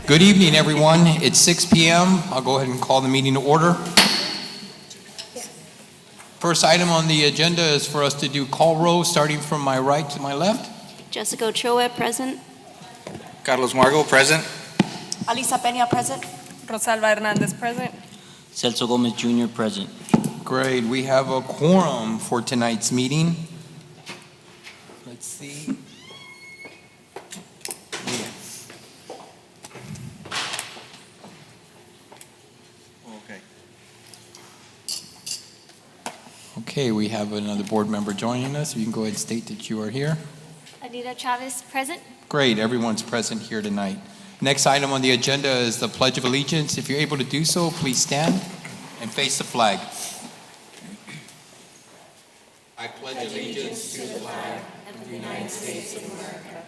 Good evening, everyone. It's 6 p.m. I'll go ahead and call the meeting to order. First item on the agenda is for us to do call roll, starting from my right to my left. Jessica Ochoa, present. Carlos Margo, present. Alisa Peña, present. Rosalba Hernandez, present. Celso Gomez Jr., present. Great. We have a quorum for tonight's meeting. Let's see. Okay, we have another board member joining us. You can go ahead and state that you are here. Anita Chavez, present. Great, everyone's present here tonight. Next item on the agenda is the Pledge of Allegiance. If you're able to do so, please stand and face the flag. I pledge allegiance to the flag of the United States of America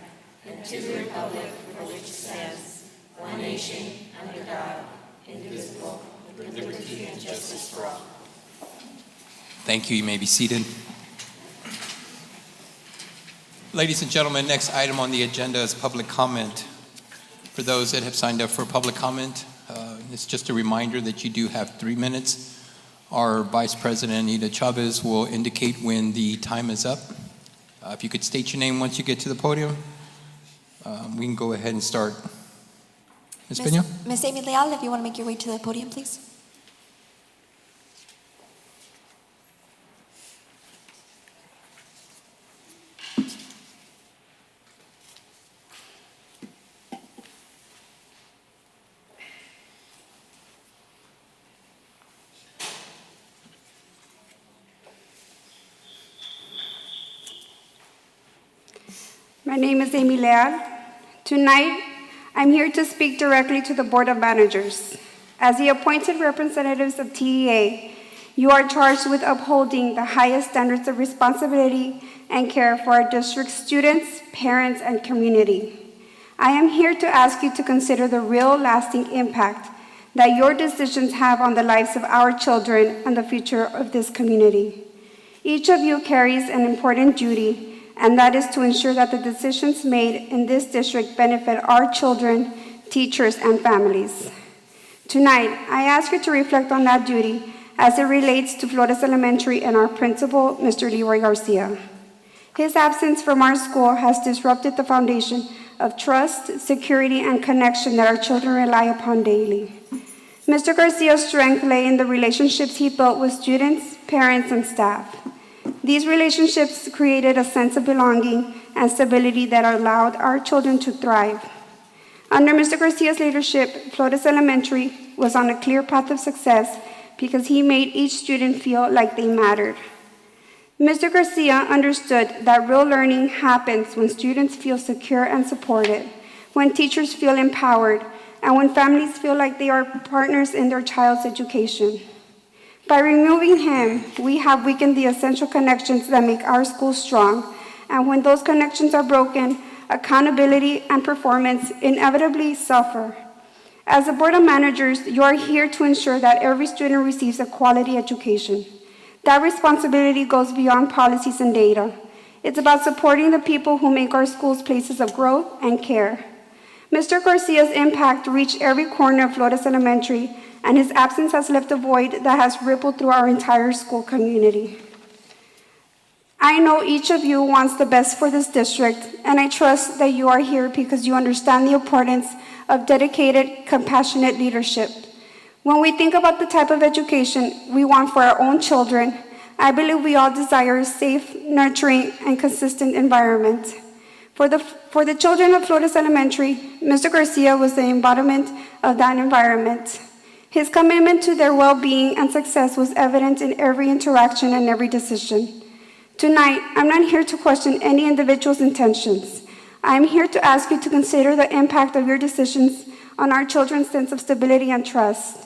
and to the republic for which it stands, one nation, under God, indivisible, with liberty and justice for all. Thank you. You may be seated. Ladies and gentlemen, next item on the agenda is public comment. For those that have signed up for public comment, it's just a reminder that you do have 3 minutes. Our Vice President, Anita Chavez, will indicate when the time is up. If you could state your name once you get to the podium, we can go ahead and start. Ms. Peña? Ms. Amy Leal, if you want to make your way to the podium, please. My name is Amy Leal. Tonight, I'm here to speak directly to the Board of Managers. As the appointed representatives of TEA, you are charged with upholding the highest standards of responsibility and care for our district's students, parents, and community. I am here to ask you to consider the real lasting impact that your decisions have on the lives of our children and the future of this community. Each of you carries an important duty, and that is to ensure that the decisions made in this district benefit our children, teachers, and families. Tonight, I ask you to reflect on that duty as it relates to Flores Elementary and our principal, Mr. Leroy Garcia. His absence from our school has disrupted the foundation of trust, security, and connection that our children rely upon daily. Mr. Garcia's strength lay in the relationships he built with students, parents, and staff. These relationships created a sense of belonging and stability that allowed our children to thrive. Under Mr. Garcia's leadership, Flores Elementary was on a clear path of success because he made each student feel like they mattered. Mr. Garcia understood that real learning happens when students feel secure and supported, when teachers feel empowered, and when families feel like they are partners in their child's education. By removing him, we have weakened the essential connections that make our school strong, and when those connections are broken, accountability and performance inevitably suffer. As a Board of Managers, you are here to ensure that every student receives a quality education. That responsibility goes beyond policies and data. It's about supporting the people who make our schools places of growth and care. Mr. Garcia's impact reached every corner of Flores Elementary, and his absence has left a void that has rippled through our entire school community. I know each of you wants the best for this district, and I trust that you are here because you understand the importance of dedicated, compassionate leadership. When we think about the type of education we want for our own children, I believe we all desire a safe, nurturing, and consistent environment. For the children of Flores Elementary, Mr. Garcia was the embodiment of that environment. His commitment to their well-being and success was evident in every interaction and every decision. Tonight, I'm not here to question any individual's intentions. I'm here to ask you to consider the impact of your decisions on our children's sense of stability and trust.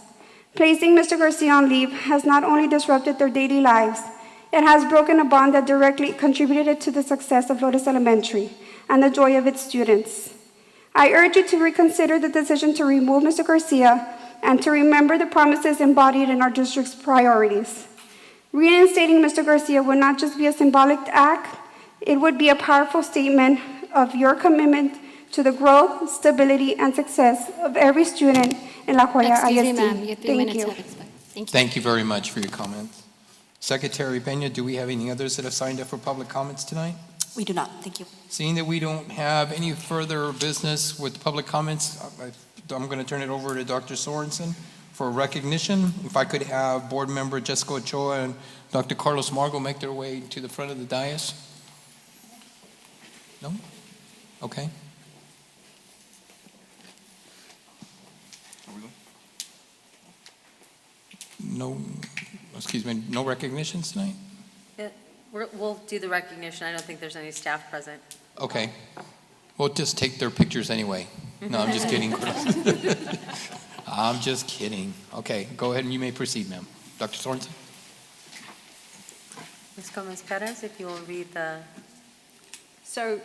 Placing Mr. Garcia on leave has not only disrupted their daily lives, it has broken a bond that directly contributed to the success of Flores Elementary and the joy of its students. I urge you to reconsider the decision to remove Mr. Garcia and to remember the promises embodied in our district's priorities. Reinstating Mr. Garcia would not just be a symbolic act, it would be a powerful statement of your commitment to the growth, stability, and success of every student in La Joya ISD. Excuse me, ma'am, your 3 Thank minutes you. have expired. Thank you. Thank you very much for your comments. Secretary Peña, do we have any others that have signed up for public comments tonight? We do not, thank you. Seeing that we don't have any further business with public comments, I'm going to turn it over to Dr. Sorensen for recognition. If I could have Board Member Jessica Ochoa and Dr. Carlos Margo make their way to the front of the dais. No? Okay. No, excuse me, no recognitions tonight? We'll do the recognition. I don't think there's any staff present. Okay. We'll just take their pictures anyway. No, I'm just kidding. I'm just kidding. Okay, go ahead and you may proceed, ma'am. Dr. Sorensen? Ms. Gomez Perez, if you will read the, So,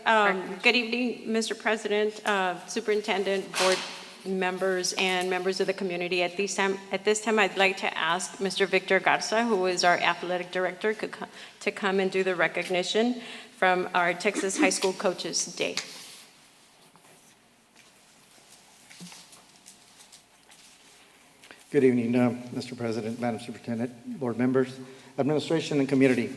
good evening, Mr. President, Superintendent, board members, and members of the community. At this time, I'd like to ask Mr. Victor Garza, who is our athletic director, to come and do the recognition from our Texas High School Coaches Day. Good evening, Mr. President, Madam Superintendent, board members, administration, and community.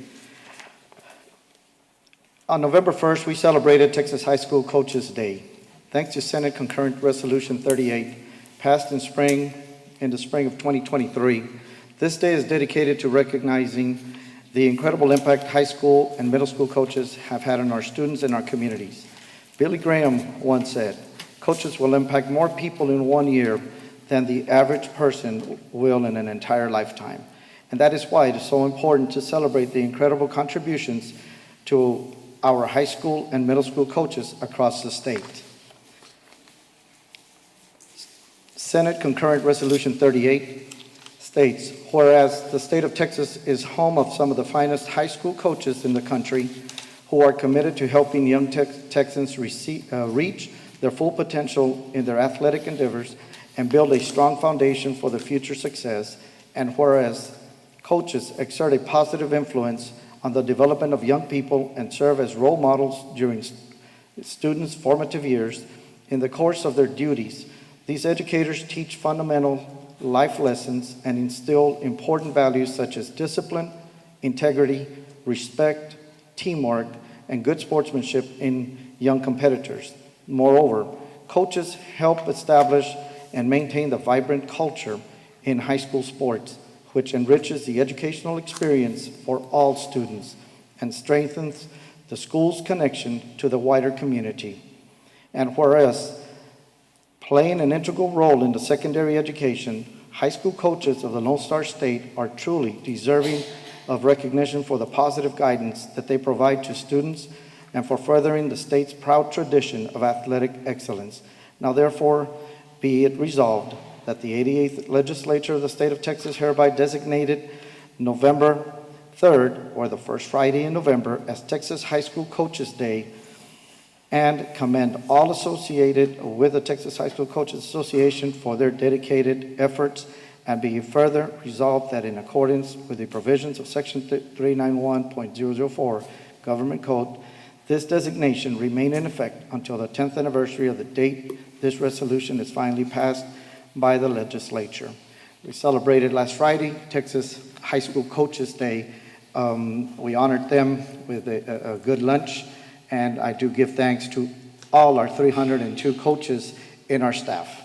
On November 1st, we celebrated Texas High School Coaches Day. Thanks to Senate Concurrent Resolution 38, passed in the spring of 2023, this day is dedicated to recognizing the incredible impact high school and middle school coaches have had on our students and our communities. Billy Graham once said, "Coaches will impact more people in 1 year than the average person will in an entire lifetime." And that is why it is so important to celebrate the incredible contributions to our high school and middle school coaches across the state. Senate Concurrent Resolution 38 states, whereas the state of Texas is home of some of the finest high school coaches in the country who are committed to helping young Texans reach their full potential in their athletic endeavors and build a strong foundation for the future success, and whereas coaches exert a positive influence on the development of young people and serve as role models during students' formative years, in the course of their duties, these educators teach fundamental life lessons and instill important values such as discipline, integrity, respect, teamwork, and good sportsmanship in young competitors. Moreover, coaches help establish and maintain the vibrant culture in high school sports, which enriches the educational experience for all students and strengthens the school's connection to the wider community. And whereas playing an integral role in the secondary education, high school coaches of the Lone Star State are truly deserving of recognition for the positive guidance that they provide to students and for furthering the state's proud tradition of athletic excellence. Now, therefore, be it resolved that the 88th Legislature of the State of Texas hereby designated November 3rd, or the first Friday in November, as Texas High School Coaches Day, and commend all associated with the Texas High School Coaches Association for their dedicated efforts, and be further resolved that in accordance with the provisions of Section 391.004 Government Code, this designation remain in effect until the 10th anniversary of the date this resolution is finally passed by the legislature. We celebrated last Friday, Texas High School Coaches Day. We honored them with a good lunch, and I do give thanks to all our 302 coaches in our staff.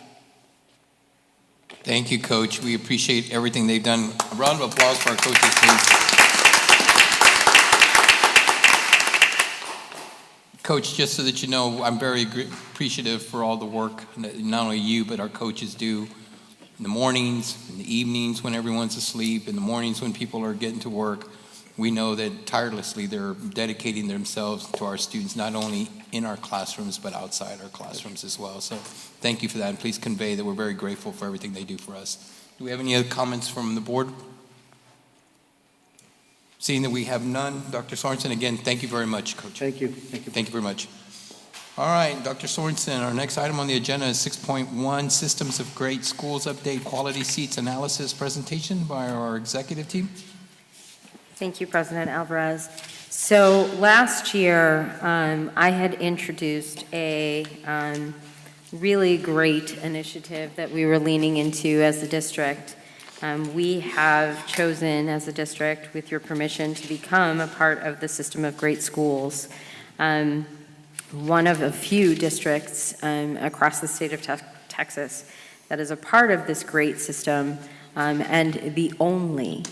Thank you, Coach. We appreciate everything they've done. A round of applause for our coaches, please. Coach, just so that you know, I'm very appreciative for all the work that not only you, but our coaches do in the mornings, in the evenings when everyone's asleep, in the mornings when people are getting to work. We know that tirelessly they're dedicating themselves to our students, not only in our classrooms, but outside our classrooms as well. So thank you for that, and please convey that we're very grateful for everything they do for us. Do we have any other comments from the board? Seeing that we have none, Dr. Sorensen, again, thank you very much, Coach. Thank you. Thank you. Thank you very much. All right, Dr. Sorensen, our next item on the agenda is 6.1, Systems of Great Schools Update Quality Seats Analysis presentation by our executive team. thank you, President Alvarez. So last year, I had introduced a really great initiative that we were leaning into as a district. We have chosen as a district, with your permission, to become a part of the system of great schools. One of a few districts across the state of Texas that is a part of this great system, and the only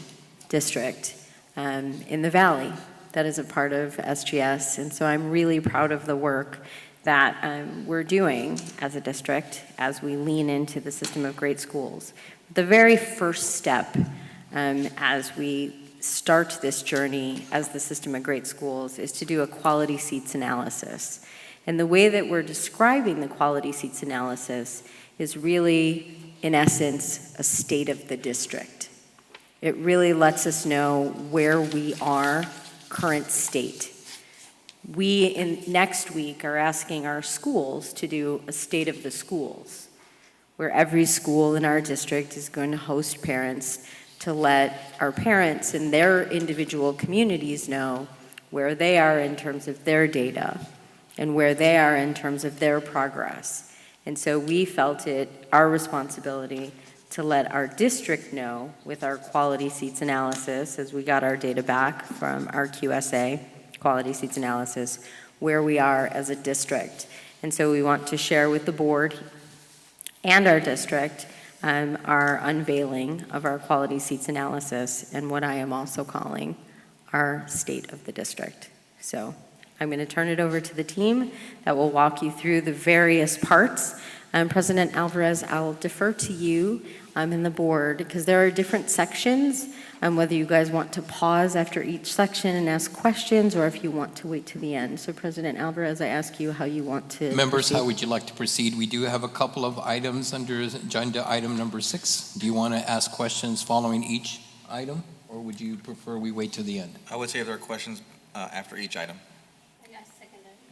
district in the Valley that is a part of SGS. And so I'm really proud of the work that we're doing as a district as we lean into the system of great schools. The very first step as we start this journey as the system of great schools is to do a quality seats analysis. And the way that we're describing the quality seats analysis is really, in essence, a state of the district. It really lets us know where we are, current state. We, next week, are asking our schools to do a state of the schools, where every school in our district is going to host parents to let our parents in their individual communities know where they are in terms of their data and where they are in terms of their progress. And so we felt it our responsibility to let our district know with our quality seats analysis, as we got our data back from our QSA, quality seats analysis, where we are as a district. And so we want to share with the board and our district our unveiling of our quality seats analysis and what I am also calling our state of the district. So I'm going to turn it over to the team that will walk you through the various parts. President Alvarez, I'll defer to you and the board, because there are different sections, whether you guys want to pause after each section and ask questions, or if you want to wait to the end. So President Alvarez, I ask you how you want to Members, proceed. how would you like to proceed? We do have a couple of items under agenda item number 6. Do you want to ask questions following each item, or would you prefer we wait to the end? I would say if there are questions after each item.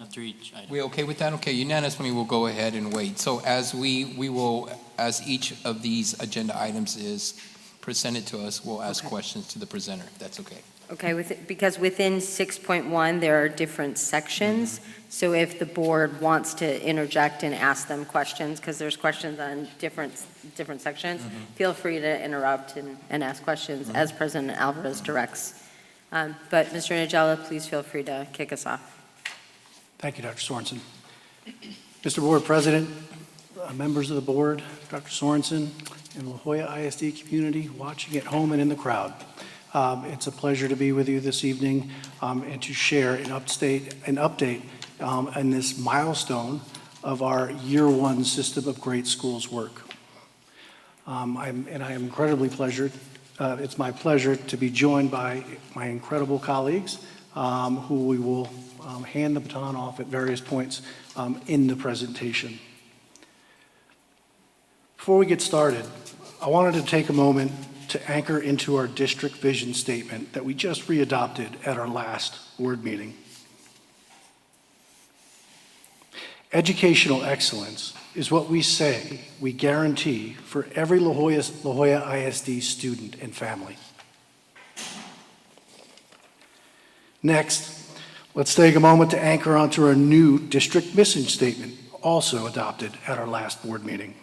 After each item. We okay with that? Okay, unanimously we'll go ahead and wait. So as as each of these agenda items is presented to us, we'll ask questions to the presenter, if that's okay. Okay, because within 6.1, there are different sections. So if the board wants to interject and ask them questions, because there's questions on different sections, feel free to interrupt and ask questions as President Alvarez directs. But Mr. Najela, please feel free to kick us off. Thank you, Dr. Sorensen. Mr. Board President, members of the board, Dr. Sorensen, and La Jolla ISD community watching at home and in the crowd. It's a pleasure to be with you this evening and to share an update on this milestone of our year one system of great schools work. I am incredibly pleasured. It's my pleasure to be joined by my incredible colleagues who we will hand the baton off at various points in the presentation. Before we get started, I wanted to take a moment to anchor into our district vision statement that we just readopted at our last board meeting. Educational excellence is what we say we guarantee for every La Jolla ISD student and family. Next, let's take a moment to anchor onto our new district mission statement, also adopted at our last board meeting.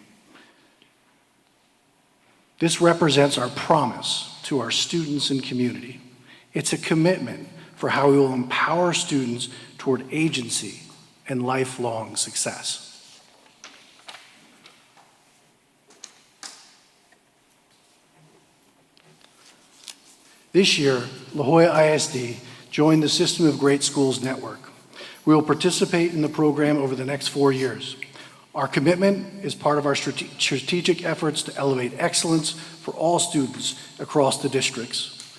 This represents our promise to our students and community. It's a commitment for how we will empower students toward agency and lifelong success. This year, La Jolla ISD joined the System of Great Schools Network. We will participate in the program over the next 4 years. Our commitment is part of our strategic efforts to elevate excellence for all students across the districts.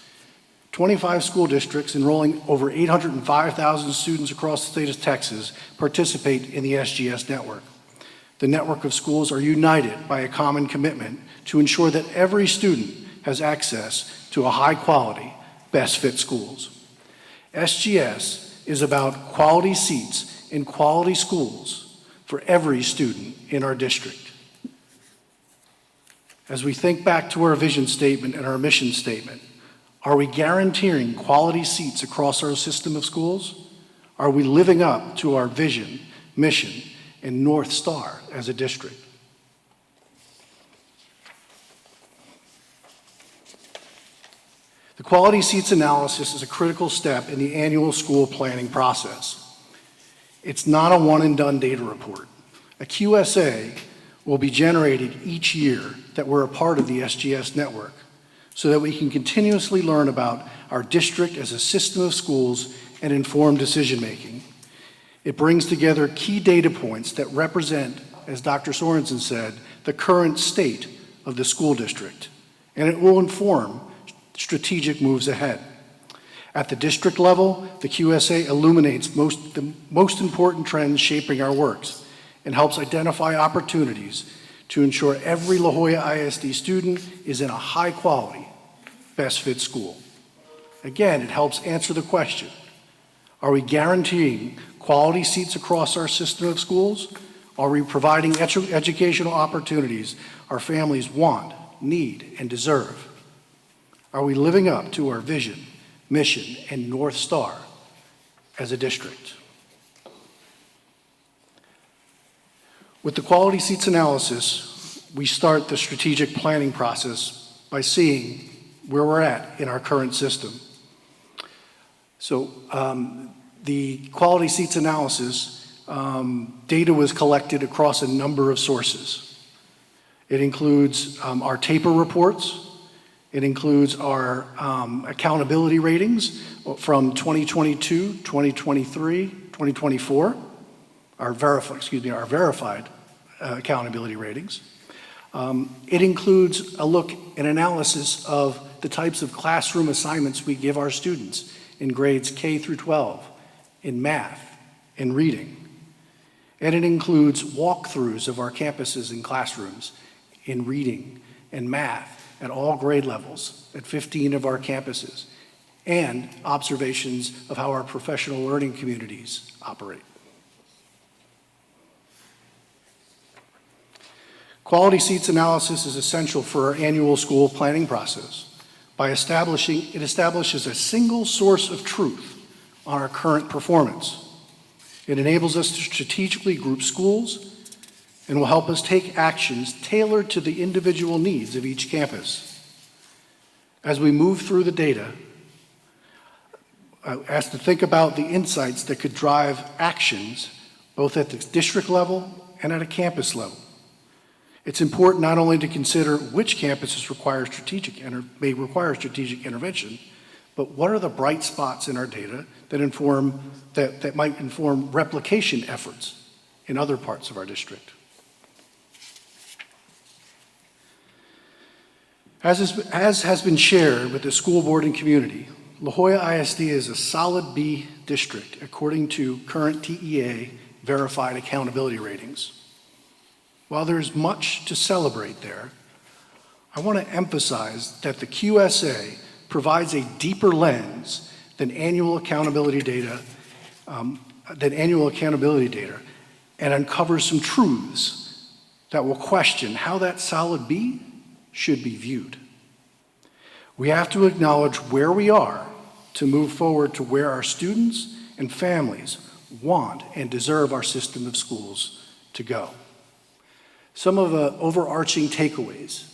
25 school districts enrolling over 805,000 students across the state of Texas participate in the SGS network. The network of schools are united by a common commitment to ensure that every student has access to a high-quality, best-fit schools. SGS is about quality seats in quality schools for every student in our district. As we think back to our vision statement and our mission statement, Are we guaranteeing quality seats across our system of schools? Are we living up to our vision, mission, and North Star as a district? The quality seats analysis is a critical step in the annual school planning process. It's not a one-and-done data report. A QSA will be generated each year that we're a part of the SGS network so that we can continuously learn about our district as a system of schools and inform decision-making. It brings together key data points that represent, as Dr. Sorensen said, the current state of the school district, and it will inform strategic moves ahead. At the district level, the QSA illuminates the most important trends shaping our works and helps identify opportunities to ensure every La Jolla ISD student is in a high-quality, best-fit school. Again, it helps answer the question, are we guaranteeing quality seats across our system of schools? Are we providing educational opportunities our families want, need, and deserve? Are we living up to our vision, mission, and North Star as a district? With the quality seats analysis, we start the strategic planning process by seeing where we're at in our current system. So the quality seats analysis data was collected across a number of sources. It includes our TAPER reports. It includes our accountability ratings from 2022, 2023, 2024, our verified accountability ratings. It includes a look and analysis of the types of classroom assignments we give our students in grades K through 12, in math, in reading. And it includes walkthroughs of our campuses and classrooms in reading and math at all grade levels at 15 of our campuses, and observations of how our professional learning communities operate. Quality seats analysis is essential for our annual school planning process. It establishes a single source of truth on our current performance. It enables us to strategically group schools and will help us take actions tailored to the individual needs of each campus. As we move through the data, I ask to think about the insights that could drive actions both at the district level and at a campus level. It's important not only to consider which campuses may require strategic intervention, but what are the bright spots in our data that might inform replication efforts in other parts of our district. As has been shared with the school board and community, La Jolla ISD is a solid B district according to current TEA verified accountability ratings. While there's much to celebrate there, I want to emphasize that the QSA provides a deeper lens than annual accountability data, and uncovers some truths that will question how that solid B should be viewed. We have to acknowledge where we are to move forward to where our students and families want and deserve our system of schools to go. Some of the overarching takeaways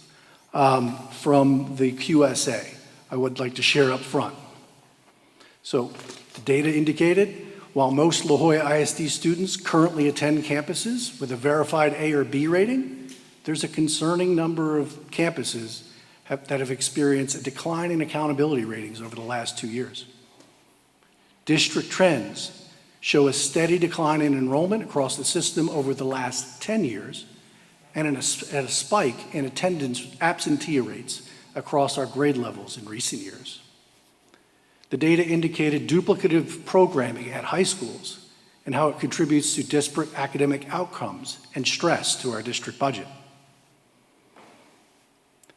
from the QSA I would like to share up front. So the data indicated, while most La Jolla ISD students currently attend campuses with a verified A or B rating, there's a concerning number of campuses that have experienced a decline in accountability ratings over the last 2 years. District trends show a steady decline in enrollment across the system over the last 10 years, and a spike in attendance absentee rates across our grade levels in recent years. The data indicated duplicative programming at high schools and how it contributes to disparate academic outcomes and stress to our district budget.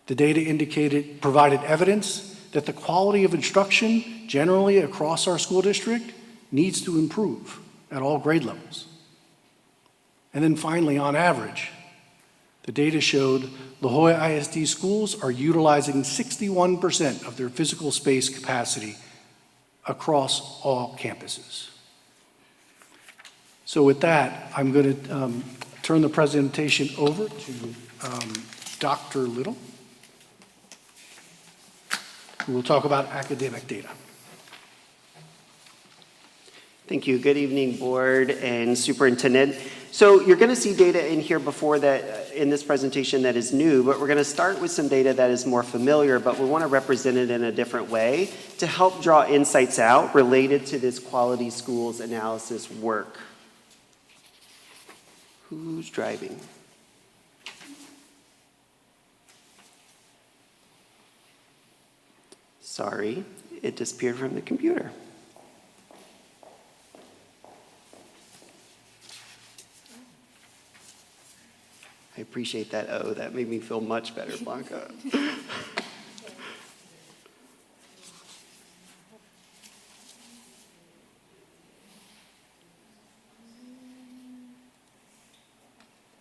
The data provided evidence that the quality of instruction generally across our school district needs to improve at all grade levels. And then finally, on average, The data showed La Jolla ISD schools are utilizing 61% of their physical space capacity across all campuses. So with that, I'm going to turn the presentation over to Dr. Little, who will talk about academic data. Thank you. Good evening, board and superintendent. So you're going to see data in here before that in this presentation that is new, but we're going to start with some data that is more familiar, but we want to represent it in a different way to help draw insights out related to this quality schools analysis work. Who's driving? Sorry, it disappeared from the computer. I appreciate that. Oh, that made me feel much better, Blanca.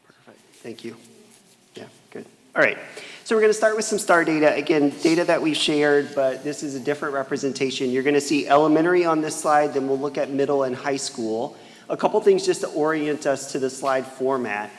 Perfect. Thank you. Yeah, good. All right. So we're going to start with some STAR data. Again, data that we've shared, but this is a different representation. You're going to see elementary on this slide, then we'll look at middle and high school. A couple things just to orient us to the slide format.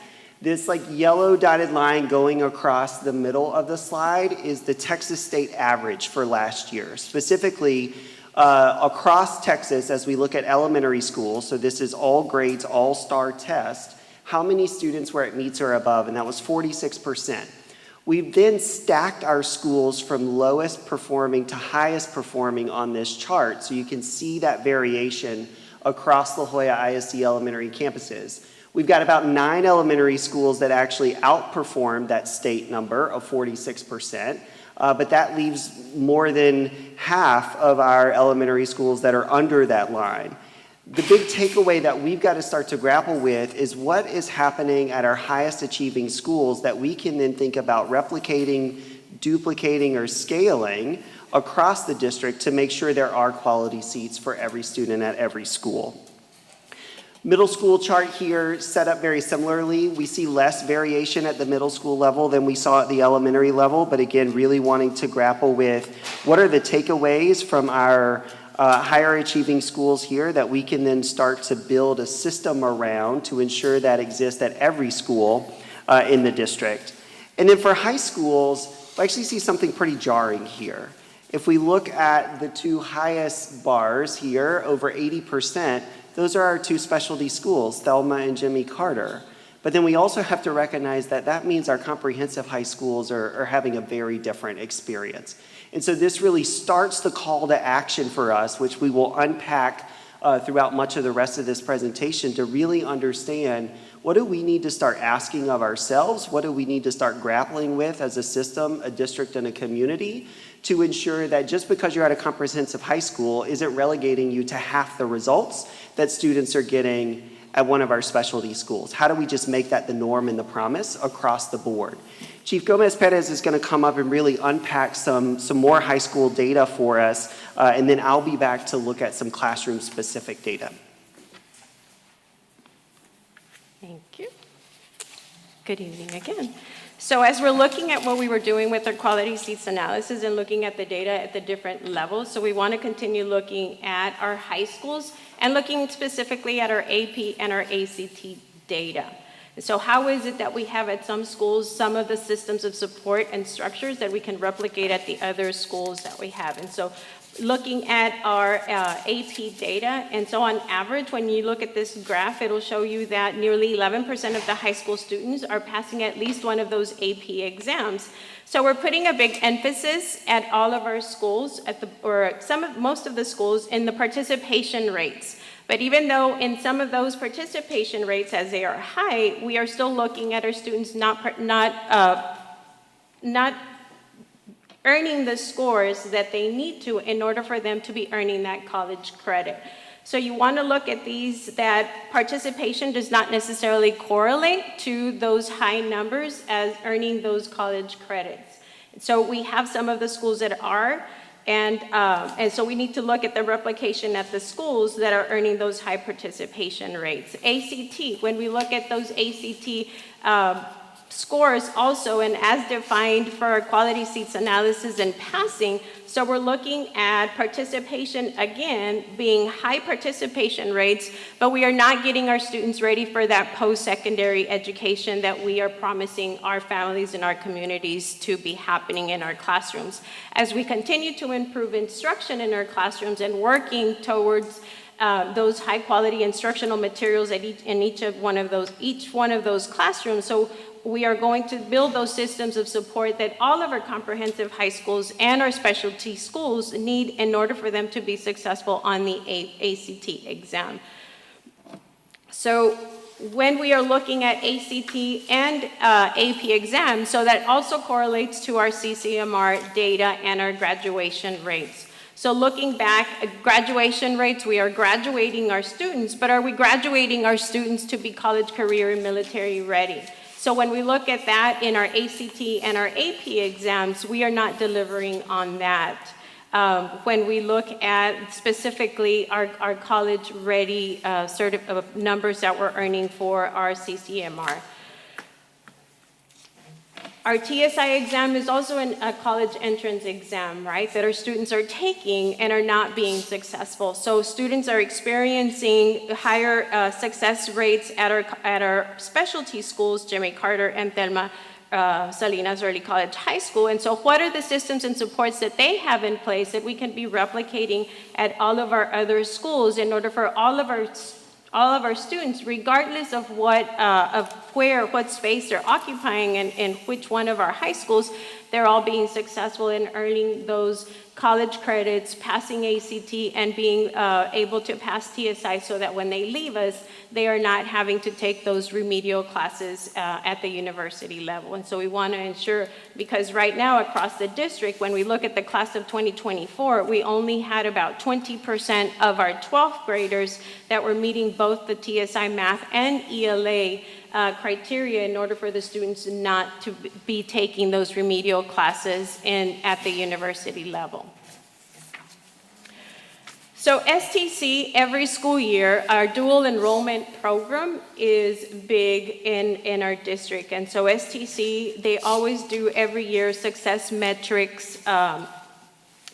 This like yellow dotted line going across the middle of the slide is the Texas state average for last year. Specifically, across Texas, as we look at elementary schools, so this is all grades, all STAR test, how many students were at meets or above, and that was 46%. We've then stacked our schools from lowest performing to highest performing on this chart, so you can see that variation across La Jolla ISD elementary campuses. We've got about 9 elementary schools that actually outperformed that state number of 46%, but that leaves more than half of our elementary schools that are under that line. The big takeaway that we've got to start to grapple with is what is happening at our highest achieving schools that we can then think about replicating, duplicating, or scaling across the district to make sure there are quality seats for every student at every school. Middle school chart here set up very similarly. We see less variation at the middle school level than we saw at the elementary level, but again, really wanting to grapple with what are the takeaways from our higher achieving schools here that we can then start to build a system around to ensure that exists at every school in the district. And then for high schools, we actually see something pretty jarring here. If we look at the two highest bars here, over 80%, those are our two specialty schools, Thelma and Jimmy Carter. But then we also have to recognize that that means our comprehensive high schools are having a very different experience. And so this really starts the call to action for us, which we will unpack throughout much of the rest of this presentation to really understand what do we need to start asking of ourselves, what do we need to start grappling with as a system, a district, and a community to ensure that just because you're at a comprehensive high school isn't relegating you to half the results that students are getting at one of our specialty schools. How do we just make that the norm and the promise across the board? Chief Gomez Perez is going to come up and really unpack some more high school data for us, and then I'll be back to look at some classroom-specific data. Thank you. Good evening again. So as we're looking at what we were doing with our quality seats analysis and looking at the data at the different levels, so we want to continue looking at our high schools and looking specifically at our AP and our ACT data. So how is it that we have at some schools some of the systems of support and structures that we can replicate at the other schools that we have? And so looking at our AP data, and so on average, when you look at this graph, it'll show you that nearly 11% of the high school students are passing at least one of those AP exams. So we're putting a big emphasis at all of our schools, most of the schools, in the participation rates. But even though in some of those participation rates, as they are high, we are still looking at our students not earning the scores that they need to in order for them to be earning that college credit. So you want to look at these, that participation does not necessarily correlate to those high numbers as earning those college credits. So we have some of the schools that are, and so we need to look at the replication at the schools that are earning those high participation rates. ACT, when we look at those ACT scores also, and as defined for our quality seats analysis and passing. So we're looking at participation again being high participation rates, but we are not getting our students ready for that post-secondary education that we are promising our families and our communities to be happening in our classrooms. As we continue to improve instruction in our classrooms and working towards those high quality instructional materials at each one of those classrooms. So we are going to build those systems of support that all of our comprehensive high schools and our specialty schools need in order for them to be successful on the ACT exam. So when we are looking at ACT and AP exams, so that also correlates to our CCMR data and our graduation rates. So looking back at graduation rates, we are graduating our students, but are we graduating our students to be college, career, and military ready? So when we look at that in our ACT and our AP exams, we are not delivering on that. When we look at specifically our college ready numbers that we're earning for our CCMR. Our TSI exam is also a college entrance exam, right, that our students are taking and are not being successful. So students are experiencing higher success rates at our specialty schools, Jimmy Carter and Thelma Salinas Early College High School. And so what are the systems and supports that they have in place that we can be replicating at all of our other schools in order for all of our students, regardless of what space they're occupying in which one of our high schools, they're all being successful in earning those college credits, passing ACT, and being able to pass TSI so that when they leave us, they are not having to take those remedial classes at the university level. And so we want to ensure, because right now across the district, when we look at the class of 2024, we only had about 20% of our 12th graders that were meeting both the TSI math and ELA criteria in order for the students not to be taking those remedial classes at the university level. So STC, every school year, our dual enrollment program is big in our district. And so STC, they always do every year success metrics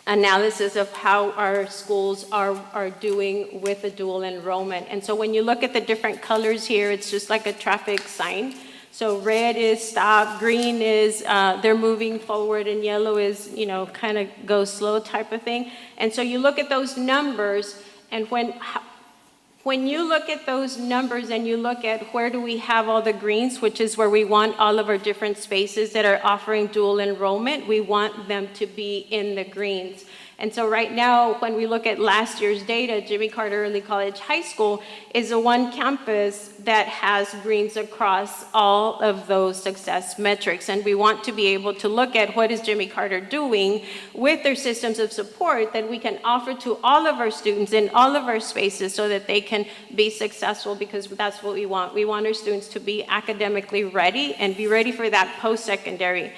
analysis of how our schools are doing with the dual enrollment. And so when you look at the different colors here, it's just like a traffic sign. So red is stop, green is they're moving forward, and yellow is, kind of go slow type of thing. And so you look at those numbers, and when you look at those numbers and you look at where do we have all the greens, which is where we want all of our different spaces that are offering dual enrollment, we want them to be in the greens. And so right now, when we look at last year's data, Jimmy Carter Early College High School is the one campus that has greens across all of those success metrics. And we want to be able to look at what is Jimmy Carter doing with their systems of support that we can offer to all of our students in all of our spaces so that they can be successful, because that's what we want. We want our students to be academically ready and be ready for that post-secondary.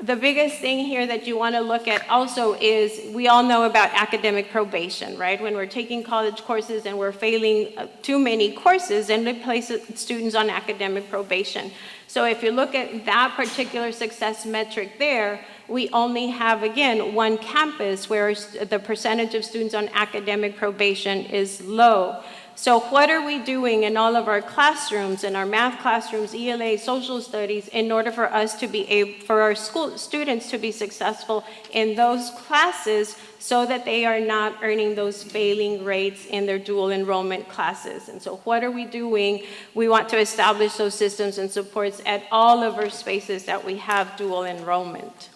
The biggest thing here that you want to look at also is, we all know about academic probation, right? When we're taking college courses and we're failing too many courses, and it places students on academic probation. So if you look at that particular success metric there, we only have, again, one campus where the percentage of students on academic probation is low. So what are we doing in all of our classrooms, in our math classrooms, ELA, social studies, in order for us to be able, for our school students to be successful in those classes so that they are not earning those failing rates in their dual enrollment classes? And so what are we doing? We want to establish those systems and supports at all of our spaces that we have dual enrollment.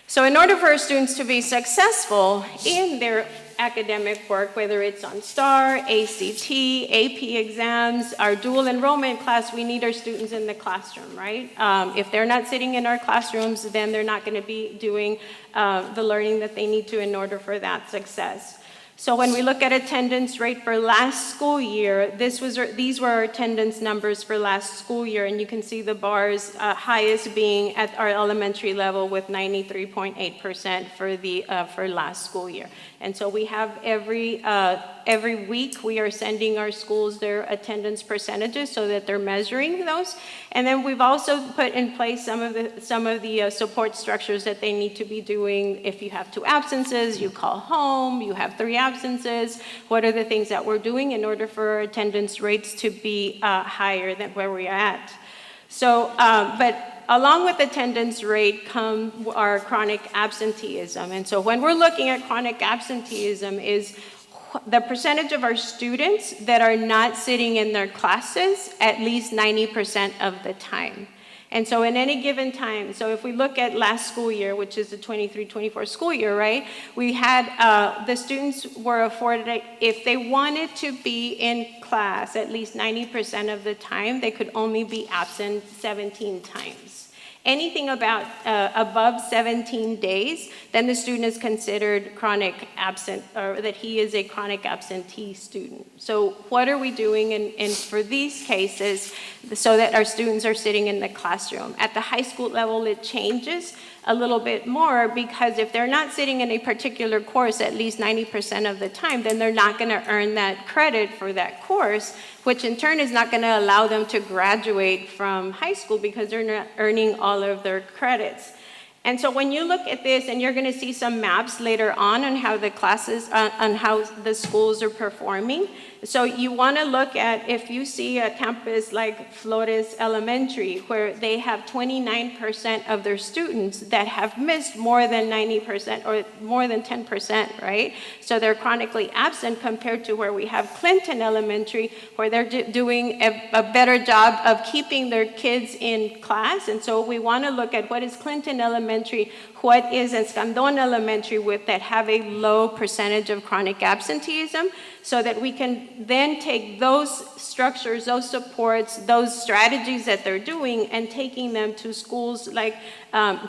So in order for our students to be successful in their academic work, whether it's on STAR, ACT, AP exams, our dual enrollment class, we need our students in the classroom, right? If they're not sitting in our classrooms, then they're not going to be doing the learning that they need to in order for that success. So when we look at attendance rate for last school year, these were our attendance numbers for last school year, and you can see the bars highest being at our elementary level with 93.8% for last school year. And so we have every week we are sending our schools their attendance percentages so that they're measuring those. And then we've also put in place some of the support structures that they need to be doing. If you have 2 absences, you call home. You have 3 absences. What are the things that we're doing in order for our attendance rates to be higher than where we're at? So, but along with attendance rate come our chronic absenteeism. And so when we're looking at chronic absenteeism is the percentage of our students that are not sitting in their classes at least 90% of the time. And so in any given time, so if we look at last school year, which is the 23-24 school year, right? We had, the students were afforded, if they wanted to be in class at least 90% of the time, they could only be absent 17 times. Anything about above 17 days, then the student is considered chronic absent, or that he is a chronic absentee student. So what are we doing in for these cases so that our students are sitting in the classroom? At the high school level, it changes a little bit more, because if they're not sitting in a particular course at least 90% of the time, then they're not going to earn that credit for that course, which in turn is not going to allow them to graduate from high school because they're not earning all of their credits. And so when you look at this, and you're going to see some maps later on how the classes, on how the schools are performing. So you want to look at, if you see a campus like Flores Elementary, where they have 29% of their students that have missed more than 90% or more than 10%, right? So they're chronically absent, compared to where we have Clinton Elementary, where they're doing a better job of keeping their kids in class. And so we want to look at what is Clinton Elementary, what is Escandon Elementary with that have a low percentage of chronic absenteeism, so that we can then take those structures, those supports, those strategies that they're doing, and taking them to schools like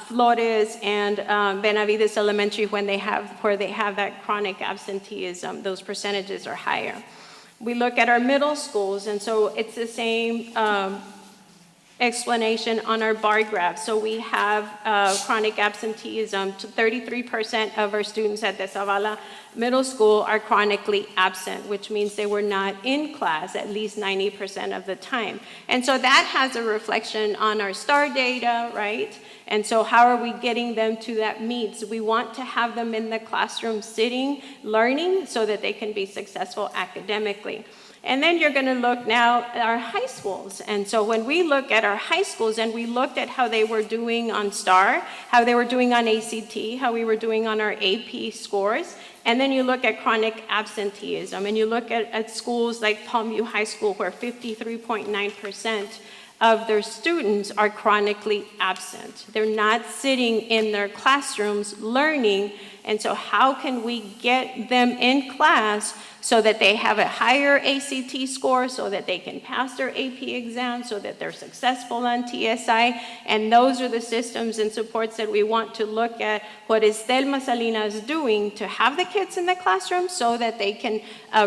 Flores and Benavides Elementary, where they have that chronic absenteeism. Those percentages are higher. We look at our middle schools, and so it's the same explanation on our bar graph. So we have chronic absenteeism. 33% of our students at the Zavala Middle School are chronically absent, which means they were not in class at least 90% of the time. And so that has a reflection on our STAR data, right? And so how are we getting them to that meet? So we want to have them in the classroom sitting, learning, so that they can be successful academically. And then you're going to look now at our high schools. And so when we look at our high schools, and we looked at how they were doing on STAR, how they were doing on ACT, how we were doing on our AP scores, and then you look at chronic absenteeism, and you look at schools like Palmview High School, where 53.9% of their students are chronically absent. They're not sitting in their classrooms learning. And so how can we get them in class so that they have a higher ACT score, so that they can pass their AP exam, so that they're successful on TSI? And those are the systems and supports that we want to look at. What is Thelma Salinas doing to have the kids in the classroom so that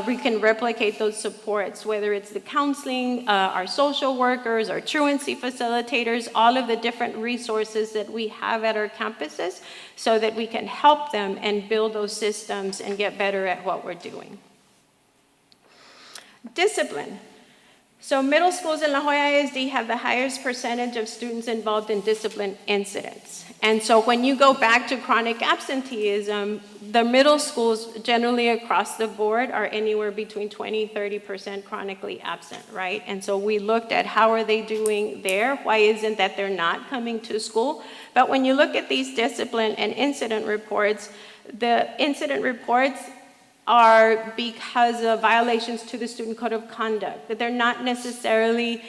we can replicate those supports, whether it's the counseling, our social workers, our truancy facilitators, all of the different resources that we have at our campuses, so that we can help them and build those systems and get better at what we're doing. Discipline. So middle schools in La Jolla ISD have the highest percentage of students involved in discipline incidents. And so when you go back to chronic absenteeism, the middle schools generally across the board are anywhere between 20-30% chronically absent, right? And so we looked at how are they doing there? Why isn't that they're not coming to school? But when you look at these discipline and incident reports, the incident reports are because of violations to the student code of conduct, that they're not necessarily,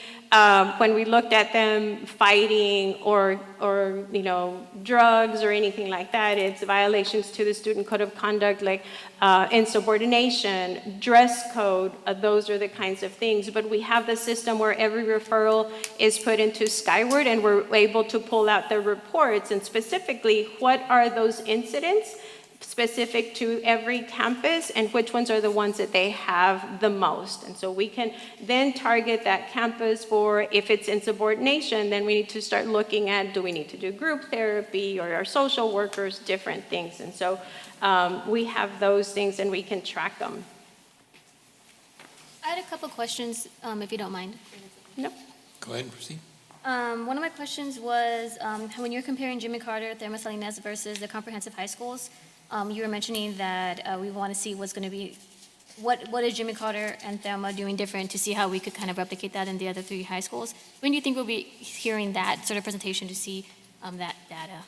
when we looked at them, fighting or drugs or anything like that. It's violations to the student code of conduct, like insubordination, dress code. Those are the kinds of things. But we have the system where every referral is put into Skyward, and we're able to pull out the reports, and specifically, what are those incidents specific to every campus and which ones are the ones that they have the most. And so we can then target that campus for, if it's insubordination, then we need to start looking at, do we need to do group therapy or our social workers, different things. And so we have those things and we can track them. I had a couple questions, if you don't mind. Nope. Go ahead and proceed. One of my questions was, when you're comparing Jimmy Carter, Therma Salinas versus the comprehensive high schools, you were mentioning that we want to see what's going to be, what is Jimmy Carter and Therma doing different to see how we could kind of replicate that in the other 3 high schools. When do you think we'll be hearing that sort of presentation to see that data?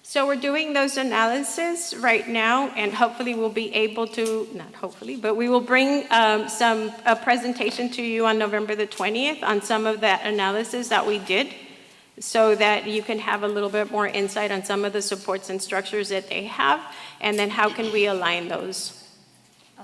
So we're doing those analysis right now, and hopefully we'll be able to, not hopefully, but we will bring a presentation to you on November the 20th on some of that analysis that we did, so that you can have a little bit more insight on some of the supports and structures that they have, and then how can we align those.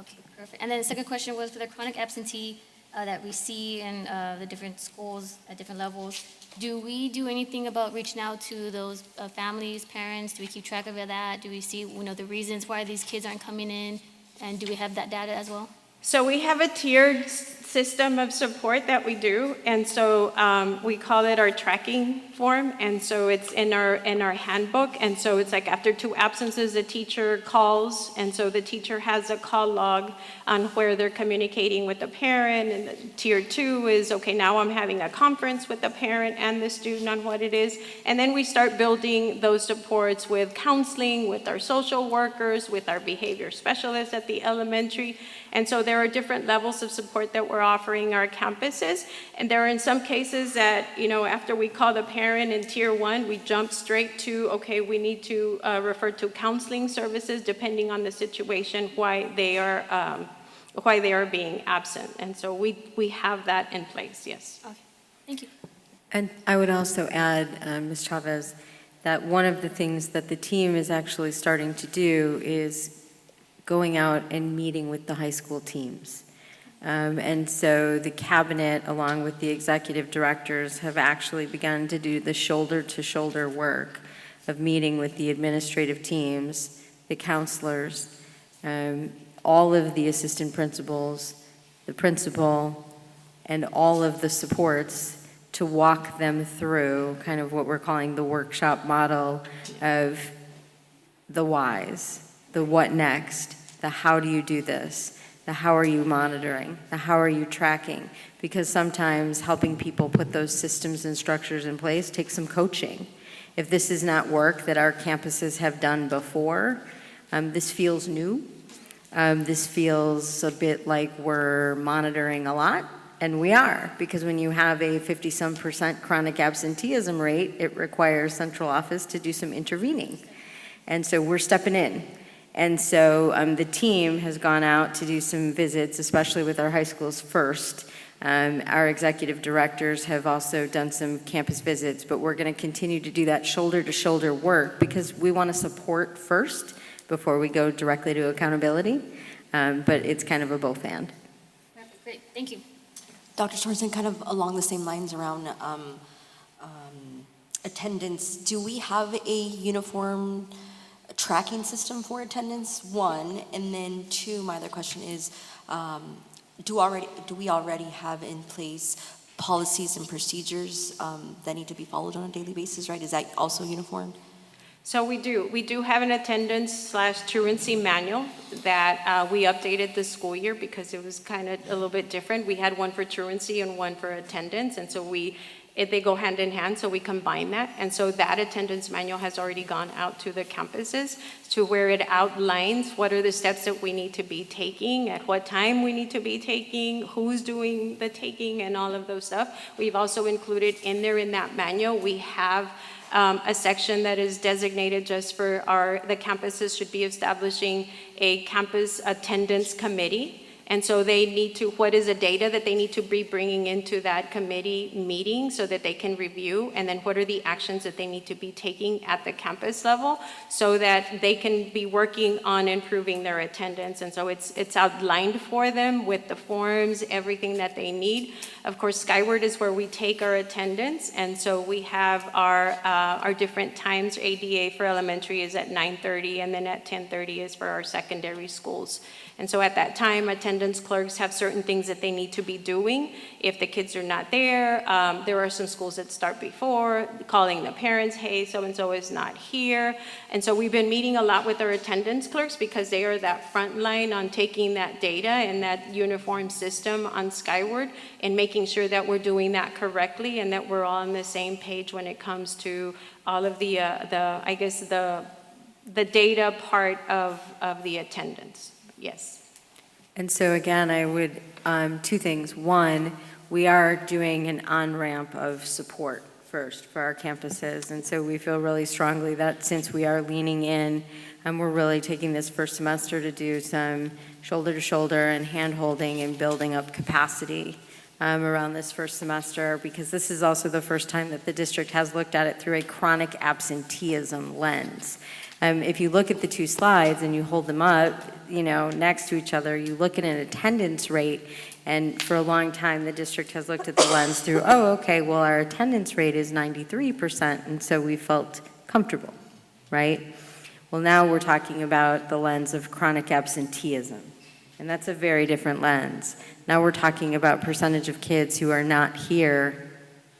Okay, perfect. And then the second question was for the chronic absentee that we see in the different schools at different levels. Do we do anything about reaching out to those families, parents? Do we keep track of that? Do we see, the reasons why these kids aren't coming in? And do we have that data as well? So we have a tiered system of support that we do, and so we call it our tracking form, and so it's in our handbook, and so it's like after 2 absences, the teacher calls, and so the teacher has a call log on where they're communicating with the parent, and the tier 2 is, okay, now I'm having a conference with the parent and the student on what it is, and then we start building those supports with counseling, with our social workers, with our behavior specialists at the elementary, and so there are different levels of support that we're offering our campuses. And there are in some cases that, after we call the parent in tier 1, we jump straight to, okay, we need to refer to counseling services depending on the situation, why they are being absent. And so we have that in place, yes. Okay, thank you. And I would also add, Ms. Chavez, that one of the things that the team is actually starting to do is going out and meeting with the high school teams. And so the cabinet, along with the executive directors, have actually begun to do the shoulder-to-shoulder work of meeting with the administrative teams, the counselors, all of the assistant principals, the principal, and all of the supports to walk them through kind of what we're calling the workshop model of the whys, the what next, the how do you do this, the how are you monitoring, the how are you tracking, because sometimes helping people put those systems and structures in place takes some coaching. If this is not work that our campuses have done before, this feels new. This feels a bit like we're monitoring a lot, and we are, because when you have a 50-some% chronic absenteeism rate, it requires central office to do some intervening. And so we're stepping in. And so the team has gone out to do some visits, especially with our high schools first. Our executive directors have also done some campus visits, but we're going to continue to do that shoulder-to-shoulder work because we want to support first before we go directly to accountability. But it's kind of a both and. Perfect, great, thank you. Dr. Sorensen, kind of along the same lines around attendance, do we have a uniform tracking system for attendance, 1, and then 2, my other question is, do we already have in place policies and procedures that need to be followed on a daily basis, right? Is that also uniform? So we do have an attendance/truancy manual that we updated this school year because it was kind of a little bit different. We had one for truancy and one for attendance, and so they go hand in hand, so we combine that. And so that attendance manual has already gone out to the campuses to where it outlines what are the steps that we need to be taking, at what time we need to be taking, who's doing the taking, and all of those stuff. We've also included in there in that manual, we have a section that is designated just for the campuses should be establishing a campus attendance committee. And so they need to, what is the data that they need to be bringing into that committee meeting so that they can review? And then what are the actions that they need to be taking at the campus level so that they can be working on improving their attendance? And so it's outlined for them with the forms, everything that they need. Of course, Skyward is where we take our attendance, and so we have our different times. ADA for elementary is at 9:30, and then at 10:30 is for our secondary schools. And so at that time, attendance clerks have certain things that they need to be doing. If the kids are not there, there are some schools that start before, calling the parents, hey, so-and-so is not here. And so we've been meeting a lot with our attendance clerks because they are that front line on taking that data and that uniform system on Skyward and making sure that we're doing that correctly and that we're all on the same page when it comes to all of the data part of the attendance. Yes. And so again, I would, two things. One, we are doing an on-ramp of support first for our campuses. And so we feel really strongly that since we are leaning in, we're really taking this first semester to do some shoulder-to-shoulder and hand-holding and building up capacity around this first semester, because this is also the first time that the district has looked at it through a chronic absenteeism lens. If you look at the two slides and you hold them up, next to each other, you look at an attendance rate, and for a long time, the district has looked at the lens through, well, our attendance rate is 93%, and so we felt comfortable, right? Well, now we're talking about the lens of chronic absenteeism, and that's a very different lens. Now we're talking about percentage of kids who are not here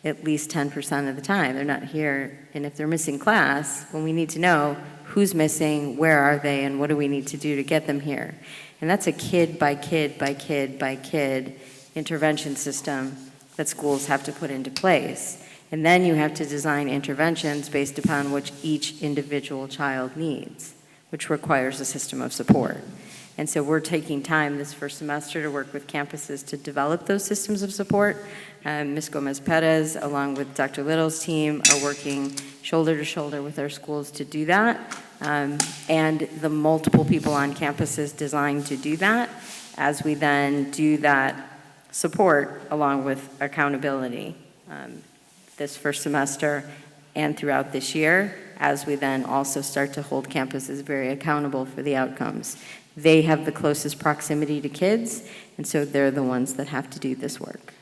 at least 10% of the time. They're not here, and if they're missing class, well, we need to know who's missing, where are they, and what do we need to do to get them here. And that's a kid by kid by kid by kid intervention system that schools have to put into place. And then you have to design interventions based upon what each individual child needs, which requires a system of support. And so we're taking time this first semester to work with campuses to develop those systems of support. Ms. Gomez-Perez, along with Dr. Little's team, are working shoulder to shoulder with our schools to do that. And the multiple people on campuses designed to do that as we then do that support along with accountability this first semester and throughout this year, as we then also start to hold campuses very accountable for the outcomes. They have the closest proximity to kids, and so they're the ones that have to do this work.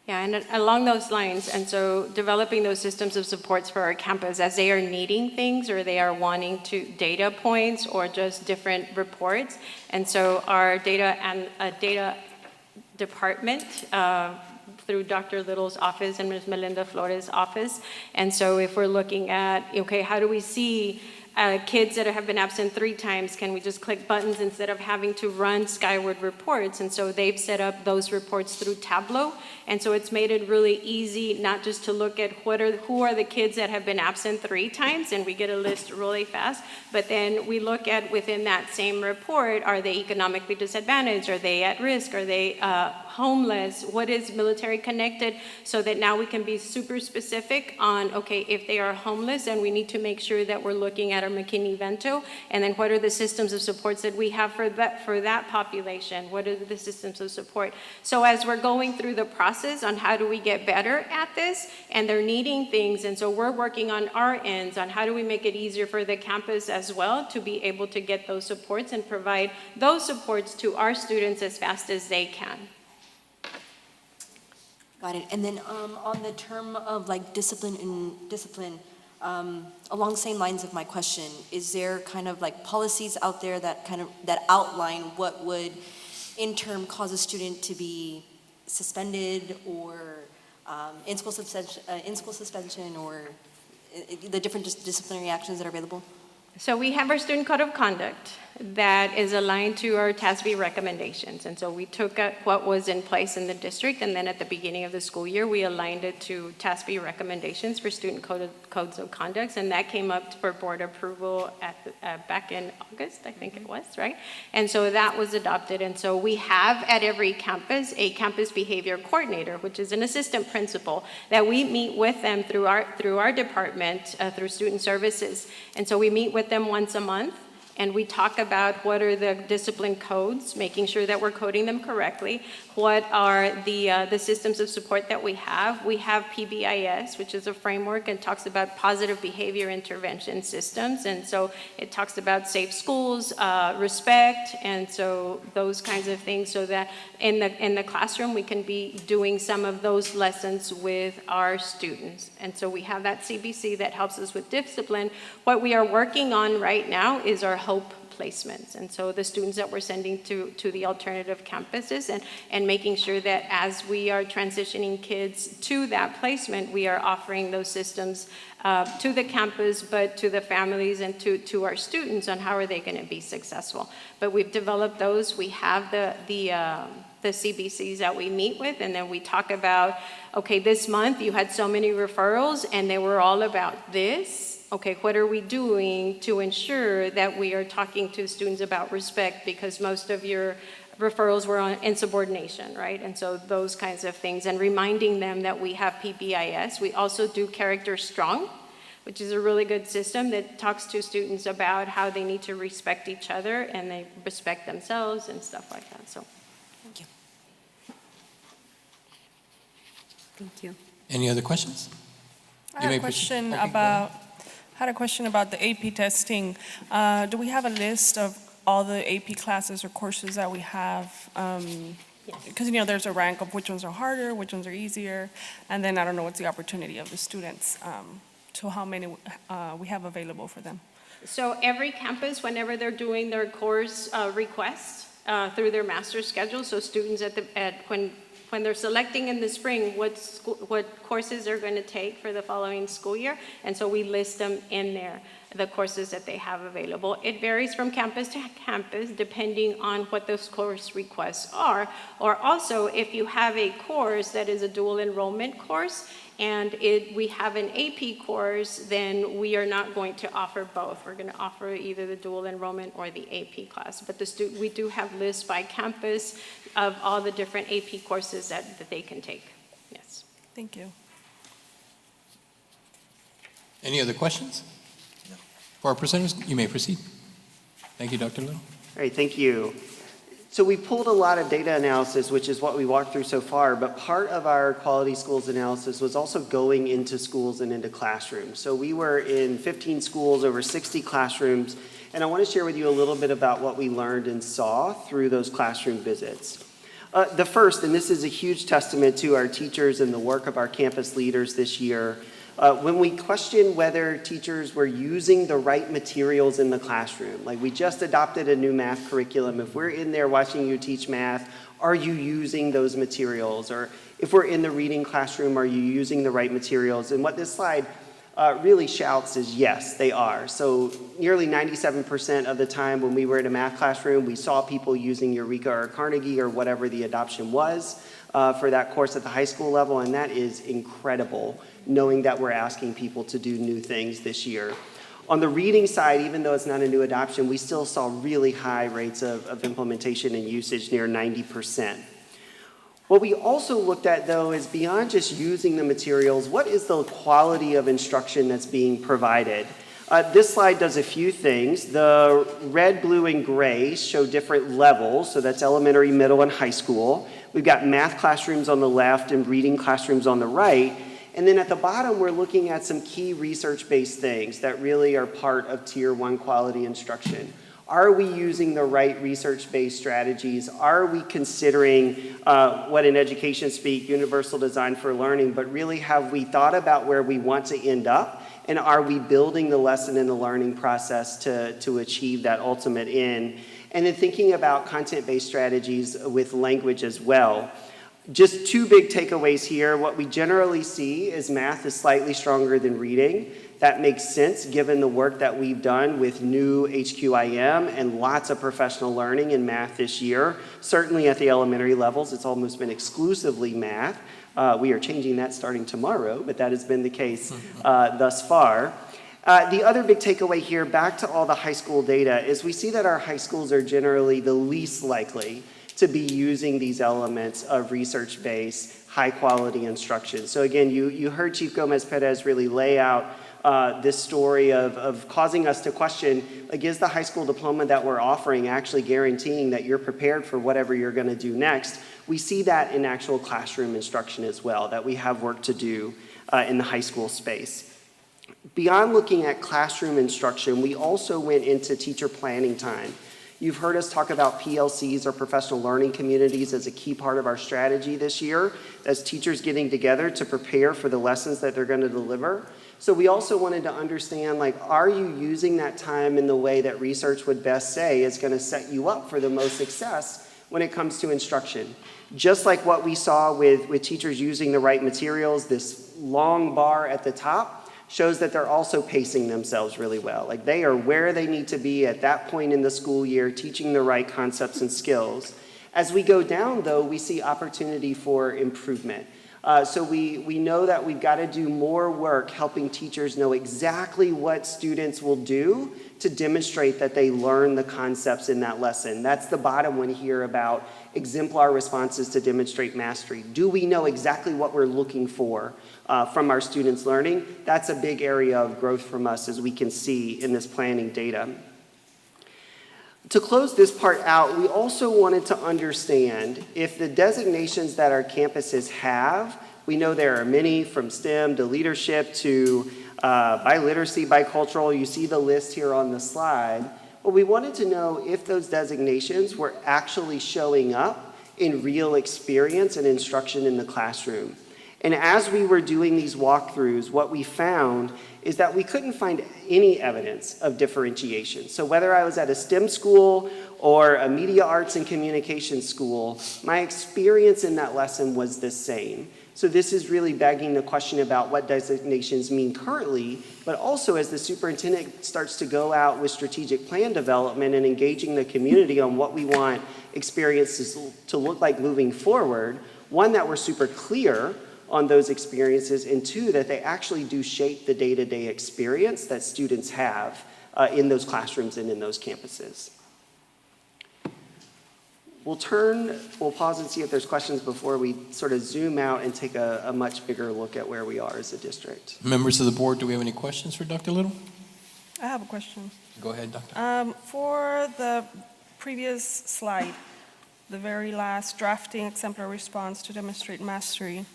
Yeah, and along those lines, and so developing those systems of supports for our campus as they are needing things or they are wanting to data points or just different reports. And so our data department through Dr. Little's office and Ms. Melinda Flores' office. And so if we're looking at, okay, how do we see kids that have been absent 3 times, can we just click buttons instead of having to run Skyward reports? And so they've set up those reports through Tableau. And so it's made it really easy, not just to look at who are the kids that have been absent 3 times, and we get a list really fast, but then we look at within that same report, are they economically disadvantaged? Are they at risk? Are they homeless? What is military connected? So that now we can be super specific on, okay, if they are homeless, then we need to make sure that we're looking at our McKinney-Vento, and then what are the systems of supports that we have for that population? What are the systems of support? So as we're going through the process on how do we get better at this, and they're needing things, and so we're working on our ends on how do we make it easier for the campus as well to be able to get those supports and provide those supports to our students as fast as they can. Got it. And then on the term of like discipline, along the same lines of my question, is there kind of like policies out there that outline what would in turn cause a student to be suspended or in-school suspension or the different disciplinary actions that are available? So we have our student code of conduct that is aligned to our TASB recommendations. And so we took what was in place in the district, and then at the beginning of the school year, we aligned it to TASB recommendations for student codes of conduct, and that came up for board approval back in August, I think it was, right? And so that was adopted. And so we have at every campus a campus behavior coordinator, which is an assistant principal that we meet with them through our department, through student services. And so we meet with them once a month. And we talk about what are the discipline codes, making sure that we're coding them correctly. What are the systems of support that we have? We have PBIS, which is a framework and talks about positive behavior intervention systems. And so it talks about safe schools, respect, and so those kinds of things, so that in the classroom we can be doing some of those lessons with our students. And so we have that CBC that helps us with discipline. What we are working on right now is our HOPE placements. And so the students that we're sending to the alternative campuses and making sure that as we are transitioning kids to that placement, we are offering those systems to the campus, but to the families and to our students on how are they going to be successful. But we've developed those. We have the CBCs that we meet with, and then we talk about, okay, this month you had so many referrals and they were all about this. Okay, what are we doing to ensure that we are talking to students about respect, because most of your referrals were on insubordination, right? And so those kinds of things, and reminding them that we have PBIS. We also do Character Strong, which is a really good system that talks to students about how they need to respect each other and they respect themselves and stuff like that. So, Thank you. Thank you. Any other questions? I had a question about the AP testing. Do we have a list of all the AP classes or courses that we have? Because, you know, there's a rank of which ones are harder, which ones are easier, and then I don't know what's the opportunity of the students to how many we have available for them. so every campus, whenever they're doing their course requests through their master's schedule, so students when they're selecting in the spring what courses they're going to take for the following school year, and so we list them in there, the courses that they have available. It varies from campus to campus depending on what those course requests are, or also if you have a course that is a dual enrollment course and we have an AP course, then we are not going to offer both. We're going to offer either the dual enrollment or the AP class. But we do have lists by campus of all the different AP courses that they can take. Yes. Thank you. Any other questions? For our presenters, you may proceed. Thank you, Dr. Little. All right, thank you. So we pulled a lot of data analysis, which is what we walked through so far, but part of our quality schools analysis was also going into schools and into classrooms. So we were in 15 schools, over 60 classrooms, and I want to share with you a little bit about what we learned and saw through those classroom visits. The first, and this is a huge testament to our teachers and the work of our campus leaders this year, when we questioned whether teachers were using the right materials in the classroom, like we just adopted a new math curriculum, if we're in there watching you teach math, are you using those materials? Or if we're in the reading classroom, are you using the right materials? And what this slide really shouts is yes, they are. So nearly 97% of the time when we were in a math classroom, we saw people using Eureka or Carnegie or whatever the adoption was for that course at the high school level, and that is incredible, knowing that we're asking people to do new things this year. On the reading side, even though it's not a new adoption, we still saw really high rates of implementation and usage, near 90%. What we also looked at, though, is beyond just using the materials, what is the quality of instruction that's being provided? This slide does a few things. The red, blue, and gray show different levels, so that's elementary, middle, and high school. We've got math classrooms on the left and reading classrooms on the right. And then at the bottom, we're looking at some key research-based things that really are part of Tier 1 quality instruction. Are we using the right research-based strategies? Are we considering what in education speak, universal design for learning, but really have we thought about where we want to end up? And are we building the lesson and the learning process to achieve that ultimate end? And then thinking about content-based strategies with language as well. Just two big takeaways here. What we generally see is math is slightly stronger than reading. That makes sense given the work that we've done with new HQIM and lots of professional learning in math this year. Certainly at the elementary levels, it's almost been exclusively math. We are changing that starting tomorrow, but that has been the case thus far. The other big takeaway here, back to all the high school data, is we see that our high schools are generally the least likely to be using these elements of research-based, high-quality instruction. So again, you heard Chief Gomez-Perez really lay out this story of causing us to question, like, is the high school diploma that we're offering actually guaranteeing that you're prepared for whatever you're going to do next? We see that in actual classroom instruction as well, that we have work to do in the high school space. Beyond looking at classroom instruction, we also went into teacher planning time. You've heard us talk about PLCs, or professional learning communities, as a key part of our strategy this year, as teachers getting together to prepare for the lessons that they're going to deliver. So we also wanted to understand, like, are you using that time in the way that research would best say is going to set you up for the most success when it comes to instruction? Just like what we saw with teachers using the right materials, this long bar at the top shows that they're also pacing themselves really well. Like, they are where they need to be at that point in the school year, teaching the right concepts and skills. As we go down, though, we see opportunity for improvement. So we know that we've got to do more work helping teachers know exactly what students will do to demonstrate that they learn the concepts in that lesson. That's the bottom one here about exemplar responses to demonstrate mastery. Do we know exactly what we're looking for from our students' learning? That's a big area of growth from us, as we can see in this planning data. To close this part out, we also wanted to understand if the designations that our campuses have, we know there are many, from STEM to leadership to biliteracy, bicultural. You see the list here on the slide. But we wanted to know if those designations were actually showing up in real experience and instruction in the classroom. And as we were doing these walkthroughs, what we found is that we couldn't find any evidence of differentiation. So whether I was at a STEM school or a media arts and communication school, my experience in that lesson was the same. So this is really begging the question about what designations mean currently, but also as the superintendent starts to go out with strategic plan development and engaging the community on what we want experiences to look like moving forward, one, that we're super clear on those experiences, and two, that they actually do shape the day-to-day experience that students have in those classrooms and in those campuses. We'll pause and see if there's questions before we sort of zoom out and take a much bigger look at where we are as a district. Members of the board, do we have any questions for Dr. Little? I have a question. Go ahead, Doctor. For the previous slide, the very last, drafting exemplar response to demonstrate mastery,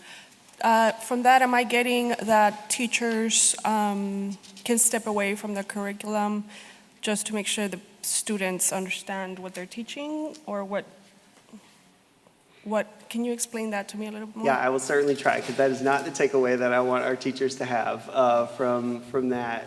from that, am I getting that teachers can step away from the curriculum just to make sure the students understand what they're teaching, or what, can you explain that to me a little bit more? Yeah, I will certainly try, because that is not the takeaway that I want our teachers to have from that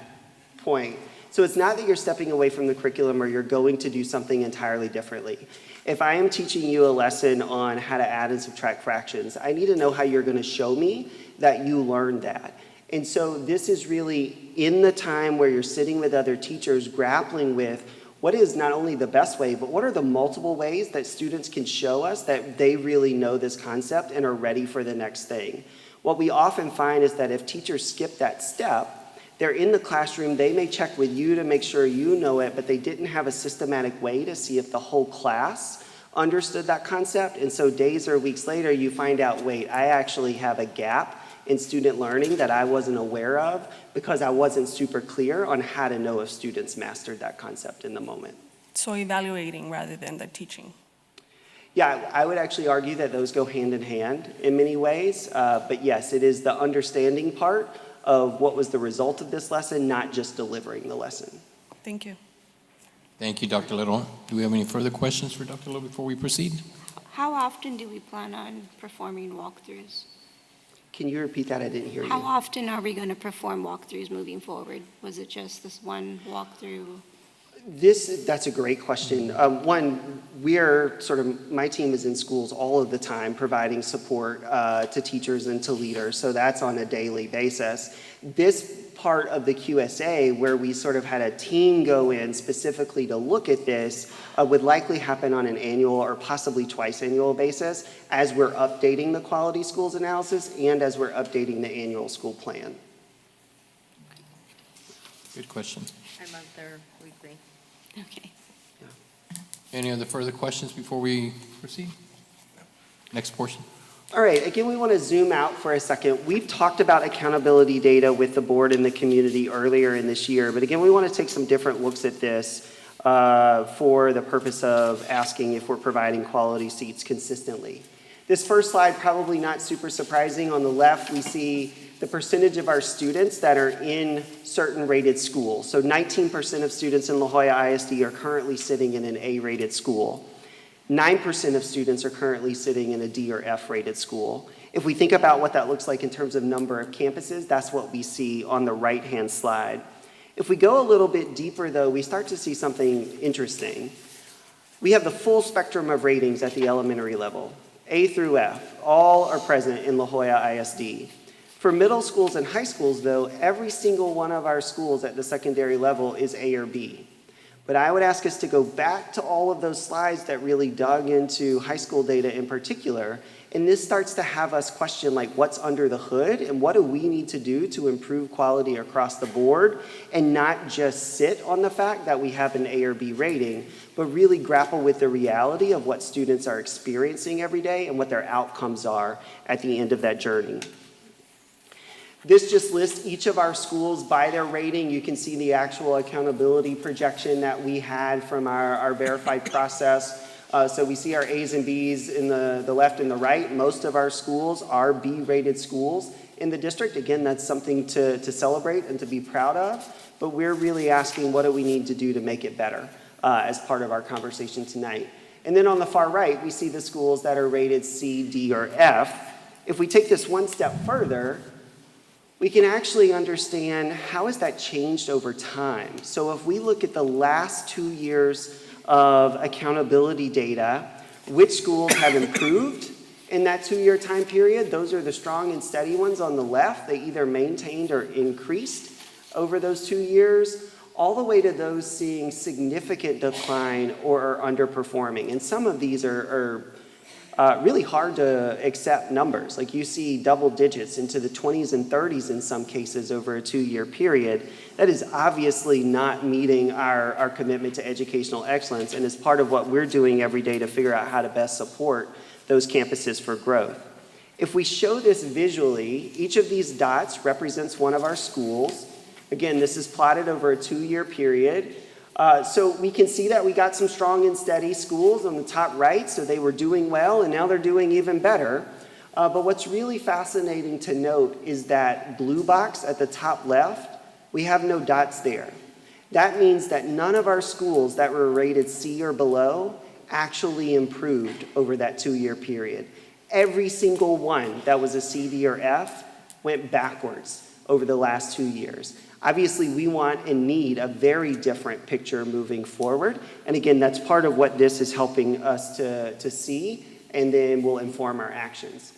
point. So it's not that you're stepping away from the curriculum or you're going to do something entirely differently. If I am teaching you a lesson on how to add and subtract fractions, I need to know how you're going to show me that you learned that. And so this is really in the time where you're sitting with other teachers grappling with what is not only the best way, but what are the multiple ways that students can show us that they really know this concept and are ready for the next thing. What we often find is that if teachers skip that step, they're in the classroom, they may check with you to make sure you know it, but they didn't have a systematic way to see if the whole class understood that concept. And so days or weeks later, you find out, wait, I actually have a gap in student learning that I wasn't aware of because I wasn't super clear on how to know if students mastered that concept in the moment. So evaluating rather than the teaching. Yeah, I would actually argue that those go hand in hand in many ways. But yes, it is the understanding part of what was the result of this lesson, not just delivering the lesson. Thank you. Thank you, Dr. Little. Do we have any further questions for Dr. Little before we proceed? How often do we plan on performing walkthroughs? Can you repeat that? I didn't hear you. How often are we going to perform walkthroughs moving forward? Was it just this one walkthrough? That's a great question. One, my team is in schools all of the time providing support to teachers and to leaders, so that's on a daily basis. This part of the QSA where we sort of had a team go in specifically to look at this would likely happen on an annual or possibly twice annual basis as we're updating the quality schools analysis and as we're updating the annual school plan. Good question. I'm up there weekly. Okay. Any other further questions before we proceed? Next portion. All right, again, we want to zoom out for a second. We've talked about accountability data with the board and the community earlier in this year, but again, we want to take some different looks at this for the purpose of asking if we're providing quality seats consistently. This first slide, probably not super surprising. On the left, we see the percentage of our students that are in certain rated schools. So 19% of students in La Jolla ISD are currently sitting in an A-rated school. 9% of students are currently sitting in a D or F rated school. If we think about what that looks like in terms of number of campuses, that's what we see on the right-hand slide. If we go a little bit deeper though, we start to see something interesting. We have the full spectrum of ratings at the elementary level. A through F, all are present in La Jolla ISD. For middle schools and high schools though, every single one of our schools at the secondary level is A or B. But I would ask us to go back to all of those slides that really dug into high school data in particular, and this starts to have us question like what's under the hood and what do we need to do to improve quality across the board and not just sit on the fact that we have an A or B rating, but really grapple with the reality of what students are experiencing every day and what their outcomes are at the end of that journey. This just lists each of our schools by their rating. You can see the actual accountability projection that we had from our verified process. So we see our A's and B's in the left and the right. Most of our schools are B-rated schools in the district. Again, that's something to celebrate and to be proud of. But we're really asking what do we need to do to make it better as part of our conversation tonight. And then on the far right, we see the schools that are rated C, D, or F. If we take this one step further, we can actually understand how has that changed over time. So if we look at the last 2 years of accountability data, which schools have improved in that 2-year time period? Those are the strong and steady ones on the left. They either maintained or increased over those 2 years, all the way to those seeing significant decline or are underperforming. And some of these are really hard to accept numbers. Like you see double digits into the 20s and 30s in some cases over a 2-year period. That is obviously not meeting our commitment to educational excellence and is part of what we're doing every day to figure out how to best support those campuses for growth. If we show this visually, each of these dots represents one of our schools. Again, this is plotted over a 2-year period. So we can see that we got some strong and steady schools on the top right, so they were doing well, and now they're doing even better. But what's really fascinating to note is that blue box at the top left, we have no dots there. That means that none of our schools that were rated C or below actually improved over that 2-year period. Every single one that was a C, D, or F went backwards over the last 2 years. Obviously, we want and need a very different picture moving forward. And again, that's part of what this is helping us to see, and then will inform our actions.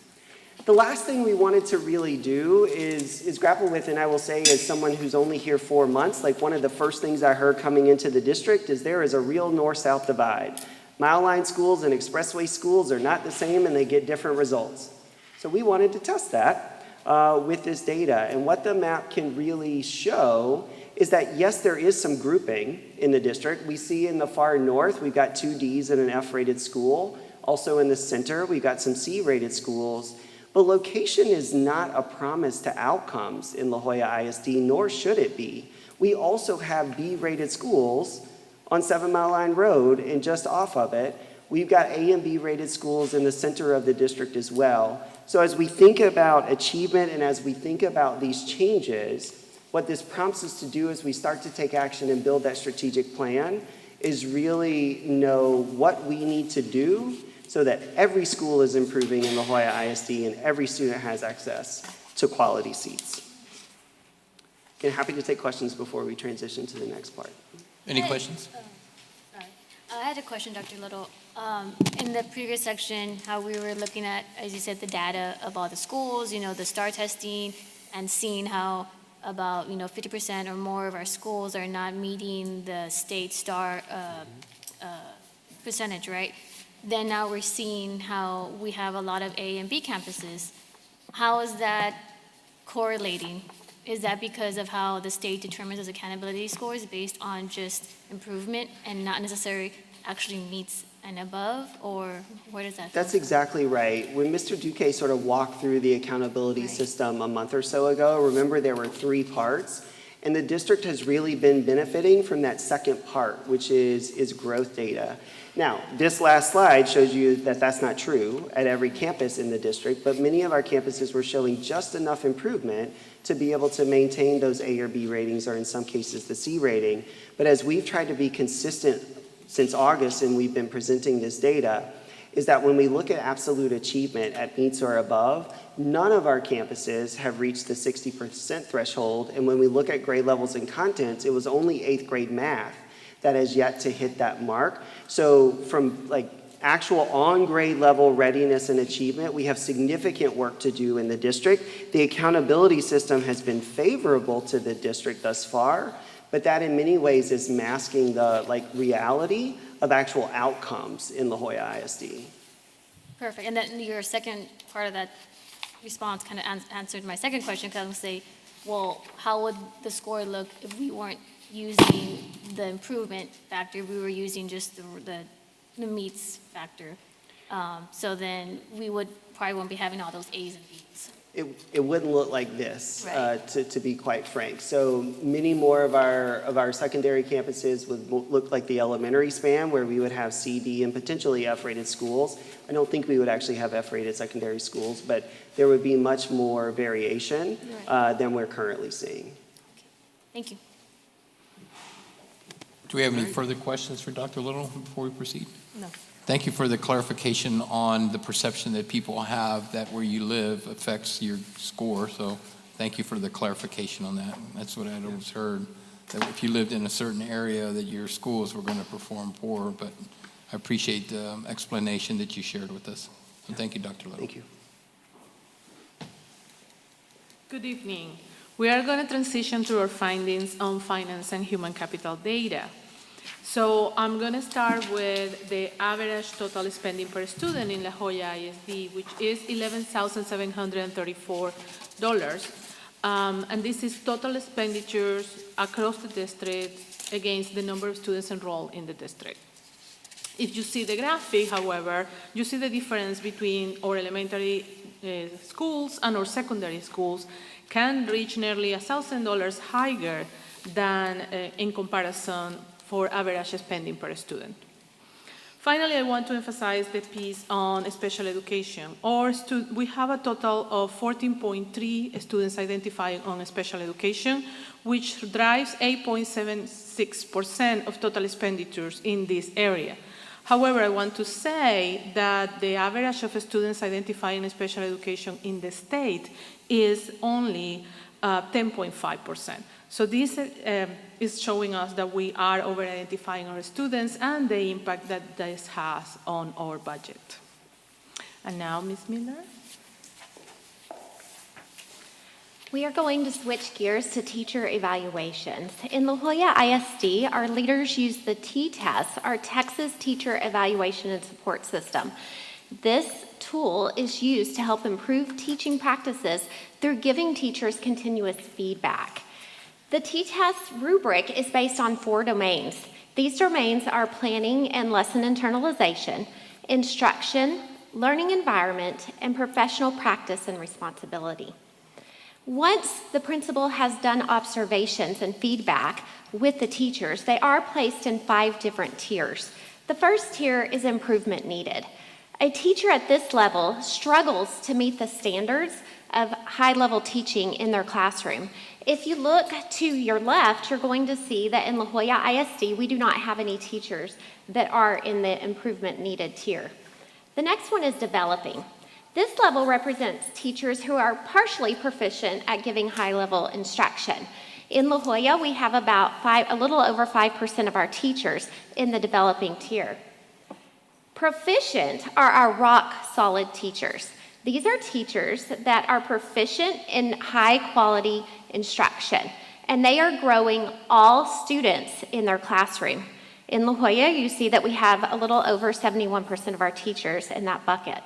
The last thing we wanted to really do is grapple with, and I will say as someone who's only here 4 months, like one of the first things I heard coming into the district is there is a real north-south divide. Mile line schools and expressway schools are not the same and they get different results. So we wanted to test that. With this data. And what the map can really show is that, yes, there is some grouping in the district. We see in the far north, we've got 2 Ds and an F-rated school. Also in the center, we've got some C-rated schools. But location is not a promise to outcomes in La Jolla ISD, nor should it be. We also have B-rated schools on 7 Mile Line Road, and just off of it, we've got A and B-rated schools in the center of the district as well. So as we think about achievement and as we think about these changes, what this prompts us to do as we start to take action and build that strategic plan is really know what we need to do so that every school is improving in La Jolla ISD and every student has access to quality seats. Again, happy to take questions before we transition to the next part. Any questions? Sorry. I had a question, Dr. Little. In the previous section, how we were looking at, as you said, the data of all the schools, the STAR testing, and seeing how about, 50% or more of our schools are not meeting the state STAR percentage, right? Then now we're seeing how we have a lot of A and B campuses. How is that correlating? Is that because of how the state determines those accountability scores based on just improvement and not necessarily actually meets and above, or where does that? That's exactly right. When Mr. Duque sort of walked through the accountability system a month or so ago, remember there were 3 parts, and the district has really been benefiting from that second part, which is growth data. Now, this last slide shows you that that's not true at every campus in the district, but many of our campuses were showing just enough improvement to be able to maintain those A or B ratings, or in some cases the C rating. But as we've tried to be consistent since August, and we've been presenting this data, is that when we look at absolute achievement at meets or above, none of our campuses have reached the 60% threshold. And when we look at grade levels and contents, it was only 8th grade math that has yet to hit that mark. So from like actual on-grade level readiness and achievement, we have significant work to do in the district. The accountability system has been favorable to the district thus far, but that in many ways is masking the reality of actual outcomes in La Jolla ISD. Perfect. And then your second part of that response kind of answered my second question, because I would say, well, how would the score look if we weren't using the improvement factor, we were using just the meets factor? So then we probably won't be having all those A's and B's. It wouldn't look like this, Right. to be quite frank. So many more of our secondary campuses would look like the elementary span, where we would have C, D, and potentially F-rated schools. I don't think we would actually have F-rated secondary schools, but there would be much more variation than we're currently seeing. Thank you. Do we have any further questions for Dr. Little before we proceed? No. Thank you for the clarification on the perception that people have that where you live affects your score. So thank you for the clarification on that. That's what I'd always heard, that if you lived in a certain area that your schools were going to perform poor. But I appreciate the explanation that you shared with us. And thank you, Dr. Little. Thank you. Good evening. We are going to transition to our findings on finance and human capital data. So I'm going to start with the average total spending per student in La Jolla ISD, which is $11,734. And this is total expenditures across the district against the number of students enrolled in the district. If you see the graphic, however, you see the difference between our elementary schools and our secondary schools can reach nearly $1,000 higher than in comparison for average spending per student. Finally, I want to emphasize the piece on special education. We have a total of 14.3 students identified on special education, which drives 8.76% of total expenditures in this area. However, I want to say that the average of students identified in special education in the state is only 10.5%. So this is showing us that we are over-identifying our students and the impact that this has on our budget. And now, Ms. Miller. We are going to switch gears to teacher evaluations. In La Jolla ISD, our leaders use the T-TEST, our Texas Teacher Evaluation and Support System. This tool is used to help improve teaching practices through giving teachers continuous feedback. The T-TEST rubric is based on 4 domains. These domains are planning and lesson internalization, instruction, learning environment, and professional practice and responsibility. Once the principal has done observations and feedback with the teachers, they are placed in 5 different tiers. The first tier is improvement needed. A teacher at this level struggles to meet the standards of high-level teaching in their classroom. If you look to your left, you're going to see that in La Jolla ISD, we do not have any teachers that are in the improvement needed tier. The next one is developing. This level represents teachers who are partially proficient at giving high-level instruction. In La Jolla, we have about a little over 5% of our teachers in the developing tier. Proficient are our rock-solid teachers. These are teachers that are proficient in high-quality instruction, and they are growing all students in their classroom. In La Jolla, you see that we have a little over 71% of our teachers in that bucket.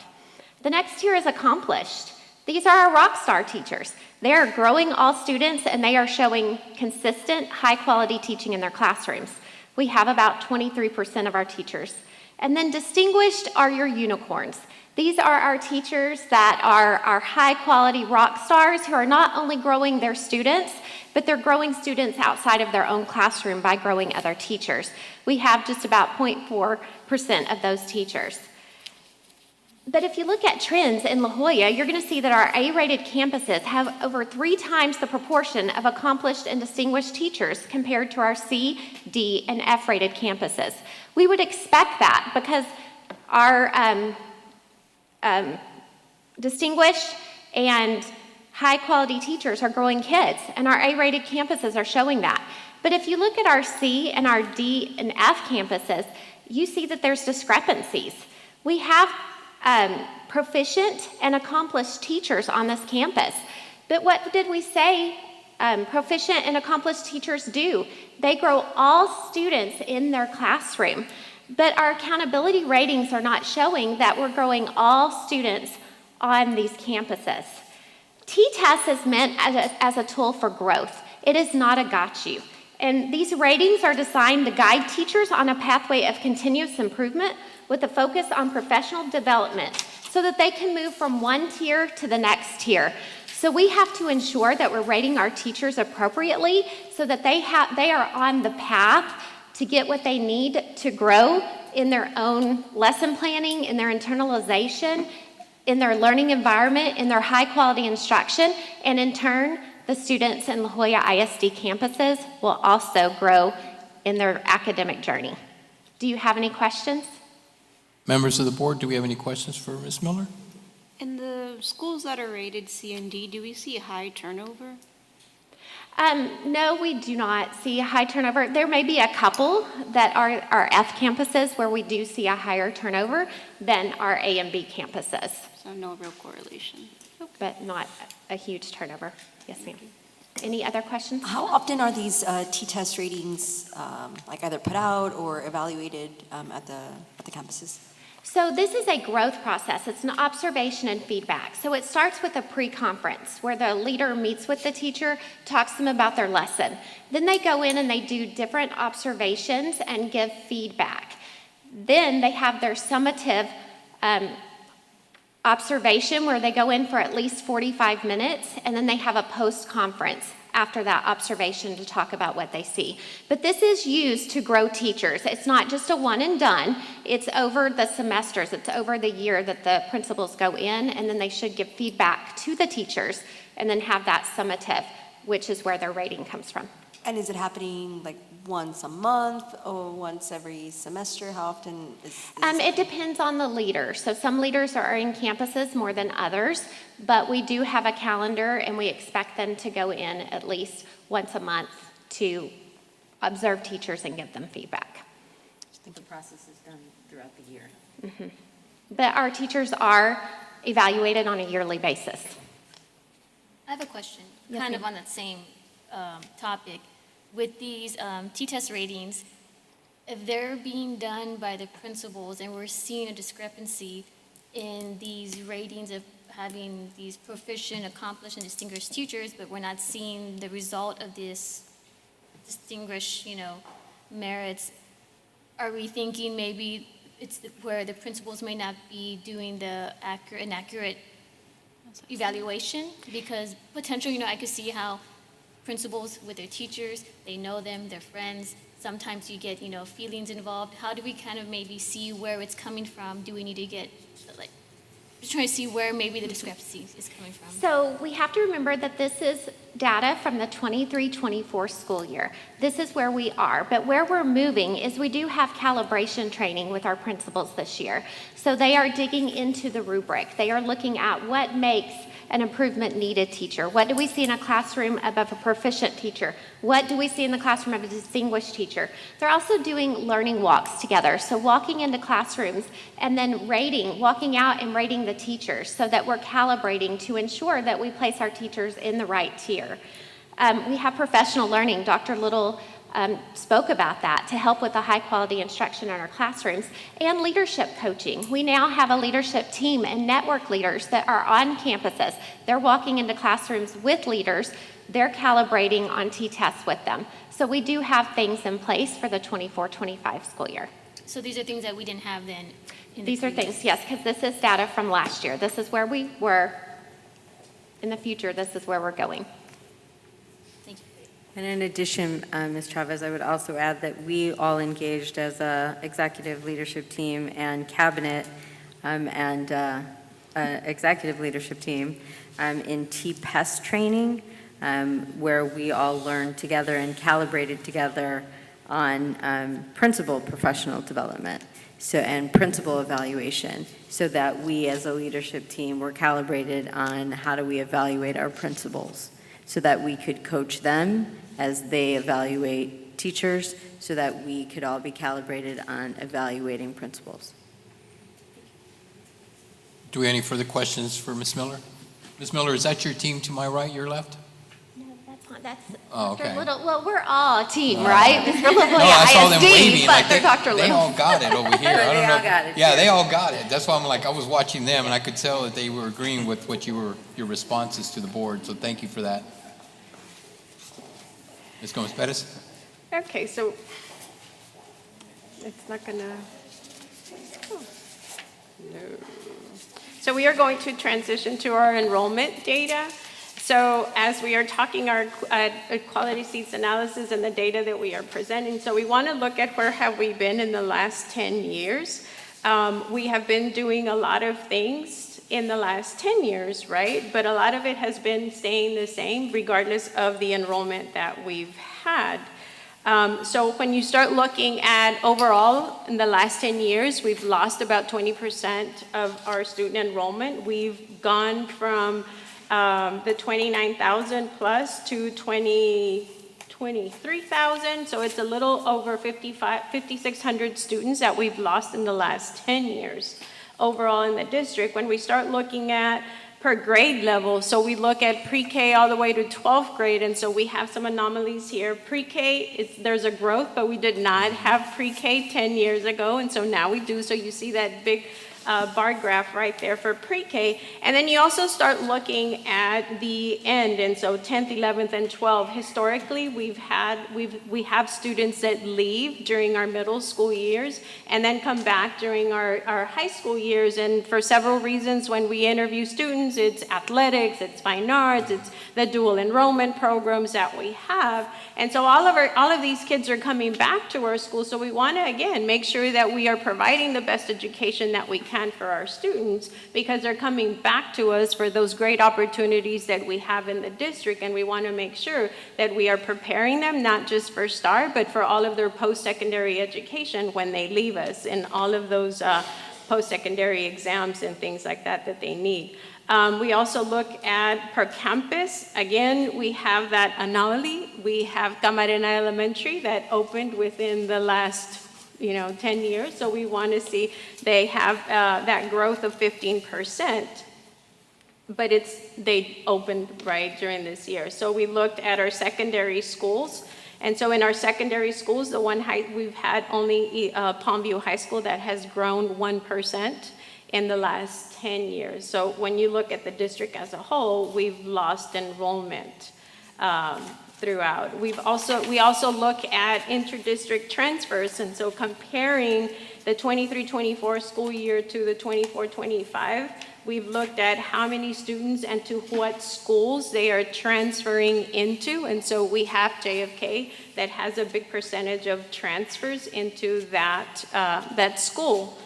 The next tier is accomplished. These are our rock star teachers. They are growing all students, and they are showing consistent, high-quality teaching in their classrooms. We have about 23% of our teachers And then distinguished are your unicorns. These are our teachers that are our high-quality rock stars who are not only growing their students, but they're growing students outside of their own classroom by growing other teachers. We have just about 0.4% of those teachers. But if you look at trends in La Jolla, you're going to see that our A-rated campuses have over 3 times the proportion of accomplished and distinguished teachers compared to our C, D, and F-rated campuses. We would expect that because our distinguished and high-quality teachers are growing kids, and our A-rated campuses are showing that. But if you look at our C and our D and F campuses, you see that there's discrepancies. We have proficient and accomplished teachers on this campus. But what did we say proficient and accomplished teachers do? They grow all students in their classroom. But our accountability ratings are not showing that we're growing all students on these campuses. T-TEST is meant as a tool for growth. It is not a got you. And these ratings are designed to guide teachers on a pathway of continuous improvement with a focus on professional development so that they can move from one tier to the next tier. So we have to ensure that we're rating our teachers appropriately so that they are on the path to get what they need to grow in their own lesson planning, in their internalization, in their learning environment, in their high quality instruction, and in turn, the students in La Jolla ISD campuses will also grow in their academic journey. Do you have any questions? Members of the board, do we have any questions for Ms. Miller? In the schools that are rated C and D, do we see high turnover? No, we do not see a high turnover. There may be a couple that are our F campuses where we do see a higher turnover than our A and B campuses. So no real correlation. Okay. But not a huge turnover. Yes, ma'am. Any other questions? How often are these T-test ratings like either put out or evaluated at the campuses? So this is a growth process. It's an observation and feedback. So it starts with a pre-conference where the leader meets with the teacher, talks to them about their lesson. Then they go in and they do different observations and give feedback. Then they have their summative observation where they go in for at least 45 minutes, and then they have a post-conference after that observation to talk about what they see. But this is used to grow teachers. It's not just a one and done. It's over the semesters. It's over the year that the principals go in, and then they should give feedback to the teachers and then have that summative, which is where their rating comes from. And is it happening like once a month or once every semester? How often is It depends on the leader. So some leaders are in campuses more than others, but we do have a calendar and we expect them to go in at least once a month to observe teachers and give them feedback. I think the process is done throughout the year. Mm-hmm. But our teachers are evaluated on a yearly basis. I have a question, Yes, kind ma'am. of on that same topic. With these T-test ratings, if they're being done by the principals and we're seeing a discrepancy in these ratings of having these proficient, accomplished, and distinguished teachers, but we're not seeing the result of this distinguished, merits, are we thinking maybe it's where the principals may not be doing the accurate evaluation? Because potentially, I could see how principals with their teachers, they know them, they're friends. Sometimes you get, feelings involved. How do we kind of maybe see where it's coming from? Do we need to get, just trying to see where maybe the discrepancy is coming from? So we have to remember that this is data from the 23-24 school year. This is where we are, but where we're moving is we do have calibration training with our principals this year. So they are digging into the rubric. They are looking at what makes an improvement needed teacher. What do we see in a classroom of a proficient teacher? What do we see in the classroom of a distinguished teacher? They're also doing learning walks together. So walking into classrooms and then walking out and rating the teachers so that we're calibrating to ensure that we place our teachers in the right tier. We have professional learning. Dr. Little spoke about that to help with the high quality instruction in our classrooms, and leadership coaching. We now have a leadership team and network leaders that are on campuses. They're walking into classrooms with leaders. They're calibrating on T-tests with them. So we do have things in place for the 24-25 school year. So these are things that we didn't have then? These are things, yes, because this is data from last year. This is where we were. In the future, this is where we're going. Thank you. And in addition, Ms. Chavez, I would also add that we all engaged as a executive leadership team and cabinet executive leadership team in TPEST training, where we all learned together and calibrated together on principal professional development and principal evaluation, so that we as a leadership team were calibrated on how do we evaluate our principals, so that we could coach them as they evaluate teachers, so that we could all be calibrated on evaluating principals. Do we have any further questions for Ms. Miller? Ms. Miller, is that your team to my right, your left? No, that's not. That's Oh, Dr. okay. Little. Well, we're all a team, right? Mr. Little, No, I saw them ISD, waving, but like they're Dr. they Little. all got it over here. I They don't know. all got it, Yeah, too. they all got it. That's why I'm like, I was watching them and I could tell that they were agreeing with what your responses to the board. So thank you for that. Ms. Gomez-Perez? Okay, so it's not gonna, oh, no. So we are going to transition to our enrollment data. So as we are talking our quality seats analysis and the data that we are presenting, so we want to look at where have we been in the last 10 years. We have been doing a lot of things in the last 10 years, right? But a lot of it has been staying the same regardless of the enrollment that we've had. So when you start looking at overall in the last 10 years, we've lost about 20% of our student enrollment. We've gone from the 29,000 plus to 23,000. So it's a little over 5,600 students that we've lost in the last 10 years overall in the district. When we start looking at per grade level, so we look at pre-K all the way to 12th grade, and so we have some anomalies here. Pre-K, there's a growth, but we did not have pre-K 10 years ago, and so now we do. So you see that big bar graph right there for pre-K. And then you also start looking at the end, and so 10th, 11th, and 12th. Historically, we have students that leave during our middle school years and then come back during our high school years, and for several reasons when we interview students, it's athletics, it's fine arts, it's the dual enrollment programs that we have. And so all of these kids are coming back to our school, so we want to, again, make sure that we are providing the best education that we can for our students, because they're coming back to us for those great opportunities that we have in the district, and we want to make sure that we are preparing them not just for STAR, but for all of their post-secondary education when they leave us, and all of those post-secondary exams and things like that that they need. We also look at per campus. Again, we have that anomaly. We have Camarena Elementary that opened within the last 10 years. So we want to see they have that growth of 15%. But they opened right during this year. So we looked at our secondary schools. And so in our secondary schools, we've had only Palmview High School that has grown 1%. In the last 10 years. So when you look at the district as a whole, we've lost enrollment throughout. We also look at inter-district transfers, and so comparing the 23-24 school year to the 24-25, we've looked at how many students and to what schools they are transferring into, and so we have JFK that has a big percentage of transfers into that school.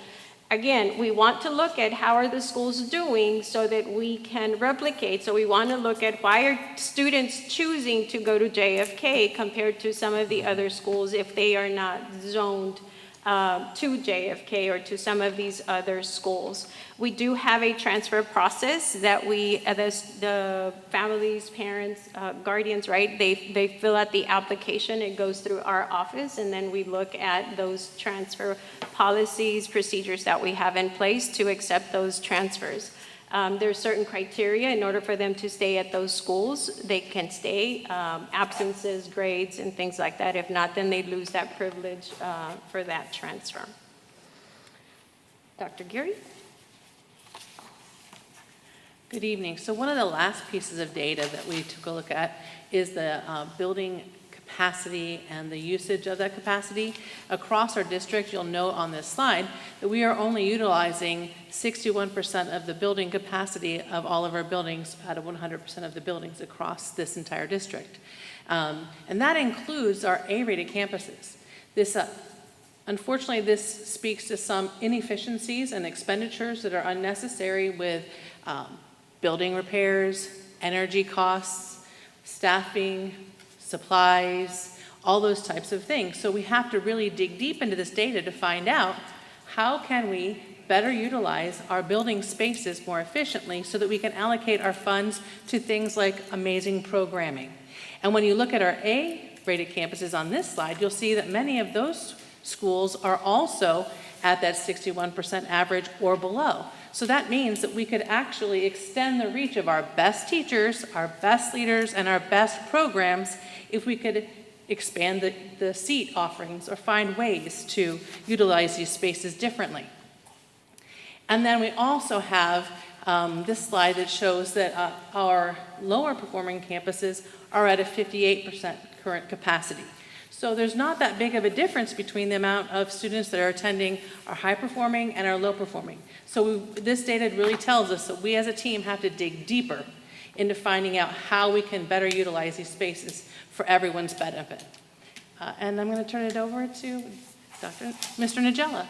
Again, we want to look at how are the schools doing so that we can replicate. So we want to look at why are students choosing to go to JFK compared to some of the other schools if they are not zoned to JFK or to some of these other schools. We do have a transfer process that the families, parents, guardians, right? They fill out the application, it goes through our office, and then we look at those transfer policies, procedures that we have in place to accept those transfers. There's certain criteria in order for them to stay at those schools. They can stay, absences, grades, and things like that. If not, then they lose that privilege for that transfer. Dr. Geary? Good evening. So one of the last pieces of data that we took a look at is the building capacity capacity and the usage of that capacity. Across our district, you'll note on this slide that we are only utilizing 61% of the building capacity of all of our buildings out of 100% of the buildings across this entire district. And that includes our A-rated campuses. Unfortunately, this speaks to some inefficiencies and expenditures that are unnecessary with building repairs, energy costs, staffing, supplies, all those types of things. So we have to really dig deep into this data to find out how can we better utilize our building spaces more efficiently so that we can allocate our funds to things like amazing programming. And when you look at our A-rated campuses on this slide, you'll see that many of those schools are also at that 61% average or below. So that means that we could actually extend the reach of our best teachers, our best leaders, and our best programs if we could expand the seat offerings or find ways to utilize these spaces differently. And then we also have this slide that shows that our lower performing campuses are at a 58% current capacity. So there's not that big of a difference between the amount of students that are attending our high performing and our low performing. So this data really tells us that we as a team have to dig deeper into finding out how we can better utilize these spaces for everyone's benefit. And I'm going to turn it over to Mr. Nagella.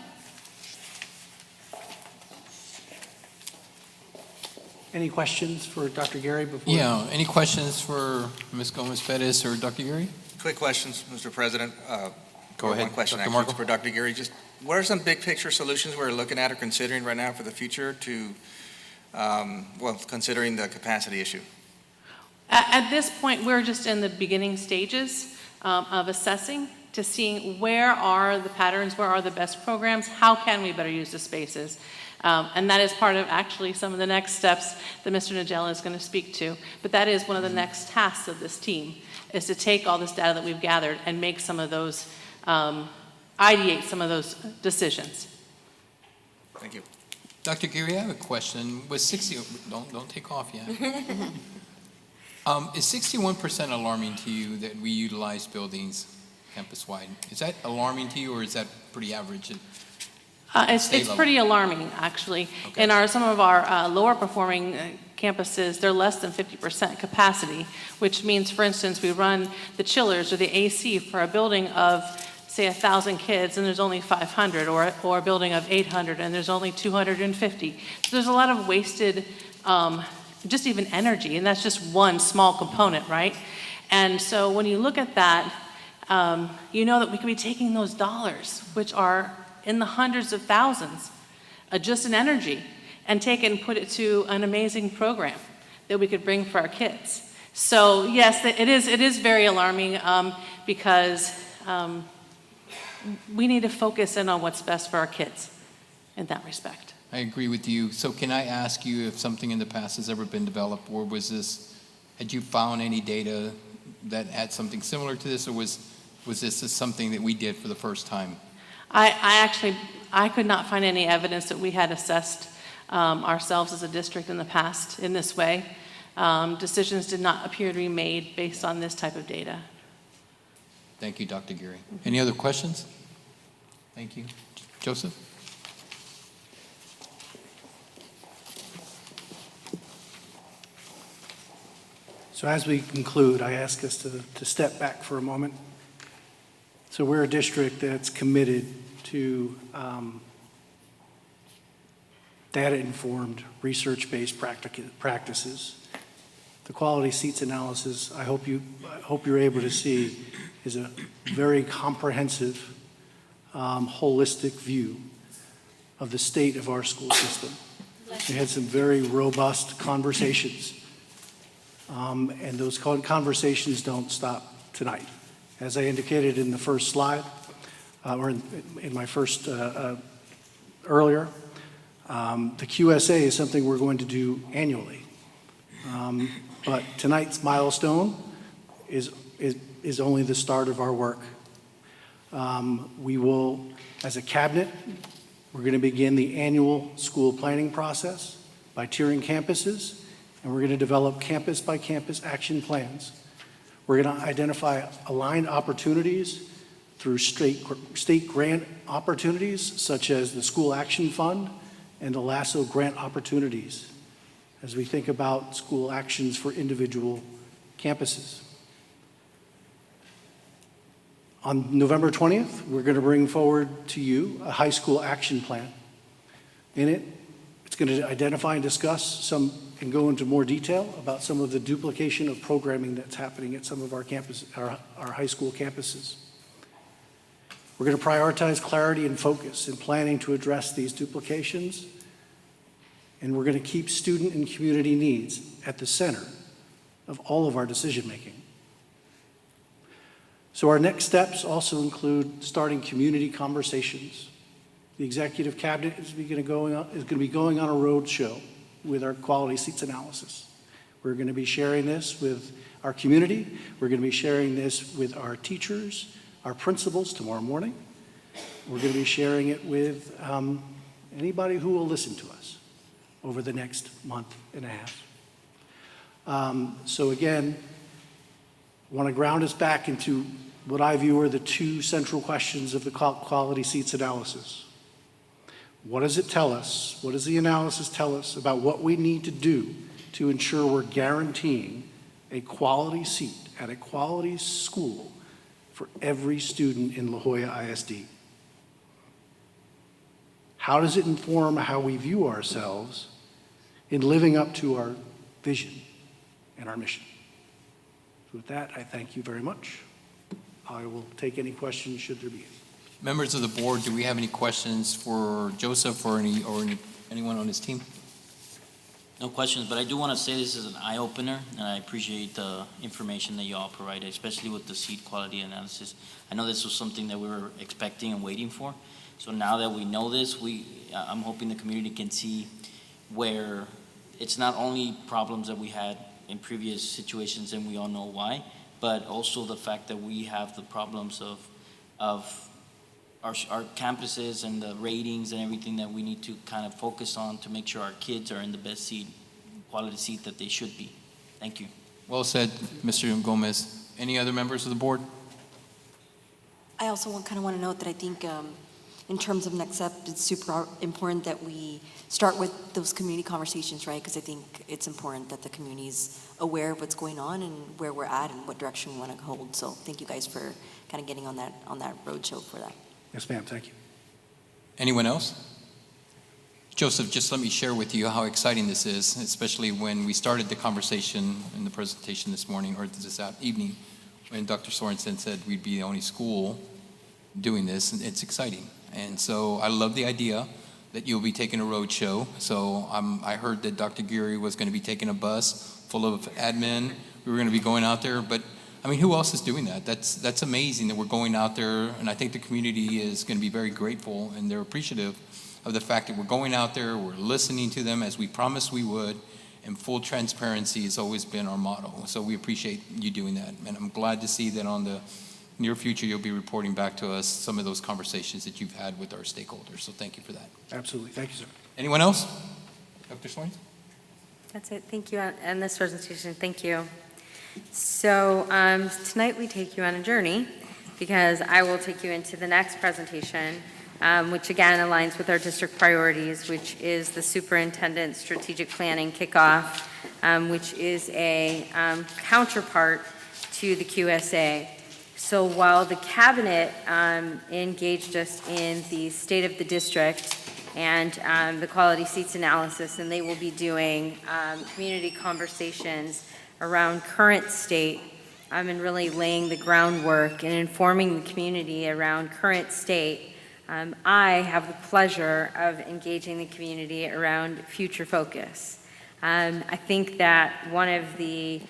Any questions for Dr. Gary before? Yeah, any questions for Ms. Gomez-Perez or Dr. Gary? Quick questions, Mr. President. Go ahead, One question Dr. actually Marco. for Dr. Gary. Just what are some big picture solutions we're looking at or considering right now for the future to, considering the capacity issue? At this point, we're just in the beginning stages of assessing to see where are the patterns, where are the best programs, how can we better use the spaces. And that is part of actually some of the next steps that Mr. Nagella is going to speak to. But that is one of the next tasks of this team, is to take all this data that we've gathered and make some of those, ideate some of those decisions. Thank you. Dr. Gary, I have a question. Was 60, don't take off yet. Is 61% alarming to you that we utilize buildings campus-wide? Is that alarming to you, or is that pretty average? It's pretty alarming, actually. Okay. In some of our lower performing campuses, they're less than 50% capacity, which means, for instance, we run the chillers or the AC for a building of, say, 1,000 kids, and there's only 500, or a building of 800, and there's only 250. So there's a lot of wasted, just even energy, and that's just one small component, right? And so when you look at that, you know that we could be taking those dollars, which are in the hundreds of thousands, just in energy, and take it and put it to an amazing program that we could bring for our kids. So yes, it is very alarming because we need to focus in on what's best for our kids in that respect. I agree with you. So can I ask you if something in the past has ever been developed, or had you found any data that had something similar to this, or was this something that we did for the first time? I could not find any evidence that we had assessed ourselves as a district in the past in this way. Decisions did not appear to be made based on this type of data. Thank you, Dr. Gary. Any other questions? Thank you. Joseph? So as we conclude, I ask us to step back for a moment. So we're a district that's committed to data-informed, research-based practices. The quality seats analysis, I hope you're able to see, is a very comprehensive, holistic view of the state of our school system. We had some very robust conversations, and those conversations don't stop tonight. As I indicated in the first slide, or in my first earlier, the QSA is something we're going to do annually. But tonight's milestone is only the start of our work. We will, as a cabinet, we're going to begin the annual school planning process by tiering campuses, and we're going to develop campus by campus action plans. We're going to identify aligned opportunities through state grant opportunities, such as the School Action Fund and the LASSO grant opportunities, as we think about school actions for individual campuses. On November 20th, we're going to bring forward to you a high school action plan. In it, it's going to identify and discuss and go into more detail about some of the duplication of programming that's happening at some of our high school campuses. We're going to prioritize clarity and focus in planning to address these duplications, and we're going to keep student and community needs at the center of all of our decision-making. So our next steps also include starting community conversations. The executive cabinet is going to be going on a road show with our quality seats analysis. We're going to be sharing this with our community. We're going to be sharing this with our teachers, our principals tomorrow morning. We're going to be sharing it with anybody who will listen to us over the next month and a half. So again, I want to ground us back into what I view are the two central questions of the quality seats analysis. What does it tell us? What does the analysis tell us about what we need to do to ensure we're guaranteeing a quality seat at a quality school for every student in La Jolla ISD? How does it inform how we view ourselves in living up to our vision and our mission? So with that, I thank you very much. I will take any questions should there be any. Members of the board, do we have any questions for Joseph or anyone on his team? No questions, but I do want to say this is an eye-opener, and I appreciate the information that you all provided, especially with the seat quality analysis. I know this was something that we were expecting and waiting for. So now that we know this, I'm hoping the community can see where it's not only problems that we had in previous situations, and we all know why, but also the fact that we have the problems of our campuses and the ratings and everything that we need to kind of focus on to make sure our kids are in the best quality seat that they should be. Thank you. Well said, Mr. Gomez. Any other members of the board? I also want to note that I think in terms of next step, it's super important that we start with those community conversations, right? Because I think it's important that the community is aware of what's going on and where we're at and what direction we want to hold. So thank you guys for kind of getting on that roadshow for that. Yes, ma'am. Thank you. Anyone else? Joseph, just let me share with you how exciting this is, especially when we started the conversation in the presentation this morning or this evening when Dr. Sorensen said we'd be the only school doing this. It's exciting. And so I love the idea that you'll be taking a road show. So I heard that Dr. Geary was going to be taking a bus full of admin. We were going to be going out there, but I mean, who else is doing that? That's amazing that we're going out there, and I think the community is going to be very grateful, and they're appreciative of the fact that we're going out there, we're listening to them as we promised we would, and full transparency has always been our motto. So we appreciate you doing that, and I'm glad to see that on the near future you'll be reporting back to us some of those conversations that you've had with our stakeholders. So thank you for that. Absolutely. Thank you, sir. Anyone else? Dr. Swain? That's it. Thank you on this presentation. Thank you. So tonight we take you on a journey because I will take you into the next presentation, which again aligns with our district priorities, which is the superintendent's strategic planning kickoff, which is a counterpart to the QSA. So while the cabinet engaged us in the state of the district and the quality seats analysis, and they will be doing community conversations around current state and really laying the groundwork and informing the community around current state. I have the pleasure of engaging the community around future focus. I think that one of the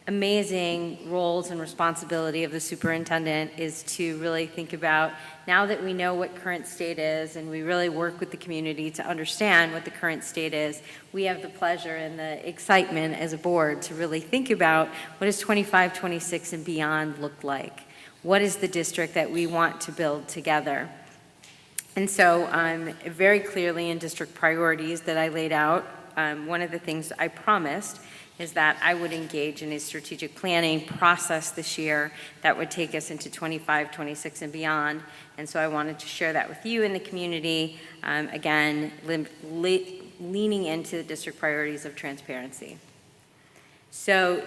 amazing roles and responsibility of the superintendent is to really think about, now that we know what current state is and we really work with the community to understand what the current state is, we have the pleasure and the excitement as a board to really think about what does 25, 26 and beyond look like? What is the district that we want to build together? And so very clearly in district priorities that I laid out one of the things I promised is that I would engage in a strategic planning process this year that would take us into 25, 26, and beyond. And so I wanted to share that with you in the community, again, leaning into the district priorities of transparency. So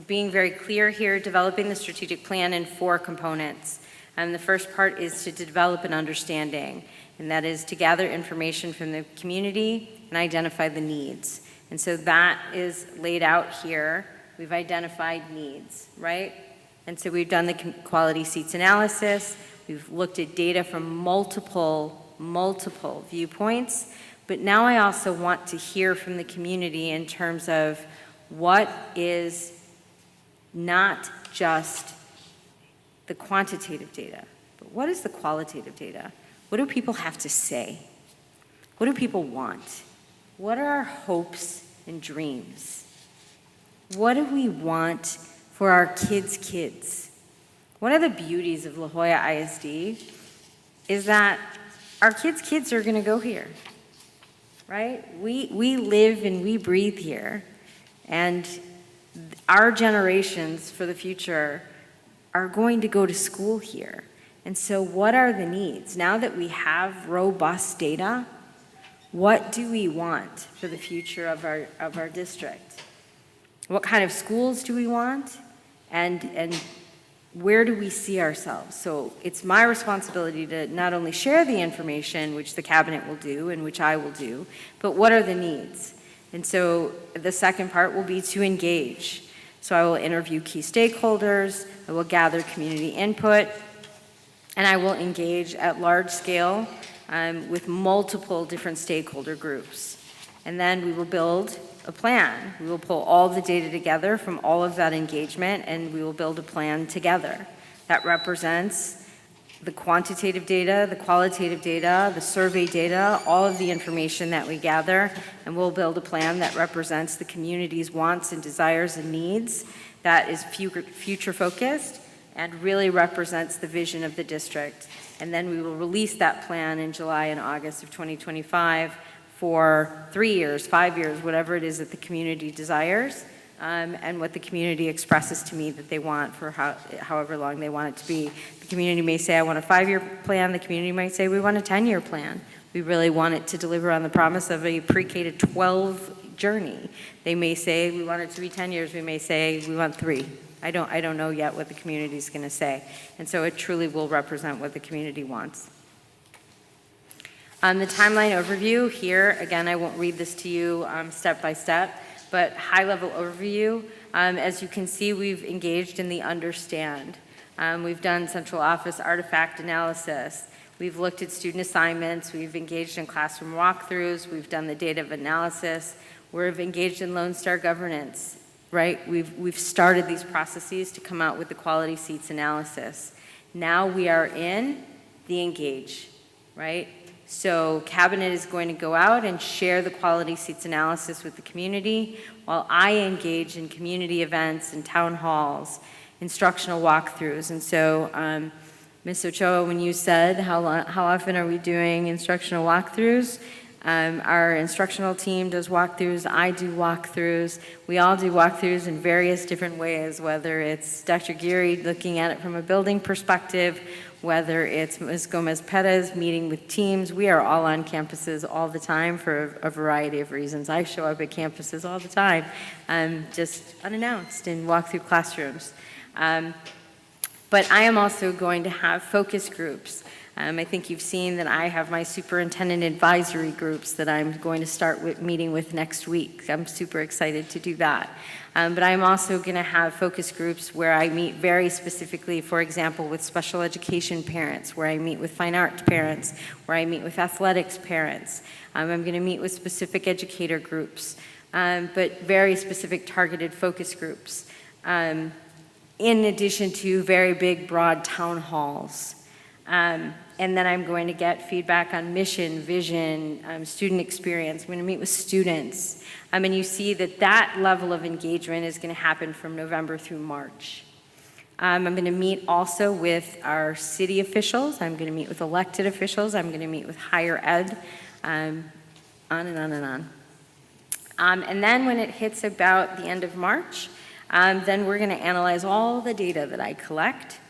being very clear here, developing the strategic plan in 4 components. The first part is to develop an understanding, and that is to gather information from the community and identify the needs. And so that is laid out here. We've identified needs, right? And so we've done the quality seats analysis. We've looked at data from multiple viewpoints. But now I also want to hear from the community in terms of what is not just the quantitative data, but what is the qualitative data? What do people have to say? What do people want? What are our hopes and dreams? What do we want for our kids' kids? One of the beauties of La Jolla ISD is that our kids' are gonna go here, right? We live and we breathe here, and our generations for the future are going to go to school here. And so what are the needs? Now that we have robust data, what do we want for the future of our district? What kind of schools do we want? And where do we see ourselves? So it's my responsibility to not only share the information, which the cabinet will do and which I will do, but what are the needs? And so the second part will be to engage. So I will interview key stakeholders, I will gather community input, and I will engage at large scale with multiple different stakeholder groups. And then we will build a plan. We will pull all the data together from all of that engagement, and we will build a plan together that represents the quantitative data, the qualitative data, the survey data, all of the information that we gather, and we'll build a plan that represents the community's wants and desires and needs, that is future focused and really represents the vision of the district. And then we will release that plan in July and August of 2025 for 3 years, 5 years, whatever it is that the community desires, and what the community expresses to me that they want for however long they want it to be. The community may say, I want a 5-year plan. The community might say, we want a 10-year plan. We really want it to deliver on the promise of a pre-K to 12 journey. They may say, we want it to be 10 years. We may say, we want 3. I don't know yet what the community is going to say. And so it truly will represent what the community wants. The timeline overview here, again, I won't read this to you step by step, but high-level overview. As you can see, we've engaged in the understand. We've done central office artifact analysis. We've looked at student assignments. We've engaged in classroom walkthroughs. We've done the data analysis. We've engaged in Lone Star governance, right? We've started these processes to come out with the quality seats analysis. Now we are in the engage, right? So cabinet is going to go out and share the quality seats analysis with the community while I engage in community events and town halls, instructional walkthroughs. And so, Ms. Ochoa, when you said how often are we doing instructional walkthroughs, our instructional team does walkthroughs, I do walkthroughs, we all do walkthroughs in various different ways, whether it's Dr. Geary looking at it from a building perspective, whether it's Ms. Gomez-Perez meeting with teams. We are all on campuses all the time for a variety of reasons. I show up at campuses all the time, just unannounced and walk through classrooms. But I am also going to have focus groups. I think you've seen that I have my superintendent advisory groups that I'm going to start meeting with next week. I'm super excited to do that. But I'm also going to have focus groups where I meet very specifically, for example, with special education parents, where I meet with fine arts parents, where I meet with athletics parents. I'm going to meet with specific educator groups, but very specific targeted focus groups, in addition to very big, broad town halls. And then I'm going to get feedback on mission, vision, student experience. I'm going to meet with students. And you see that level of engagement is going to happen from November through March. I'm going to meet also with our city officials. I'm going to meet with elected officials. I'm going to meet with higher ed, on and on and And then when it hits about the end of March, then we're going to analyze all the data that I collect,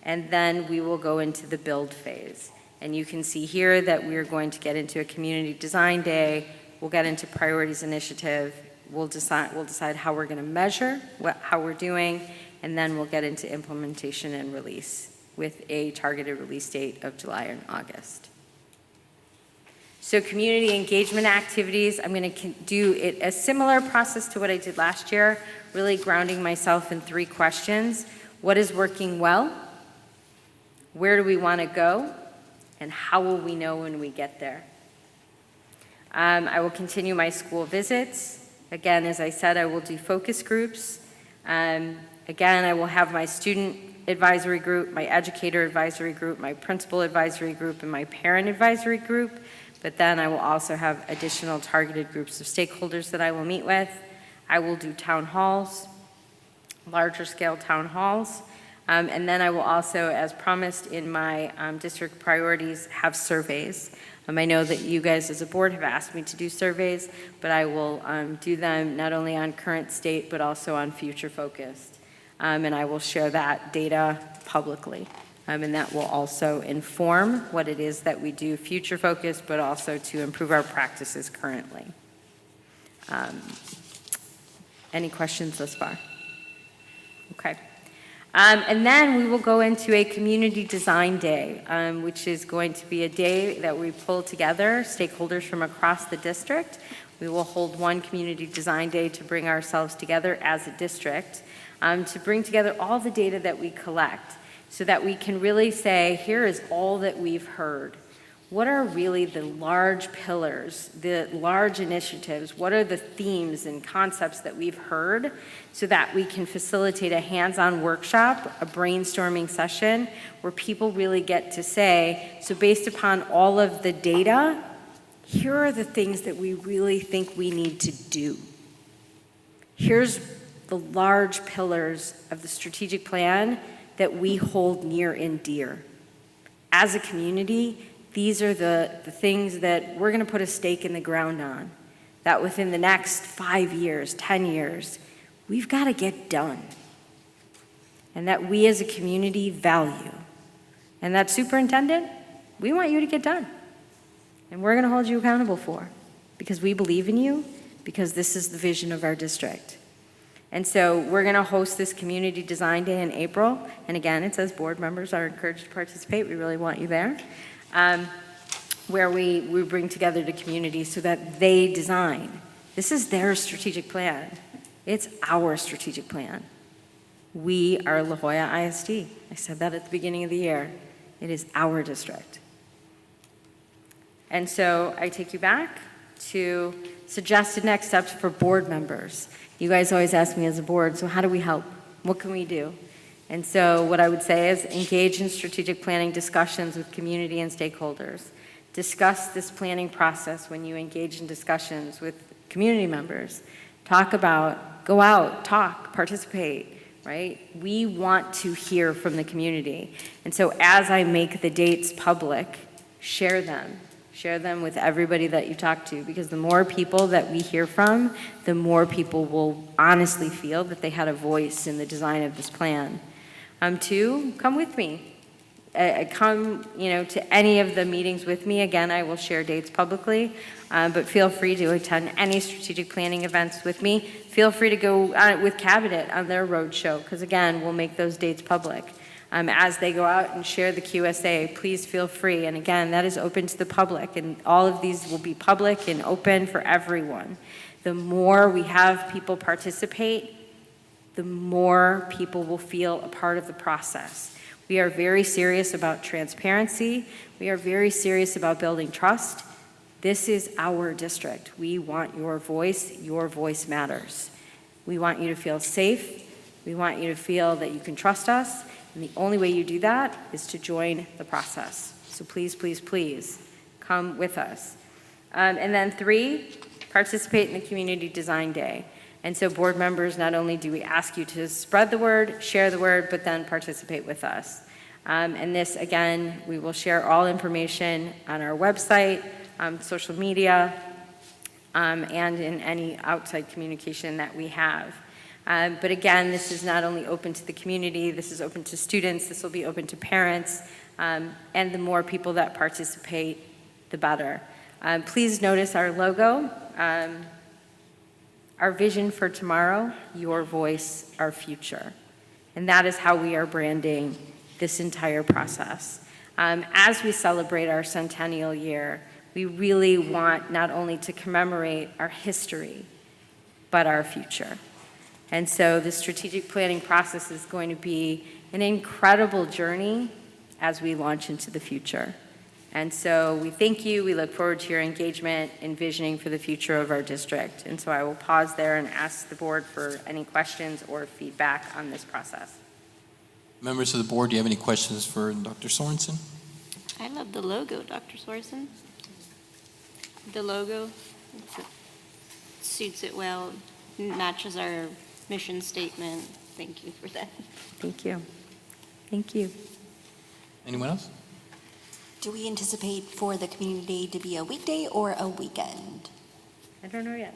and then we will go into the build phase. And you can see here that we're going to get into a community design day, we'll get into priorities initiative, we'll decide how we're going to measure how we're doing, and then we'll get into implementation and release with a targeted release date of July and August. So community engagement activities, I'm going to do it a similar process to what I did last year, really grounding myself in 3 questions. What is working well? Where do we want to go? And how will we know when we get there? I will continue my school visits. Again, as I said, I will do focus groups. Again, I will have my student advisory group, my educator advisory group, my principal advisory group, and my parent advisory group. But then I will also have additional targeted groups of stakeholders that I will meet with. I will do town halls, larger scale town halls. And then I will also, as promised in my district priorities, have surveys. I know that you guys as a board have asked me to do surveys, but I will do them not only on current state, but also on future focused. And I will share that data publicly. And that will also inform what it is that we do future focused, but also to improve our practices currently. Any questions thus far? Okay. And then we will go into a community design day, which is going to be a day that we pull together stakeholders from across the district. We will hold one community design day to bring ourselves together as a district, to bring together all the data that we collect so that we can really say, here is all that we've heard. What are really the large pillars, the large initiatives? What are the themes and concepts that we've heard so that we can facilitate a hands-on workshop, a brainstorming session where people really get to say, so based upon all of the data, here are the things that we really think we need to do. Here's the large pillars of the strategic plan that we hold near and dear. As a community, these are the things that we're going to put a stake in the ground on, that within the next 5 years, 10 years, we've got to get done. And that we as a community value. And that superintendent, we want you to get done. And we're going to hold you accountable for, because we believe in you, because this is the vision of our district. And so we're going to host this community design day in April. And again, it says board members are encouraged to participate. We really want you there. Where we bring together the community so that they design. This is their strategic plan. It's our strategic plan. We are La Jolla ISD. I said that at the beginning of the year. It is our district. And so I take you back to suggested next steps for board members. You guys always ask me as a board, so how do we help? What can we do? And so what I would say is engage in strategic planning discussions with community and stakeholders. Discuss this planning process when you engage in discussions with community members. Talk about, go out, talk, participate, right? We want to hear from the community. And so as I make the dates public, share them. Share them with everybody that you talk to, because the more people that we hear from, the more people will honestly feel that they had a voice in the design of this plan. 2, come with me. Come, to any of the meetings with me. Again, I will share dates publicly, but feel free to attend any strategic planning events with me. Feel free to go with Cabinet on their roadshow, because again, we'll make those dates public. As they go out and share the QSA, please feel free. And again, that is open to the public, and all of these will be public and open for everyone. The more we have people participate, the more people will feel a part of the process. We are very serious about transparency. We are very serious about building trust. This is our district. We want your voice. Your voice matters. We want you to feel safe. We want you to feel that you can trust us. And the only way you do that is to join the process. So please, please, please come with us. And then 3, participate in the Community Design Day. And so board members, not only do we ask you to spread the word, share the word, but then participate with us. And this, again, we will share all information on our website, social media, and in any outside communication that we have. But again, this is not only open to the community, this is open to students, this will be open to parents, and the more people that participate, the better. Please notice our logo, our vision for tomorrow, your voice, our future. And that is how we are branding this entire process. As we celebrate our centennial year, we really want not only to commemorate our history, but our future. And so the strategic planning process is going to be an incredible journey as we launch into the future. And so we thank you. We look forward to your engagement in visioning for the future of our district. And so I will pause there and ask the board for any questions or feedback on this process. Members of the board, do you have any questions for Dr. Sorensen? I love the logo, Dr. Sorensen. The logo suits it well, matches our mission statement. Thank you for that. Thank you. Thank you. Anyone else? Do we anticipate for the community day to be a weekday or a weekend? I don't know yet.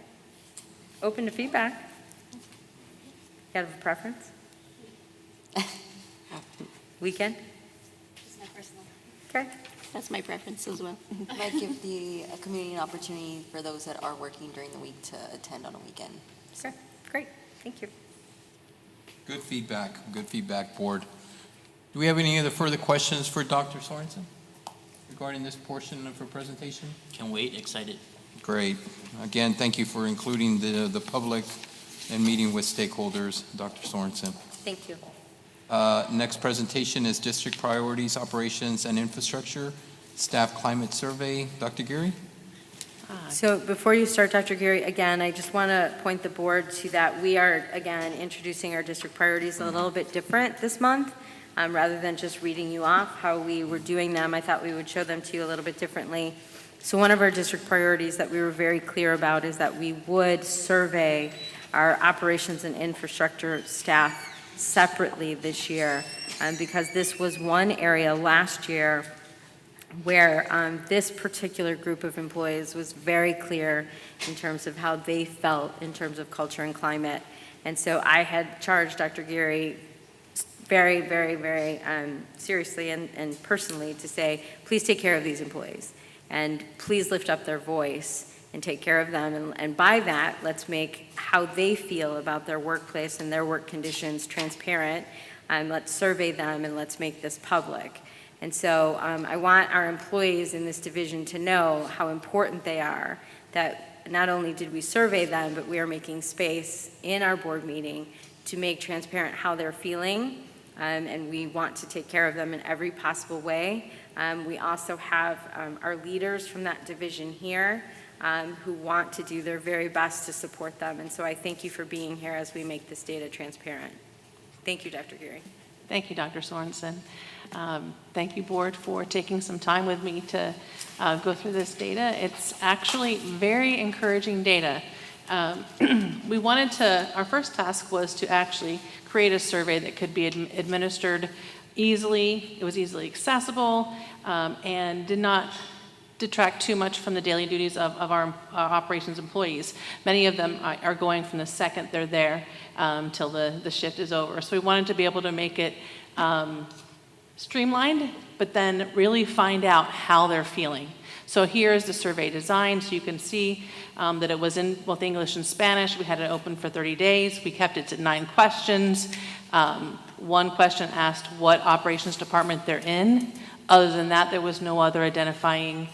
Open to feedback. You have a preference? Weekend? It's my personal. Okay. That's my preference as well. Might give the community an opportunity for those that are working during the week to attend on a weekend. Okay, great. Thank you. Good feedback, board. Do we have any other further questions for Dr. Sorensen regarding this portion of her presentation? Can wait, excited. Great. Again, thank you for including the public and meeting with stakeholders, Dr. Sorensen. Thank you. Next presentation is District Priorities, Operations, and Infrastructure, Staff Climate Survey. Dr. Geary? So before you start, Dr. Geary, again, I just want to point the board to that we are, again, introducing our district priorities a little bit different this month. Rather than just reading you off how we were doing them, I thought we would show them to you a little bit differently. So one of our district priorities that we were very clear about is that we would survey our operations and infrastructure staff separately this year, because this was one area last year where this particular group of employees was very clear in terms of how they felt in terms of culture and climate. And so I had charged Dr. Geary very, very, very seriously and personally to say, please take care of these employees and please lift up their voice and take care of them. And by that, let's make how they feel about their workplace and their work conditions transparent. Let's survey them and let's make this public. And so I want our employees in this division to know how important they are, that not only did we survey them, but we are making space in our board meeting to make transparent how they're feeling, and we want to take care of them in every possible way. We also have our leaders from that division here who want to do their very best to support them. And so I thank you for being here as we make this data transparent. Thank you, Dr. Geary. Thank you, Dr. Sorensen. Thank you, board, for taking some time with me to go through this data. It's actually very encouraging data. We wanted to, our first task was to actually create a survey that could be administered easily. It was easily accessible and did not detract too much from the daily duties of our operations employees. Many of them are going from the second they're there till the shift is over. So we wanted to be able to make it streamlined, but then really find out how they're feeling. So here's the survey design. So you can see that it was in both English and Spanish. We had it open for 30 days. We kept it to 9 questions. One question asked what operations department they're in. Other than that, there was no other identifying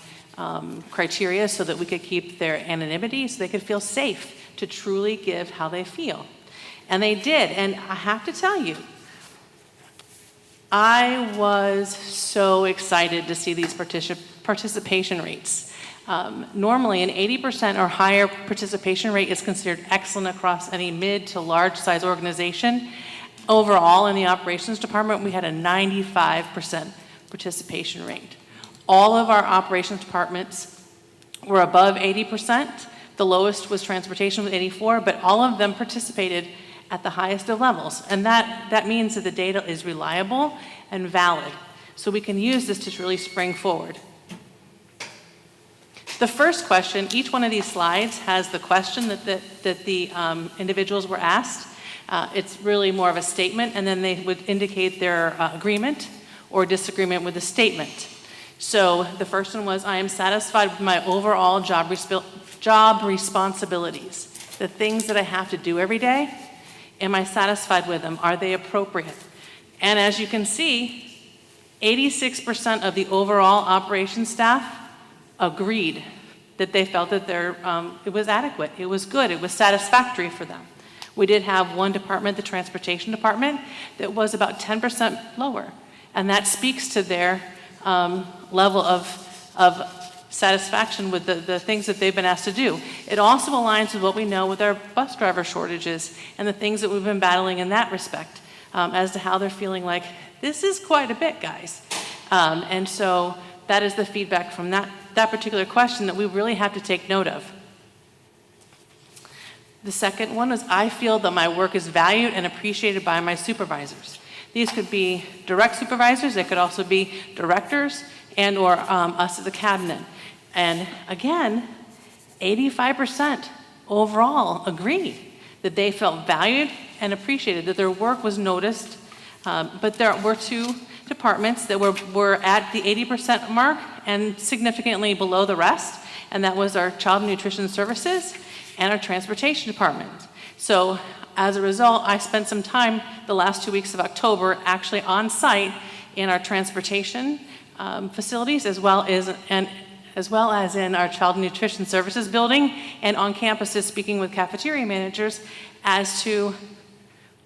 criteria so that we could keep their anonymity so they could feel safe to truly give how they feel. And they did. And I have to tell you, I was so excited to see these participation rates. Normally, an 80% or higher participation rate is considered excellent across any mid to large size organization. Overall, in the operations department, we had a 95% participation rate. All of our operations departments were above 80%. The lowest was transportation with 84, but all of them participated at the highest of levels. And that means that the data is reliable and valid. So we can use this to really spring forward. The first question, each one of these slides has the question that the individuals were asked. It's really more of a statement, and then they would indicate their agreement or disagreement with the statement. So the first one was, I am satisfied with my overall job responsibilities. The things that I have to do every day, am I satisfied with them? Are they appropriate? And as you can see, 86% of the overall operations staff agreed that they felt that it was adequate, it was good, it was satisfactory for them. We did have one department, the transportation department, that was about 10% lower. And that speaks to their level of satisfaction with the things that they've been asked to do. It also aligns with what we know with our bus driver shortages and the things that we've been battling in that respect, as to how they're feeling like, this is quite a bit, guys. And so that is the feedback from that particular question that we really have to take note of. The second one was, I feel that my work is valued and appreciated by my supervisors. These could be direct supervisors, they could also be directors and or us as a cabinet. And again, 85% overall agree that they felt valued and appreciated, that their work was noticed. But there were two departments that were at the 80% mark and significantly below the rest, and that was our Child Nutrition Services and our Transportation Department. So as a result, I spent some time the last 2 weeks of October actually on site in our transportation facilities, as well as in our Child Nutrition Services building, and on campuses speaking with cafeteria managers as to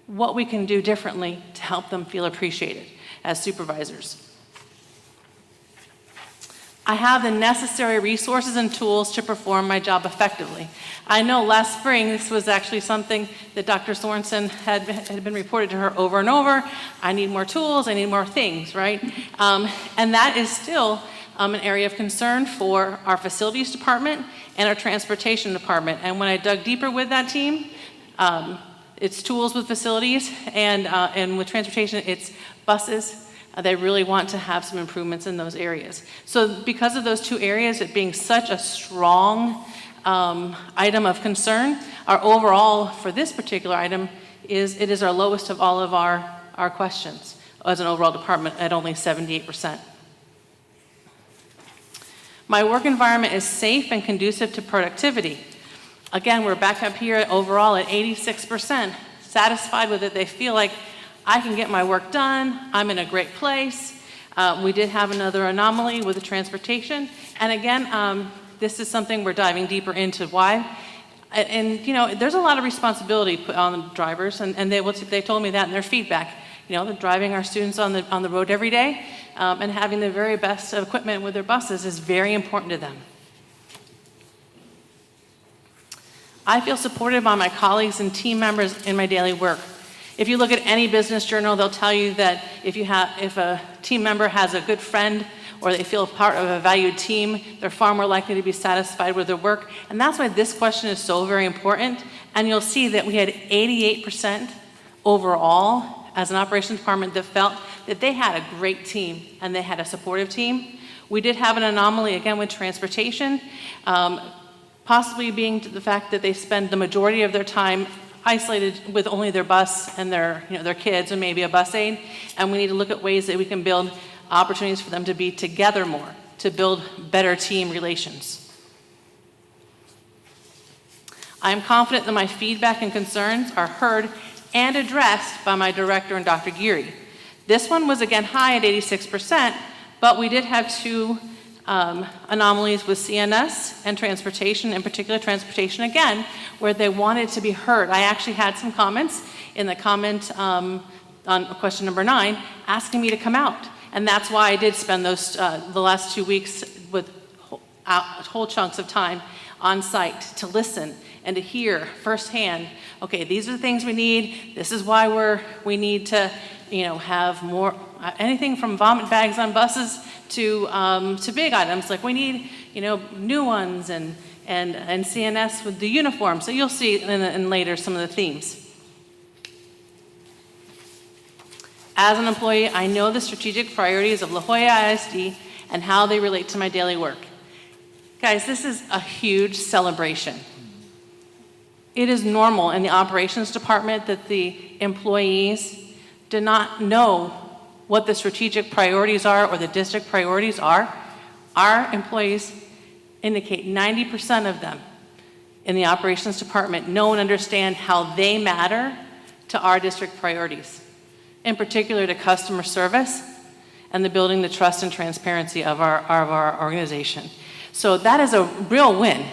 what we can do differently to help them feel appreciated as supervisors. I have the necessary resources and tools to perform my job effectively. I know last spring this was actually something that Dr. Sorensen had been reported to her over and over. I need more tools, I need more things, right? And that is still an area of concern for our facilities department and our transportation department. And when I dug deeper with that team, it's tools with facilities, and with transportation, it's buses. They really want to have some improvements in those areas. So because of those two areas, it being such a strong item of concern, our overall for this particular item is our lowest of all of our questions as an overall department at only 78%. My work environment is safe and conducive to productivity. Again, we're back up here overall at 86%, satisfied with it. They feel like I can get my work done, I'm in a great place. We did have another anomaly with the transportation. And again, this is something we're diving deeper into why. And you know, there's a lot of responsibility put on the drivers, and they told me that in their feedback. You know, they're driving our students on the road every day, and having the very best equipment with their buses is very important to them. I feel supported by my colleagues and team members in my daily work. If you look at any business journal, they'll tell you that if a team member has a good friend or they feel part of a valued team, they're far more likely to be satisfied with their work. And that's why this question is so very important. And you'll see that we had 88% overall as an operations department that felt that they had a great team and they had a supportive team. We did have an anomaly again with transportation, possibly being the fact that they spend the majority of their time isolated with only their bus and their kids and maybe a bus aide, and we need to look at ways that we can build opportunities for them to be together more, to build better team relations. I am confident that my feedback and concerns are heard and addressed by my director and Dr. Geary. This one was again high at 86%, but we did have two anomalies with CNS and transportation, in particular transportation again, where they wanted to be heard. I actually had some comments in the comment on question number 9 asking me to come out. And that's why I did spend those the last 2 weeks with whole chunks of time on site to listen and to hear firsthand, okay, these are the things we need, this is why we need to have more, anything from vomit bags on buses to big items, like we need, new ones and CNS with the uniform. So you'll see in later some of the themes. As an employee, I know the strategic priorities of La Jolla ISD and how they relate to my daily work. Guys, this is a huge celebration. It is normal in the operations department that the employees do not know what the strategic priorities are or the district priorities are. Our employees indicate 90% of them in the operations department know and understand how they matter to our district priorities, in particular to customer service and the building the trust and transparency of our organization. So that is a real win.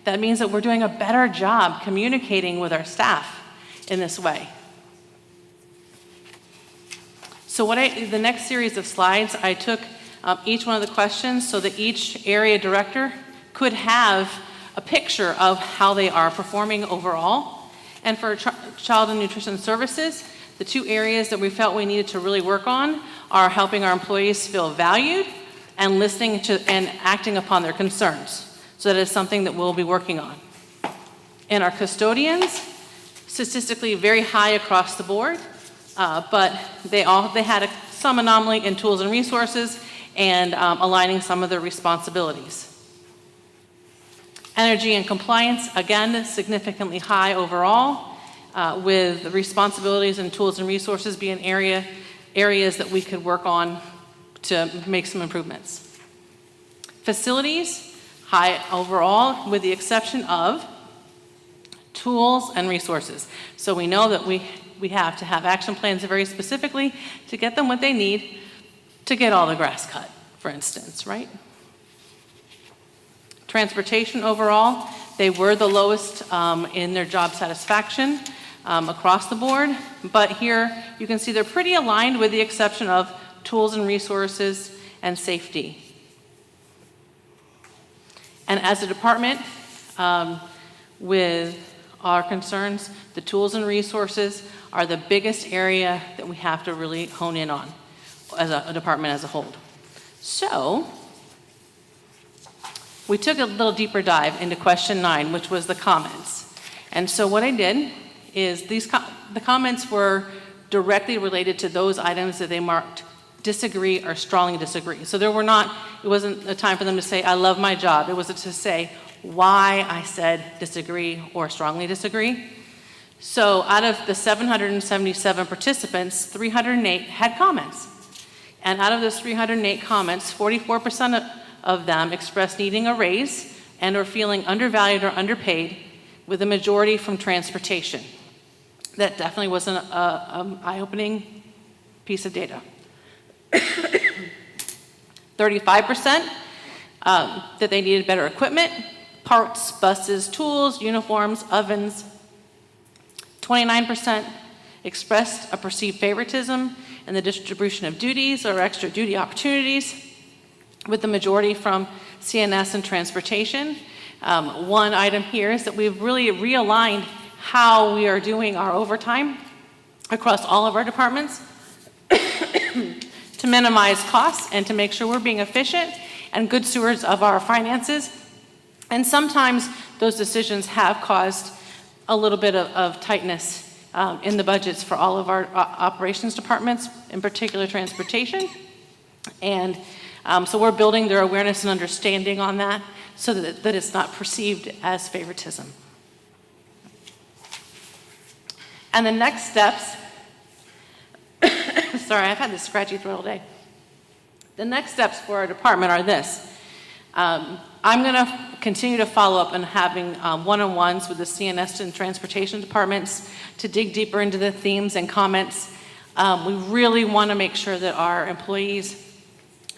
That means that we're doing a better job communicating with our staff in this way. So the next series of slides, I took each one of the questions so that each area director could have a picture of how they are performing overall. And for child and nutrition services, the two areas that we felt we needed to really work on are helping our employees feel valued and listening to and acting upon their concerns. So that is something that we'll be working on. And our custodians, statistically very high across the board, but they had some anomaly in tools and resources and aligning some of their responsibilities. Energy and compliance, again, significantly high overall, with the responsibilities and tools and resources being areas that we could work on to make some improvements. Facilities, high overall, with the exception of tools and resources. So we know that we have to have action plans very specifically to get them what they need to get all the grass cut, for instance, right? Transportation overall, they were the lowest in their job satisfaction across the board, but here you can see they're pretty aligned with the exception of tools and resources and safety. And as a department, with our concerns, the tools and resources are the biggest area that we have to really hone in on as a department as a whole. So, we took a little deeper dive into question 9, which was the comments. And so what I did is the comments were directly related to those items that they marked disagree or strongly disagree. So it wasn't a time for them to say, I love my job. It was to say why I said disagree or strongly disagree. So out of the 777 participants, 308 had comments. And out of those 308 comments, 44% of them expressed needing a raise and or feeling undervalued or underpaid, with a majority from transportation. That definitely was an eye-opening piece of data. 35% that they needed better equipment, parts, buses, tools, uniforms, ovens. 29% expressed a perceived favoritism in the distribution of duties or extra duty opportunities, with the majority from CNS and transportation. One item here is that we've really realigned how we are doing our overtime across all of our departments to minimize costs and to make sure we're being efficient and good stewards of our finances. And sometimes those decisions have caused a little bit of tightness in the budgets for all of our operations departments, in particular transportation. And so we're building their awareness and understanding on that so that it's not perceived as favoritism. And the next steps, sorry, I've had this scratchy throat all day. The next steps for our department are this. I'm going to continue to follow up and having one-on-ones with the CNS and transportation departments to dig deeper into the themes and comments. We really want to make sure that our employees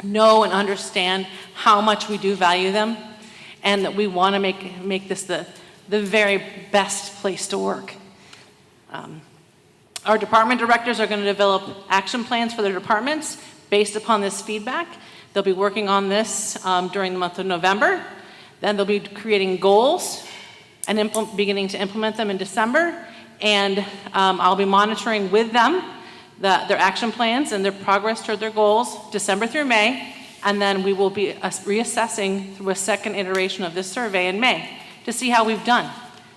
know and understand how much we do value them, and that we want to make this the very best place to work. Our department directors are going to develop action plans for their departments based upon this feedback. They'll be working on this during the month of November. Then they'll be creating goals and beginning to implement them in December. And I'll be monitoring with them their action plans and their progress toward their goals December through May. And then we will be reassessing through a second iteration of this survey in May to see how we've done,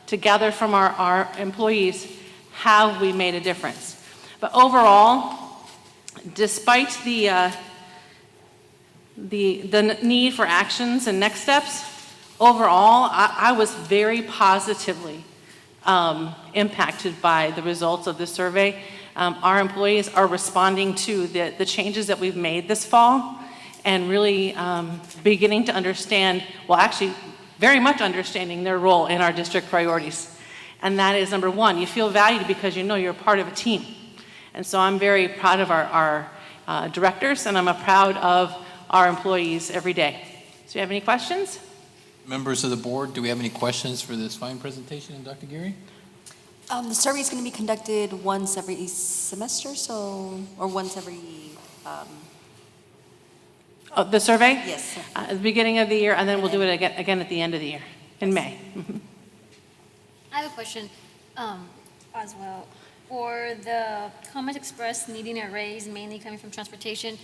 to gather from our employees how we made a difference. But overall, despite the need for actions and next steps, Overall, I was very positively impacted by the results of this survey. Our employees are responding to the changes that we've made this fall and really beginning to understand, well, actually, very much understanding their role in our district priorities. And that is, number one, you feel valued because you know you're part of a team. And so I'm very proud of our directors, and I'm proud of our employees every day. So you have any questions? Members of the board, do we have any questions for this fine presentation, Dr. Geary? The survey is going to be conducted once every semester, or once every, The survey? yes. At the beginning of the year, and then we'll do it again at the end of the year, in May. I have a question as well. For the comments expressed needing a raise, mainly coming from transportation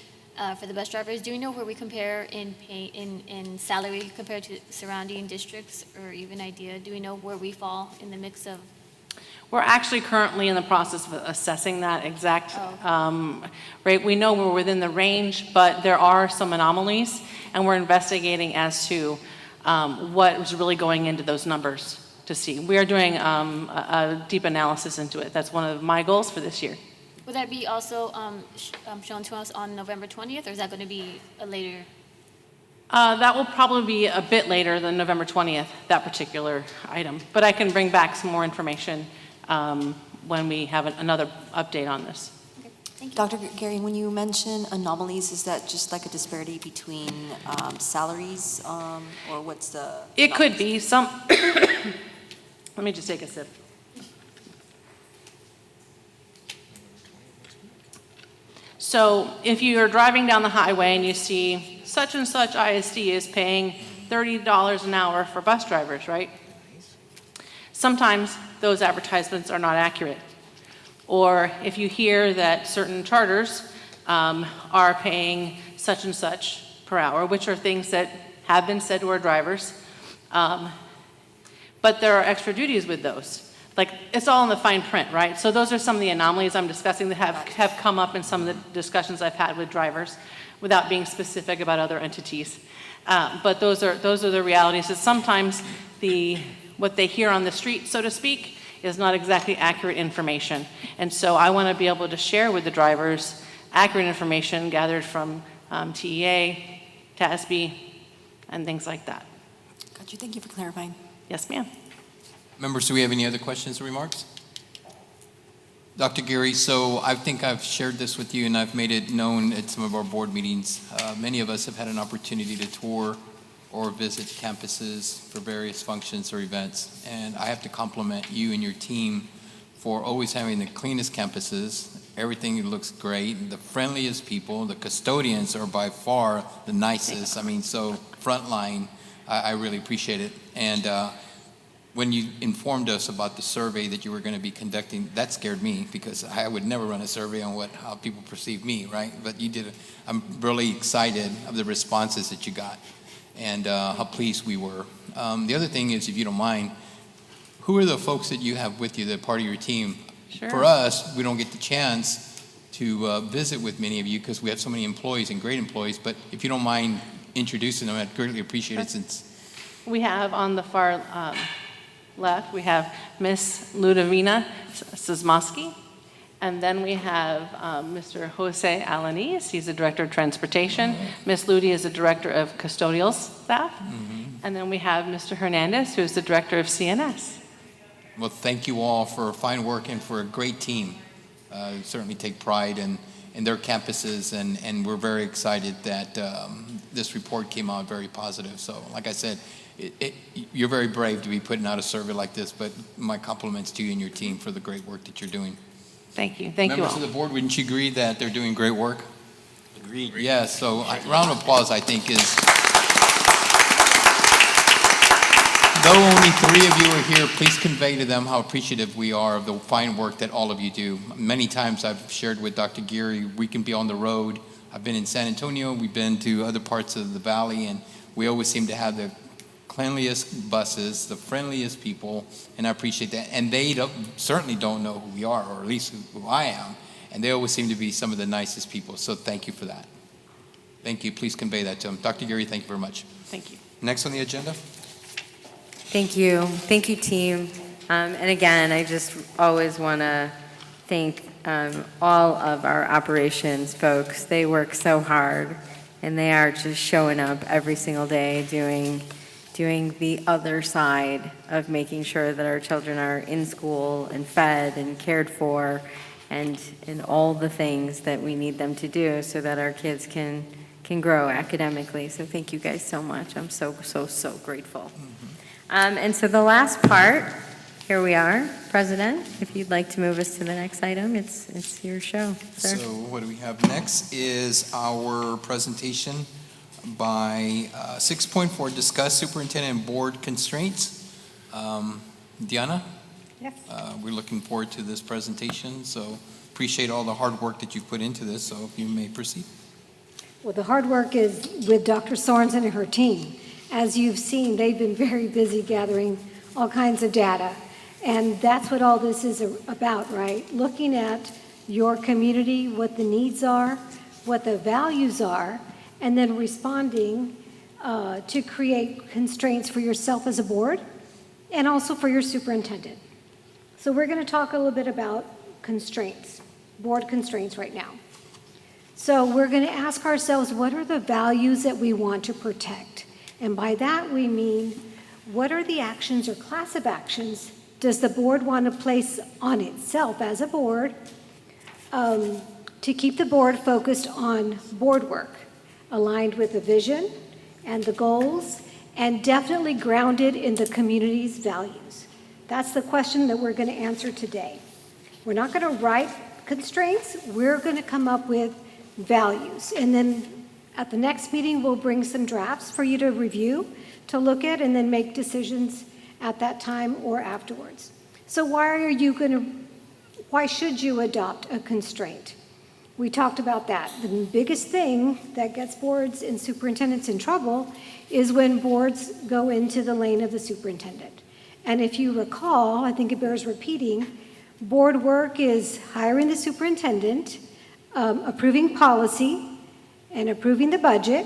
for the bus drivers, do you know where we compare in pay, in salary compared to surrounding districts, or even idea? Do we know where we fall in the mix of? We're actually currently in the process of assessing that exact rate. We know we're within the range, but there are some anomalies, and we're investigating as to what is really going into those numbers to see. We are doing a deep analysis into it. That's one of my goals for this year. Will that be also shown to us on November 20th, or is that going to be a later? That will probably be a bit later than November 20th, that particular item. But I can bring back some more information when we have another update on this. Okay, thank you. Dr. Gary, when you mention anomalies, is that just like a disparity between salaries, or what's the? It could be some. Let me just take a sip. So if you're driving down the highway and you see such and such ISD is paying $30 an hour for bus drivers, right? Sometimes those advertisements are not accurate. Or if you hear that certain charters are paying such and such per hour, which are things that have been said to our drivers, but there are extra duties with those. Like, it's all in the fine print, right? So those are some of the anomalies I'm discussing that have come up in some of the discussions I've had with drivers, without being specific about other entities. But those are the realities, that sometimes what they hear on the street, so to speak, is not exactly accurate information. And so I want to be able to share with the drivers accurate information gathered from TEA, TASB, and things like that. Got you. Thank you for clarifying. Yes, ma'am. Members, do we have any other questions or remarks? Dr. Geary, so I think I've shared this with you and I've made it known at some of our board meetings. Many of us have had an opportunity to tour or visit campuses for various functions or events. And I have to compliment you and your team for always having the cleanest campuses. Everything looks great, the friendliest people, the custodians are by far the nicest. I mean, so frontline, I really appreciate it. And when you informed us about the survey that you were going to be conducting, that scared me because I would never run a survey on how people perceive me, right? But you did. I'm really excited of the responses that you got and how pleased we were. The other thing is, if you don't mind, who are the folks that you have with you that are part of your team? Sure. For us, we don't get the chance to visit with many of you because we have so many employees and great employees, but if you don't mind introducing them, I'd greatly appreciate it since. We have on the far left, we have Miss Ludovina Sismowski, and then we have Mr. Jose Alanis. He's the Director of Transportation. Miss Ludi is the Director of Custodial Staff. And then we have Mr. Hernandez, who's the Director of CNS. Well, thank you all for fine work and for a great team. Certainly take pride in their campuses, and we're very excited that this report came out very positive. So, like I said, you're very brave to be putting out a survey like this, but my compliments to you and your team for the great work that you're doing. Thank you. Thank you all. Members of the board, wouldn't you agree that they're doing great work? Agreed. Yes, so a round of applause, I think, is... Though only 3 of you are here, please convey to them how appreciative we are of the fine work that all of you do. Many times I've shared with Dr. Geary, we can be on the road. I've been in San Antonio, we've been to other parts of the valley, and we always seem to have the cleanliest buses, the friendliest people, and I appreciate that. And they certainly don't know who we are, or at least who I am, and they always seem to be some of the nicest people, so thank you for that. Thank you. Please convey that to them. Dr. Geary, thank you very much. Thank you. Next on the agenda. Thank you. Thank you, team. And again, I just always want to thank all of our operations folks. They work so hard, and they are just showing up every single day doing the other side of making sure that our children are in school and fed and cared for and all the things that we need them to do so that our kids can grow academically. So thank you guys so much. I'm so grateful. And so the last part, here we are. President, if you'd like to move us to the next item, it's your show, sir. So what do we have next is our presentation by 6.4, discuss superintendent and board constraints. Diana? Yes. We're looking forward to this presentation, so appreciate all the hard work that you've put into this, so if you may proceed. Well, the hard work is with Dr. Sorensen and her team. As you've seen, they've been very busy gathering all kinds of data. And that's what all this is about, right? Looking at your community, what the needs are, what the values are, and then responding to create constraints for yourself as a board and also for your superintendent. So we're going to talk a little bit about constraints, board constraints right now. So we're going to ask ourselves, what are the values that we want to protect? And by that we mean, what are the actions or class of actions does the board want to place on itself as a board to keep the board focused on board work, aligned with the vision and the goals, and definitely grounded in the community's values? That's the question that we're going to answer today. We're not going to write constraints. We're going to come up with values. And then at the next meeting, we'll bring some drafts for you to review, to look at, and then make decisions at that time or afterwards. So why should you adopt a constraint? We talked about that. The biggest thing that gets boards and superintendents in trouble is when boards go into the lane of the superintendent. And if you recall, I think it bears repeating, board work is hiring the superintendent, approving policy, and approving the budget,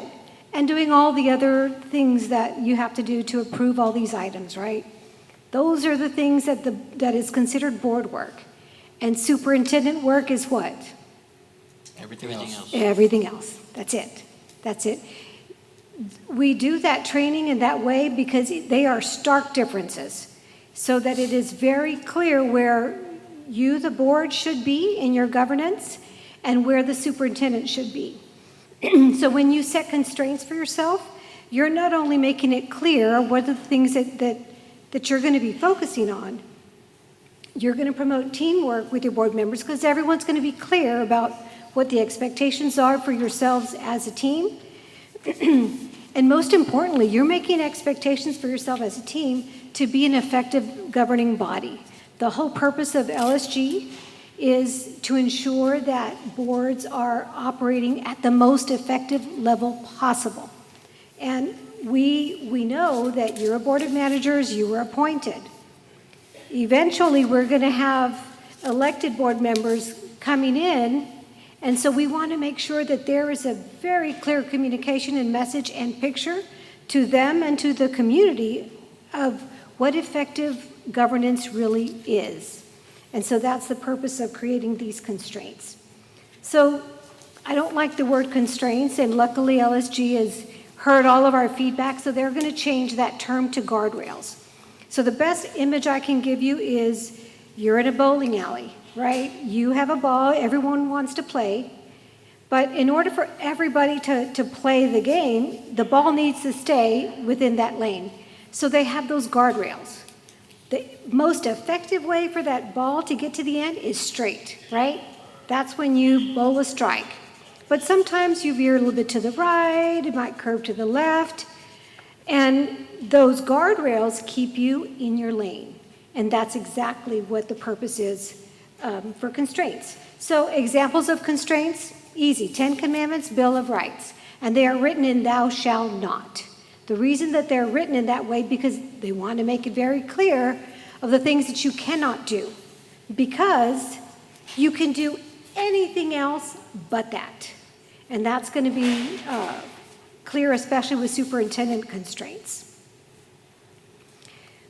and doing all the other things that you have to do to approve all these items, right? Those are the things that is considered board work. And superintendent work is what? Everything else. Everything else. That's it. That's it. We do that training in that way because they are stark differences, so that it is very clear where you, the board, should be in your governance and where the superintendent should be. So when you set constraints for yourself, you're not only making it clear what are the things that you're going to be focusing on, you're going to promote teamwork with your board members because everyone's going to be clear about what the expectations are for yourselves as a team. And most importantly, you're making expectations for yourself as a team to be an effective governing body. The whole purpose of LSG is to ensure that boards are operating at the most effective level possible. And we know that you're a board of managers, you were appointed. Eventually, we're going to have elected board members coming in, and so we want to make sure that there is a very clear communication and message and picture to them and to the community of what effective governance really is. And so that's the purpose of creating these constraints. So I don't like the word constraints, and luckily LSG has heard all of our feedback, so they're going to change that term to guardrails. So the best image I can give you is you're in a bowling alley, right? You have a ball, everyone wants to play, but in order for everybody to play the game, the ball needs to stay within that lane. So they have those guardrails. The most effective way for that ball to get to the end is straight, right? That's when you bowl a strike. But sometimes you veer a little bit to the right, it might curve to the left, and those guardrails keep you in your lane. And that's exactly what the purpose is for constraints. So examples of constraints, easy, 10 Commandments, Bill of Rights, and they are written in thou shalt not. The reason that they're written in that way because they want to make it very clear of the things that you cannot do, because you can do anything else but that. And that's going to be clear, especially with superintendent constraints.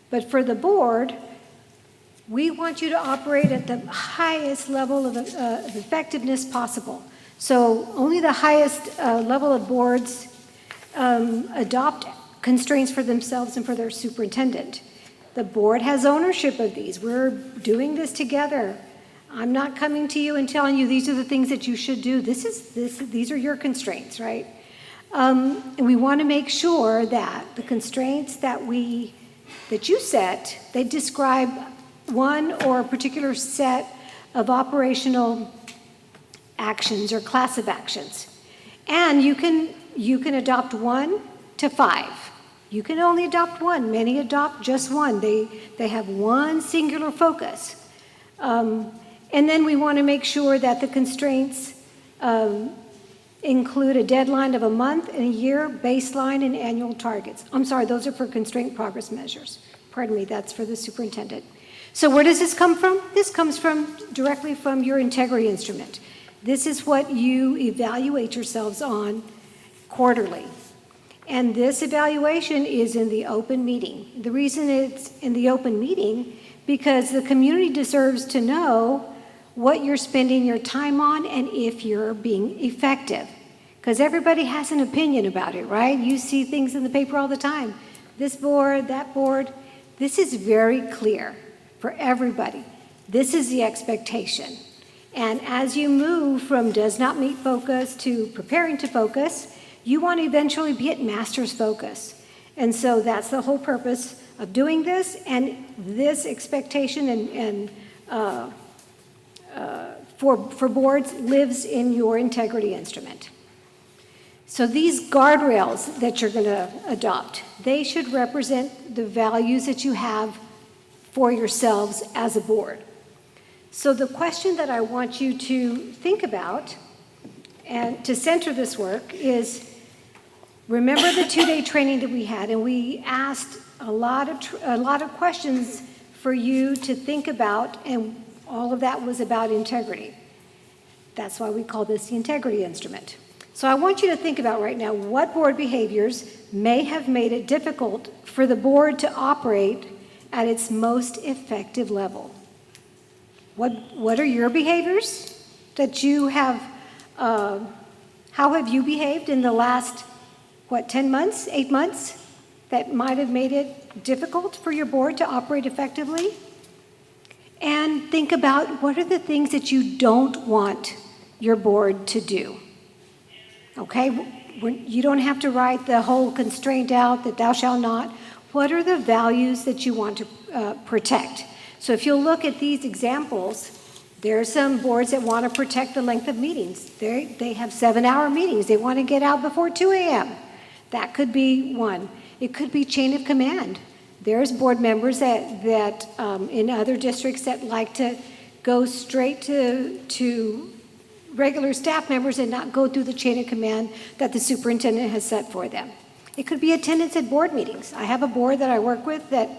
But for the board, we want you to operate at the highest level of effectiveness possible. So only the highest level of boards adopt constraints for themselves and for their superintendent. The board has ownership of these. We're doing this together. I'm not coming to you and telling you these are the things that you should do. These are your constraints, right? And we want to make sure that the constraints that you set, they describe one or a particular set of operational actions or class of actions. And you can adopt 1 to 5. You can only adopt one. Many adopt just one. They have one singular focus. And then we want to make sure that the constraints include a deadline of a month and a year, baseline, and annual targets. I'm sorry, those are for constraint progress measures. Pardon me, that's for the superintendent. So where does this come from? This comes directly from your integrity instrument. This is what you evaluate yourselves on quarterly. And this evaluation is in the open meeting. The reason it's in the open meeting, because the community deserves to know what you're spending your time on and if you're being effective. Because everybody has an opinion about it, right? You see things in the paper all the time. This board, that board. This is very clear for everybody. This is the expectation. And as you move from does not meet focus to preparing to focus, you want to eventually be at master's focus. And so that's the whole purpose of doing this, and this expectation for boards lives in your integrity instrument. So these guardrails that you're going to adopt, they should represent the values that you have for yourselves as a board. So the question that I want you to think about and to center this work is, remember the 2-day training that we had, and we asked a lot of questions for you to think about, and all of that was about integrity. That's why we call this the integrity instrument. So I want you to think about right now what board behaviors may have made it difficult for the board to operate at its most effective level. What are your behaviors that you have, how have you behaved in the last, 10 months, 8 months, that might have made it difficult for your board to operate effectively? And think about what are the things that you don't want your board to do. Okay? You don't have to write the whole constraint out that thou shalt not. What are the values that you want to protect? So if you'll look at these examples, there are some boards that want to protect the length of meetings. They have 7-hour meetings. They want to get out before 2 a.m. That could be one. It could be chain of command. There's board members that in other districts that like to go straight to regular staff members and not go through the chain of command that the superintendent has set for them. It could be attendance at board meetings. I have a board that I work with that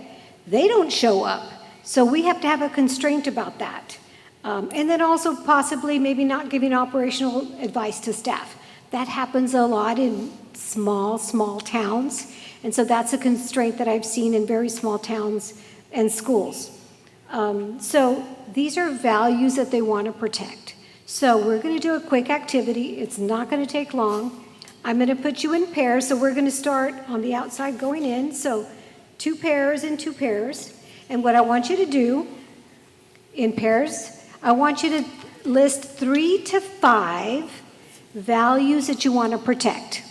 they don't show up. So we have to have a constraint about that. And then also possibly maybe not giving operational advice to staff. That happens a lot in small towns. And so that's a constraint that I've seen in very small towns and schools. So these are values that they want to protect. So we're going to do a quick activity. It's not going to take long. I'm going to put you in pairs. So we're going to start on the outside going in. So 2 pairs and 2 pairs. And what I want you to do in pairs, I want you to list 3 to 5 values that you want to protect.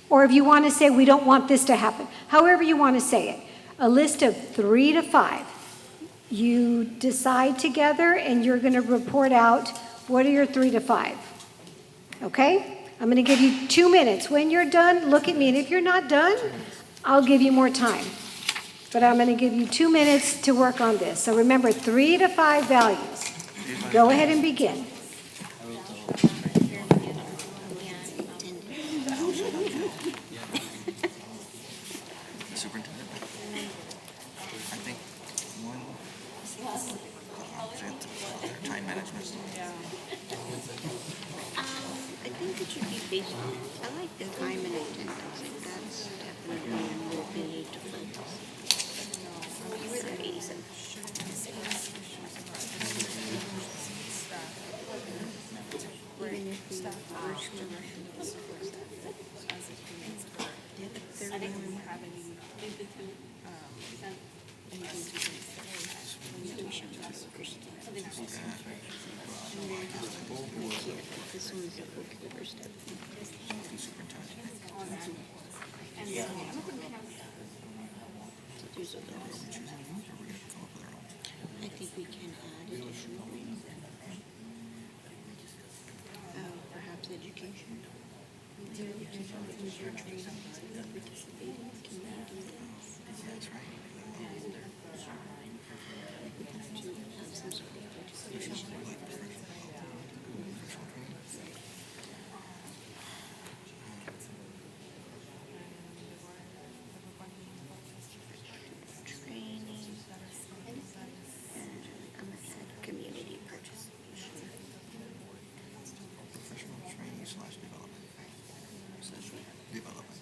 Or if you want to say, we don't want this to happen, however you want to say it, a list of 3 to 5. You decide together and you're going to report out what are your 3 to 5. Okay? I'm going to give you 2 minutes. When you're done, look at me. And if you're not done, I'll give you more time. But I'm going to give you 2 minutes to work on this. So remember, 3 to 5 values. Go ahead and begin. Superintendent. I think one, time management. I think it should be based on, I like the time and attendance. That's definitely where we need to focus. I think we can add additional. Perhaps education. That's right. Community purchase. Professional training / development. Development.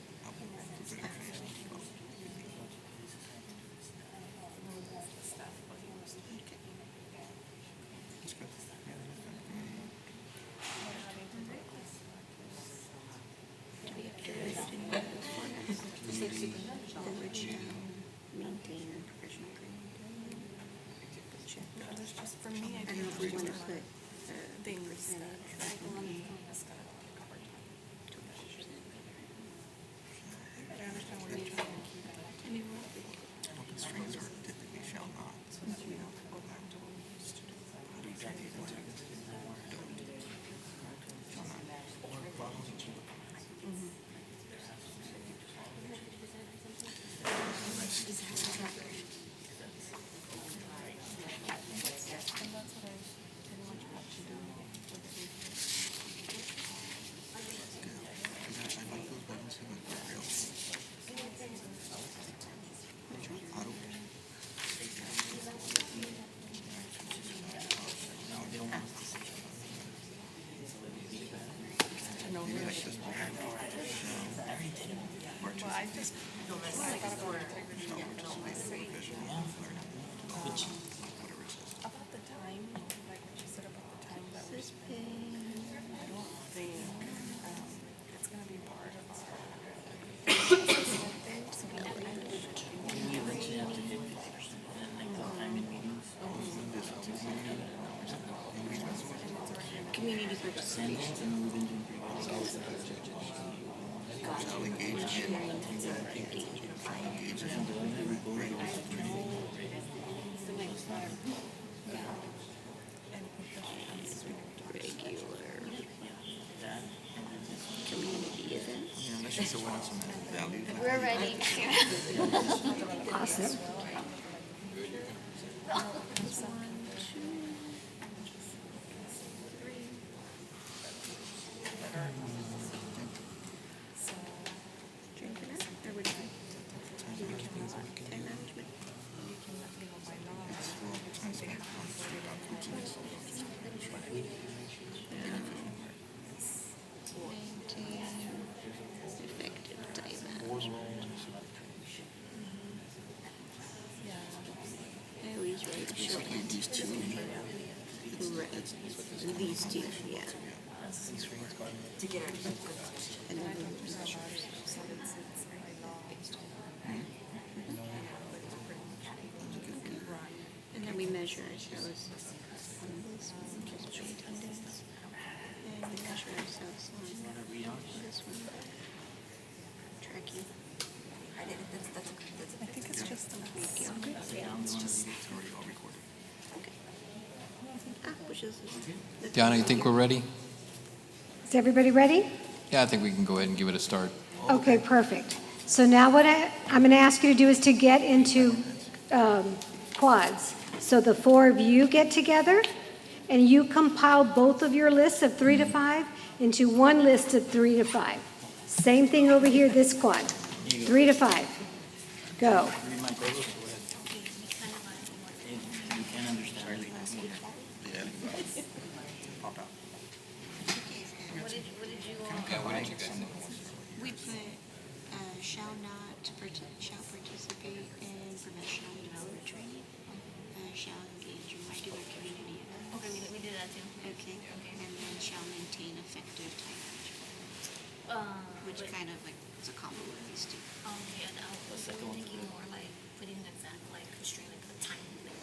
Maintain professional training. Just for me, I I don't know if we want to put things percentage. Open strings are typically shall not. Community participation. We're ready. Awesome. These two, yeah. To get our. And then we measure ourselves on this one, just for attendance. And we measure ourselves on this one. Tracking. I think it's just the Diana, you think we're ready? Is everybody ready? Yeah, I think we can go ahead and give it a start. Okay, perfect. So now what I'm going to ask you to do is to get into quads. So the four of you get together and you compile both of your lists of 3 to 5 into one list of 3 to 5. Same thing over here, this quad. 3 to 5. Go. What did you Yeah, what did you guys think? We put shall participate in professional development training, shall engage in regular community events. Okay, we did that too. Okay, and then shall maintain effective time management, which kind of like is a combo of these two. Yeah, I was thinking more like putting an exact like constraint, like a time, like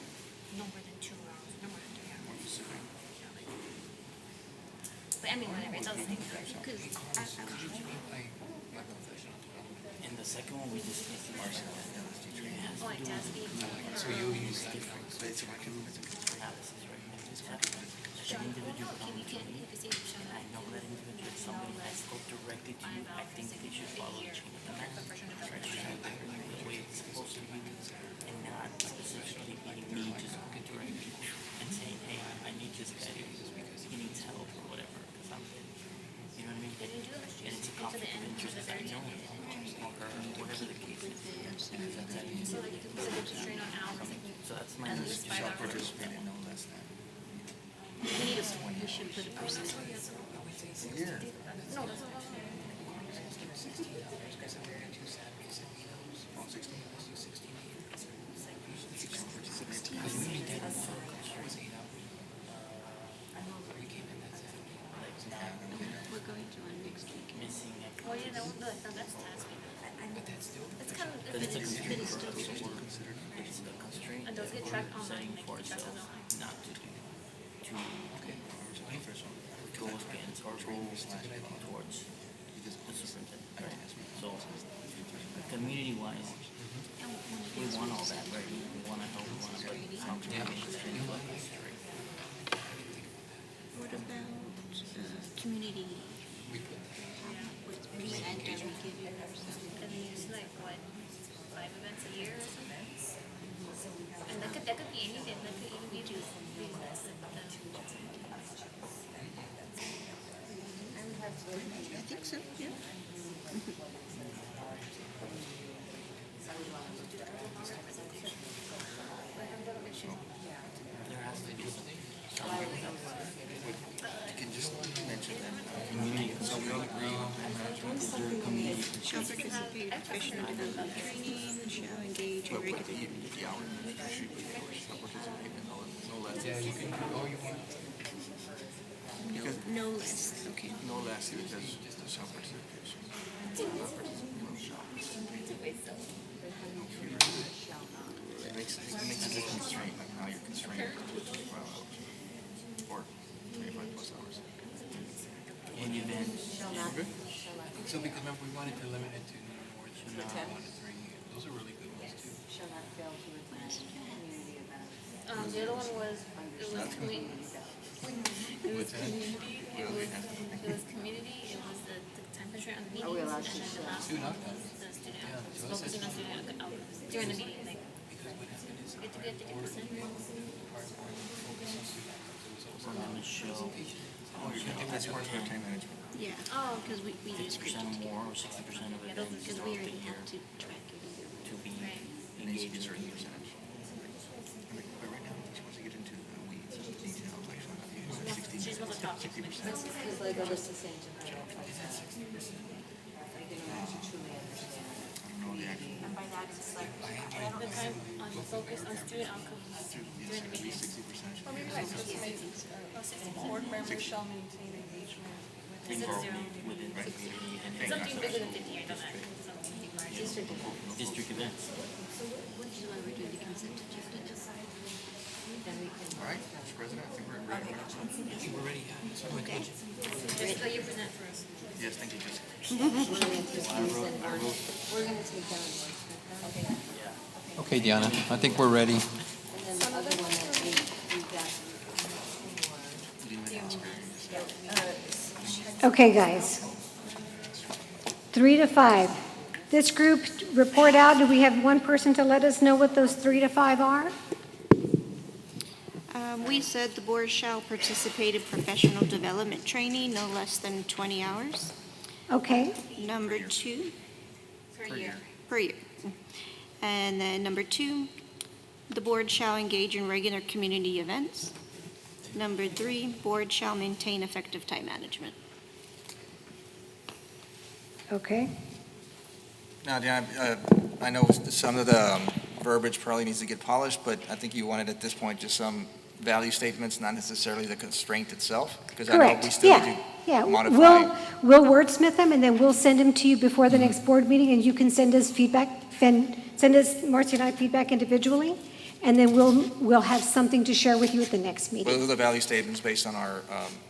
no more than 2 hours, no more than 3 hours. But I mean, whatever, it's all the same. Because And the second one, we discussed the martial oh, like tasking. So you use different analysis, right? An individual I know that individual, if somebody has go directly to you, I think they should follow the chain of command. The way it's supposed to be, and not specifically being me just going directly and saying, hey, I need this guy because he needs help or whatever, because I'm, you know what I mean? And it's a conflict of interest that I know him, or her, whatever the case is. So like you could put a constraint on hours, like So that's my at least 5 hours. no less than. We should put a percentage. No, that's not. We're going to one next week. Oh, yeah, no, that's tasking. It's kind of, But it's a constraint it's for still. it's a constraint And those that get we're tracked online, setting like, for get tracked ourselves online. not to do, to go against or go towards the superintendent. Right? So, community-wise, we want all that, right? We want to help, we want to, but how can we maintain that? What about community? What percent are we giving ourselves? I mean, it's like, what, 5 events a year or something? And that could be anything, that could even be just less than the. I think so, yeah. There has to be some. You can just mention that. Community. So we all agree on time management. Shall participate in professional development training, shall engage in But regular. put the hour, should put the hours, shall participate in no less. Yeah, you can do all you want. Because No less, okay. no less, because the shall participation. Not participate, shall participate. It makes it a constraint, like now you're constrained to 25 hours. Or 25 plus hours. In event. So because remember, we wanted to limit it to no more than 1 to 3. Those are really good ones too. Shall not fail to attend community events. The other one was, it was community, it was community, it was the time constraint on the meetings, and then the last one was the student outcomes, focusing on student outcomes during the meeting, like. It to get 50%. We're gonna show. That's part of our time management. Yeah. Oh, Because we did 50% more or 60% of events because throughout we the already year have to track it. to be It needs to be a engaged. certain percentage. But right now, we're supposed to get into the weeds of the details, like, so not even 60%. She's supposed to talk. 60%. Because like I'm just saying to her, like, I can actually truly understand. I don't know the actual. And by that, it's like, the time on the focus on student outcomes during the meeting. 60%. Or maybe like just make, board members shall maintain engagement with Involvement within the community and Something bigger than 50, I know that. Something larger. district events. So what is why we're doing the consent agenda? All right, Mr. President, I think we're ready. I think we're ready. Okay. Jessica, you present for us. Yes, thank you, Jessica. We're gonna take down one. Okay. Okay, Diana, I think we're ready. And then the other one that we've got. Okay, guys. 3 to 5. This group report out. Do we have one person to let us know what those 3 to 5 are? We said the board shall participate in professional development training no less than 20 hours. Okay. Number 2, Per year. per year. And then number 2, the board shall engage in regular community events. Number 3, board shall maintain effective time management. Okay. Now, Dan, I know some of the verbiage probably needs to get polished, but I think you wanted at this point just some value statements, not necessarily the constraint itself, because I know Correct. we still need Yeah. to modify. We'll wordsmith them, and then we'll send them to you before the next board meeting, and you can send us feedback, send us, Marcy and I, feedback individually, and then we'll have something to share with you at the next meeting. Those are the value statements based on our,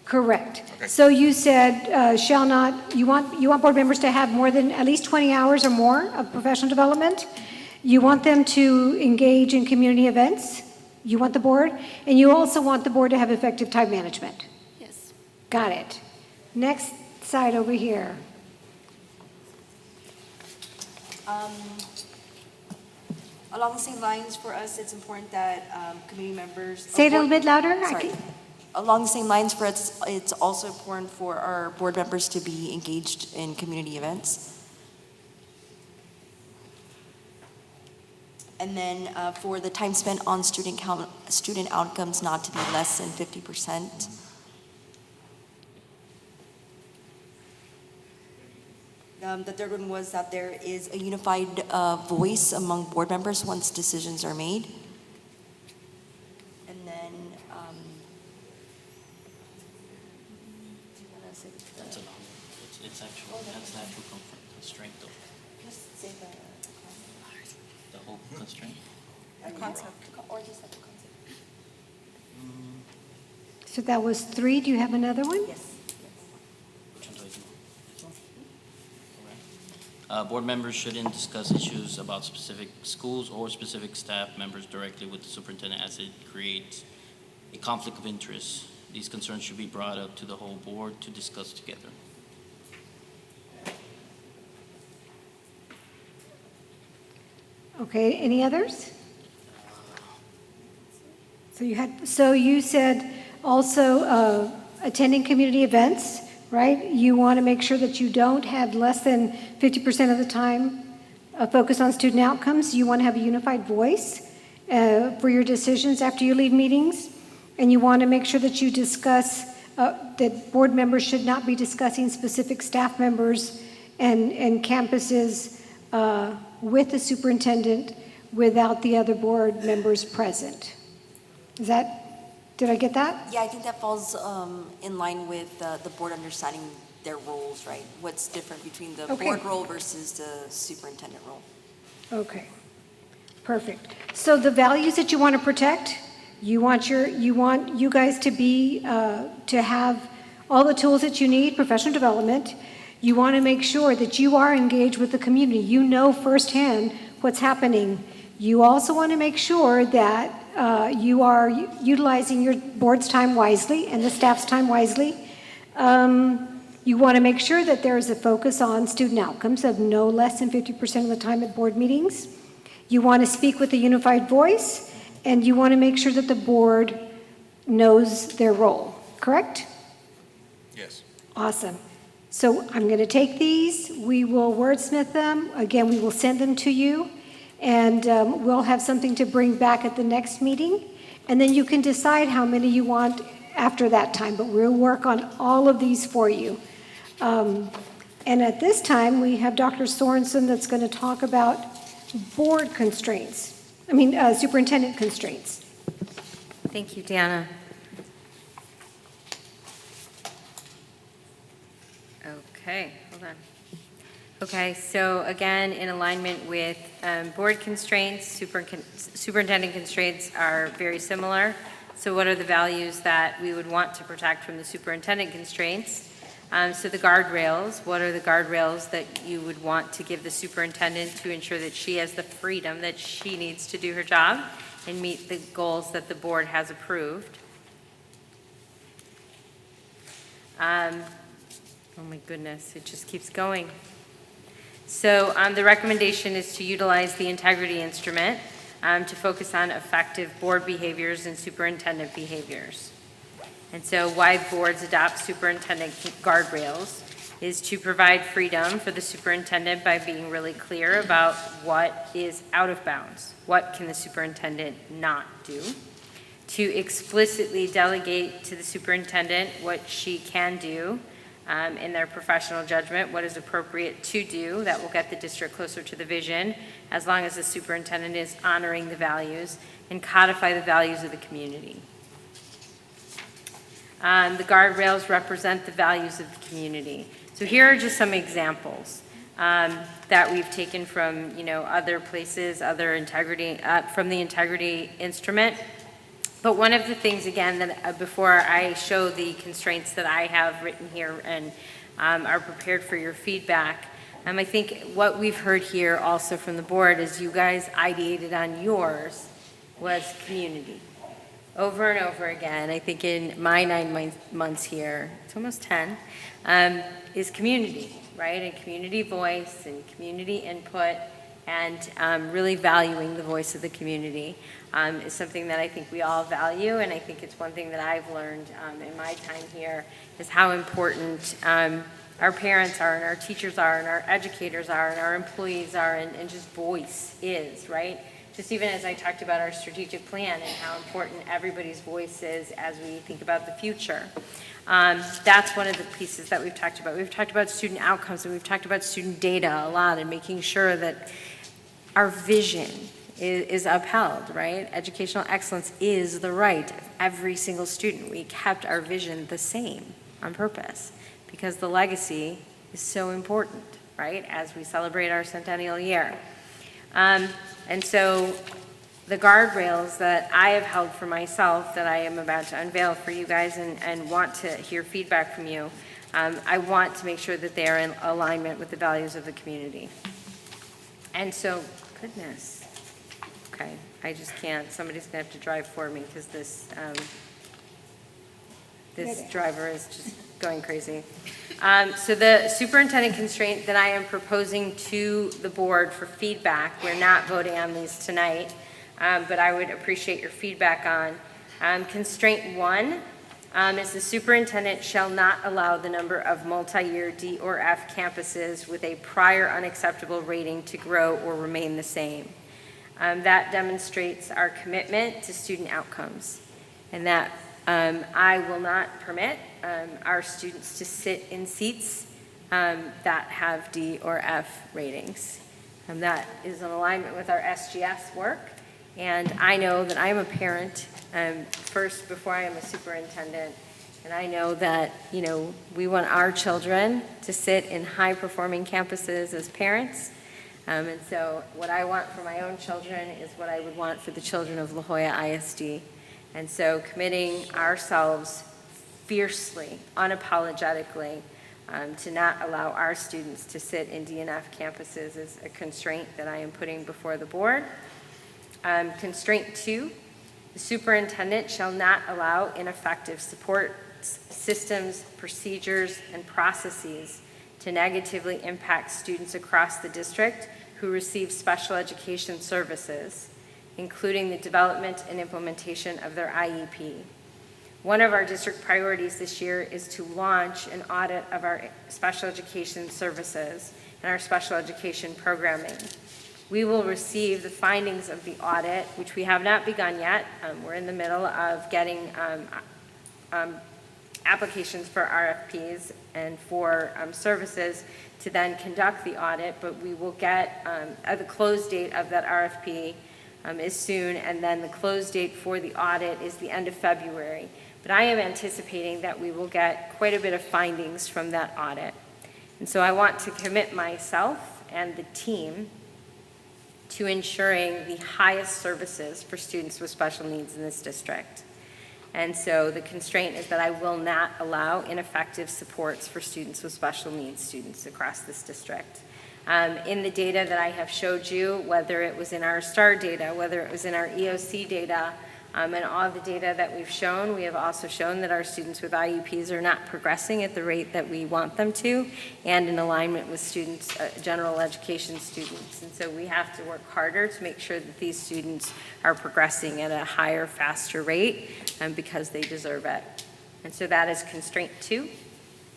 Correct. Okay. So you said, shall not, you want board members to have more than at least 20 hours or more of professional development. You want them to engage in community events. You want the board, and you also want the board to have effective time management. Yes. Got it. Next side over here. Along the same lines, for us, it's important that community members. Say it a little bit louder. Sorry. Along the same lines, for us, it's also important for our board members to be engaged in community events. And then for the time spent on student outcomes not to be less than 50%. The third one was that there is a unified voice among board members once decisions are made. And then, That's a long, it's actual, that's the actual constraint though. just say The whole constraint. the concept. Or just like the concept. So that was 3. Do you have another one? Yes. Which one do I do? This one? All right. Board members shouldn't discuss issues about specific schools or specific staff members directly with the superintendent as it creates a conflict of interest. These concerns should be brought up to the whole board to discuss together. Okay, any others? So you said also attending community events, right? You want to make sure that you don't have less than 50% of the time focus on student outcomes. You want to have a unified voice for your decisions after you leave meetings. And you want to make sure that you discuss, that board members should not be discussing specific staff members and campuses with the superintendent without the other board members present. Did I get that? Yeah, I think that falls in line with the board understanding their roles, right? What's different between the Okay. board role versus the superintendent role. Okay, perfect. So the values that you want to protect, you want you guys to be, to have all the tools that you need, professional development. You want to make sure that you are engaged with the community. You know firsthand what's happening. You also want to make sure that you are utilizing your board's time wisely and the staff's time wisely. You want to make sure that there is a focus on student outcomes of no less than 50% of the time at board meetings. You want to speak with a unified voice, and you want to make sure that the board knows their role, correct? Yes. Awesome. So I'm going to take these, we will wordsmith them, again, we will send them to you, and we'll have something to bring back at the next meeting, and then you can decide how many you want after that time, but we'll work on all of these for you. And at this time, we have Dr. Sorensen that's going to talk about board constraints, superintendent constraints. Thank you, Deanna. Okay, hold on. Okay, so again, in alignment with board constraints, superintendent constraints are very similar. So what are the values that we would want to protect from the superintendent constraints? So the guardrails, what are the guardrails that you would want to give the superintendent to ensure that she has the freedom that she needs to do her job and meet the goals that the board has approved? Oh my goodness, it just keeps going. So the recommendation is to utilize the integrity instrument to focus on effective board behaviors and superintendent behaviors. And so why boards adopt superintendent guardrails is to provide freedom for the superintendent by being really clear about what is out of bounds. What can the superintendent not do? To explicitly delegate to the superintendent what she can do in their professional judgment, what is appropriate to do that will get the district closer to the vision, as long as the superintendent is honoring the values and codify the values of the community. The guardrails represent the values of the community. So here are just some examples that we've taken from, other places, other integrity, from the integrity instrument. But one of the things, again, that before I show the constraints that I have written here and are prepared for your feedback, I think what we've heard here also from the board is you guys ideated on yours was community. Over and over again, I think in my 9 months here, it's almost 10, is community, right? And community voice and community input and really valuing the voice of the community is something that I think we all value, and I think it's one thing that I've learned in my time here is how important our parents are and our teachers are and our educators are and our employees are and just voice is, right? Just even as I talked about our strategic plan and how important everybody's voice is as we think about the future. That's one of the pieces that we've talked about. We've talked about student outcomes and we've talked about student data a lot and making sure that our vision is upheld, right? Educational excellence is the right of every single student. We kept our vision the same on purpose because the legacy is so important, right? As we celebrate our centennial year. And so the guardrails that I have held for myself that I am about to unveil for you guys and want to hear feedback from you, I want to make sure that they are in alignment with the values of the community. And so, goodness, okay, I just can't, somebody's gonna have to drive for me because this driver is just going crazy. So the superintendent constraint that I am proposing to the board for feedback, we're not voting on these tonight, but I would appreciate your feedback on. Constraint 1 is the superintendent shall not allow the number of multi-year D or F campuses with a prior unacceptable rating to grow or remain the same. That demonstrates our commitment to student outcomes, and that I will not permit our students to sit in seats that have D or F ratings. That is in alignment with our SGS work, and I know that I am a parent first before I am a superintendent, and I know that, we want our children to sit in high-performing campuses as parents, and so what I want for my own children is what I would want for the children of La Jolla ISD. And so committing ourselves fiercely, unapologetically, to not allow our students to sit in DNF campuses is a constraint that I am putting before the board. Constraint 2, the superintendent shall not allow ineffective support systems, procedures, and processes to negatively impact students across the district who receive special education services, including the development and implementation of their IEP. One of our district priorities this year is to launch an audit of our special education services and our special education programming. We will receive the findings of the audit, which we have not begun yet. We're in the middle of getting applications for RFPs and for services to then conduct the audit, but we will get the close date of that RFP is soon, and then the close date for the audit is the end of February. But I am anticipating that we will get quite a bit of findings from that audit. And so I want to commit myself and the team to ensuring the highest services for students with special needs in this district. And so the constraint is that I will not allow ineffective supports for students with special needs students across this district. In the data that I have showed you, whether it was in our STAR data, whether it was in our EOC data, and all the data that we've shown, we have also shown that our students with IEPs are not progressing at the rate that we want them to, and in alignment with students, general education students. And so we have to work harder to make sure that these students are progressing at a higher, faster rate, because they deserve it. And so that is constraint 2.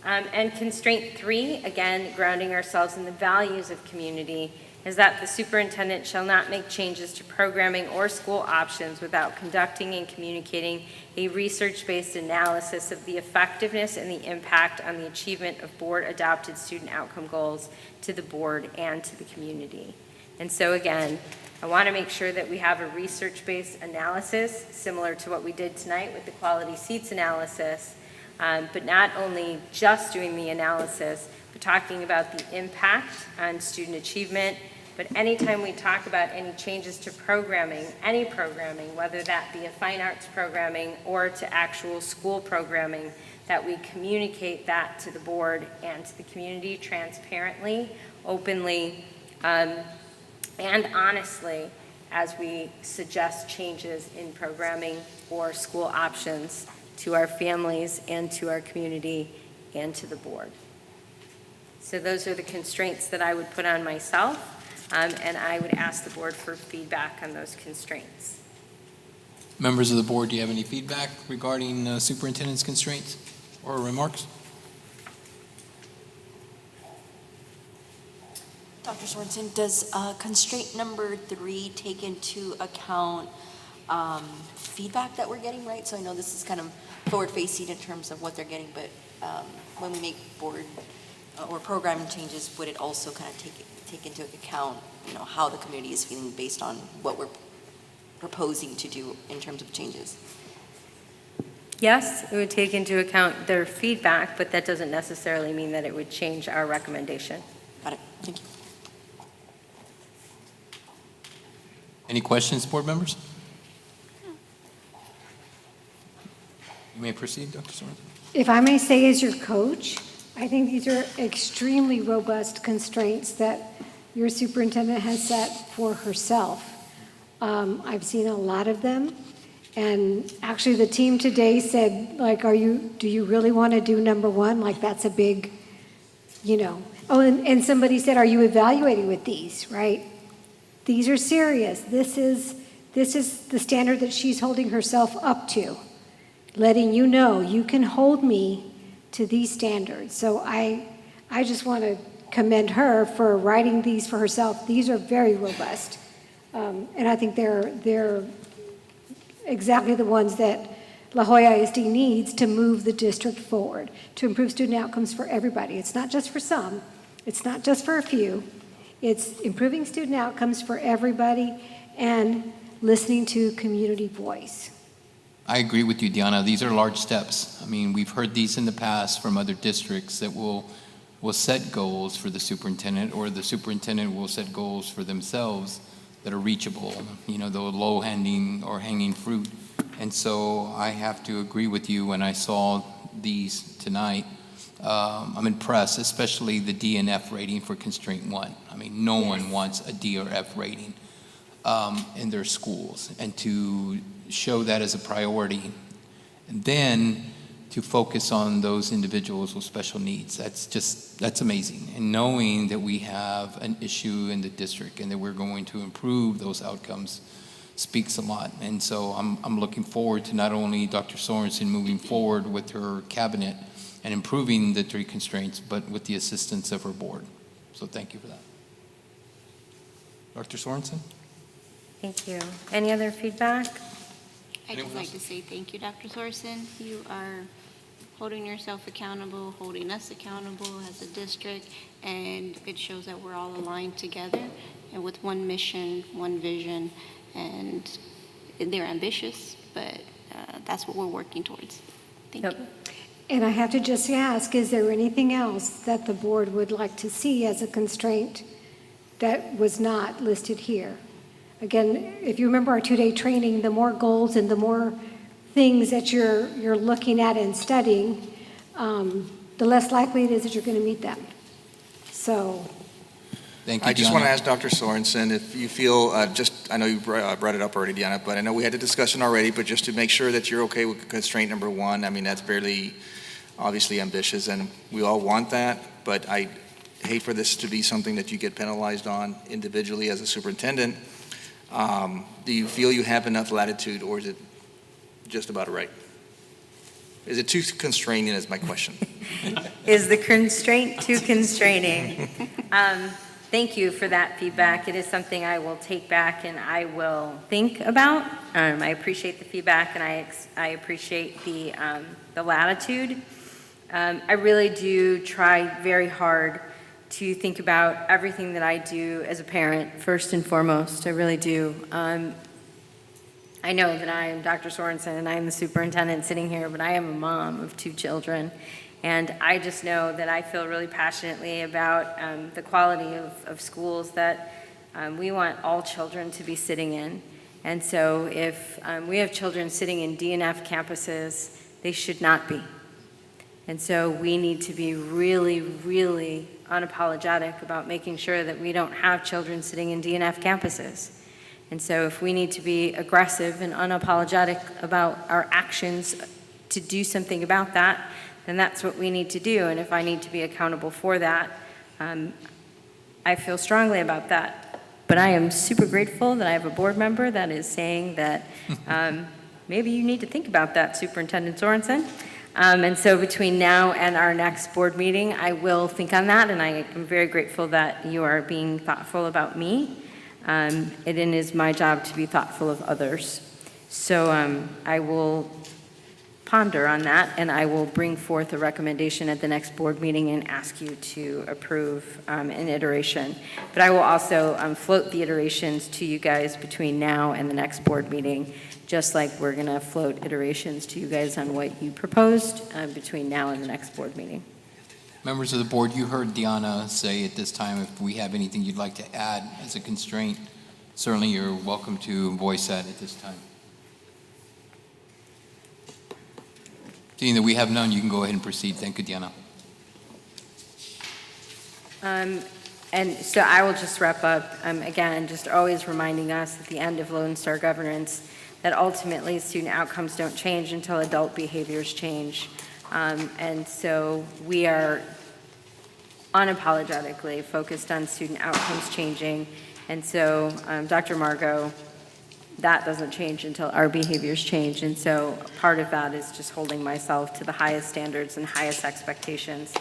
And constraint 3, again, grounding ourselves in the values of community, is that the superintendent shall not make changes to programming or school options without conducting and communicating a research-based analysis of the effectiveness and the impact on the achievement of board-adopted student outcome goals to the board and to the community. And so again, I want to make sure that we have a research-based analysis, similar to what we did tonight with the quality seats analysis, but not only just doing the analysis, but talking about the impact on student achievement. But anytime we talk about any changes to programming, any programming, whether that be a fine arts programming or to actual school programming, that we communicate that to the board and to the community transparently, openly, and honestly, as we suggest changes in programming or school options to our families and to our community and to the board. So those are the constraints that I would put on myself, and I would ask the board for feedback on those constraints. Members of the board, do you have any feedback regarding superintendent's constraints or remarks? Dr. Sorensen, does constraint number 3 take into account feedback that we're getting, right? So I know this is kind of forward-facing in terms of what they're getting, but when we make board or program changes, would it also kind of take into account, how the community is feeling based on what we're proposing to do in terms of changes? Yes, it would take into account their feedback, but that doesn't necessarily mean that it would change our recommendation. Got it. Thank you. Any questions, board members? You may proceed, Dr. Sorensen. If I may say as your coach, I think these are extremely robust constraints that your superintendent has set for herself. I've seen a lot of them. And actually the team today said, like, do you really want to do number 1? Like, that's a big, Oh, and somebody said, are you evaluating with these, right? These are serious. This is the standard that she's holding herself up to, letting you know you can hold me to these standards. So I just want to commend her for writing these for herself. These are very robust. And I think they're exactly the ones that La Jolla ISD needs to move the district forward, to improve student outcomes for everybody. It's not just for some. It's not just for a few. It's improving student outcomes for everybody and listening to community voice. I agree with you, Diana. These are large steps. I mean, we've heard these in the past from other districts that will set goals for the superintendent, or the superintendent will set goals for themselves that are reachable, the low-hanging or hanging fruit. And so I have to agree with you. When I saw these tonight, I'm impressed, especially the D and F rating for constraint 1. I mean, no one wants a D or F rating in their schools, and to show that as a priority, and then to focus on those individuals with special needs. That's amazing. And knowing that we have an issue in the district and that we're going to improve those outcomes speaks a lot. And so I'm looking forward to not only Dr. Sorensen moving forward with her cabinet and improving the 3 constraints, but with the assistance of her board. So thank you for that. Dr. Sorensen? Thank you. Any other feedback? I'd just like to say thank you, Dr. Sorensen. You are holding yourself accountable, holding us accountable as a district, and it shows that we're all aligned together and with one mission, one vision, and they're ambitious, but that's what we're working towards. Thank you. And I have to just ask, is there anything else that the board would like to see as a constraint that was not listed here? Again, if you remember our 2-day training, the more goals and the more things that you're looking at and studying, the less likely it is that you're going to meet them. So. Thank you, I just Diana. want to ask Dr. Sorensen if you feel, I know you brought it up already, Diana, but I know we had a discussion already, but just to make sure that you're okay with constraint number 1, I mean, that's barely obviously ambitious, and we all want that, but I hate for this to be something that you get penalized on individually as a superintendent. Do you feel you have enough latitude, or is it just about right? Is it too constraining is my question. Is the constraint too constraining? thank you for that feedback. It is something I will take back and I will think about. I appreciate the feedback and I appreciate the latitude. I really do try very hard to think about everything that I do as a parent, first and foremost. I really do. I know that I am Dr. Sorensen and I am the superintendent sitting here, but I am a mom of 2 children. And I just know that I feel really passionately about the quality of schools that we want all children to be sitting in. And so if we have children sitting in DNF campuses, they should not be. And so we need to be really, really unapologetic about making sure that we don't have children sitting in DNF campuses. And so if we need to be aggressive and unapologetic about our actions to do something about that, then that's what we need to do. And if I need to be accountable for that, I feel strongly about that. But I am super grateful that I have a board member that is saying that maybe you need to think about that, Superintendent Sorensen. And so between now and our next board meeting, I will think on that, and I am very grateful that you are being thoughtful about me. It is my job to be thoughtful of others. So I will ponder on that, and I will bring forth a recommendation at the next board meeting and ask you to approve an iteration. But I will also float the iterations to you guys between now and the next board meeting, just like we're going to float iterations to you guys on what you proposed between now and the next board meeting. Members of the board, you heard Deanna say at this time, if we have anything you'd like to add as a constraint, certainly you're welcome to voice that at this time. Seeing that we have none, you can go ahead and proceed. Thank you, Deanna. And so I will just wrap up, again, just always reminding us at the end of Lone Star governance that ultimately student outcomes don't change until adult behaviors change. And so we are unapologetically focused on student outcomes changing. And so, Dr. Margot, that doesn't change until our behaviors change. And so part of that is just holding myself to the highest standards and highest expectations.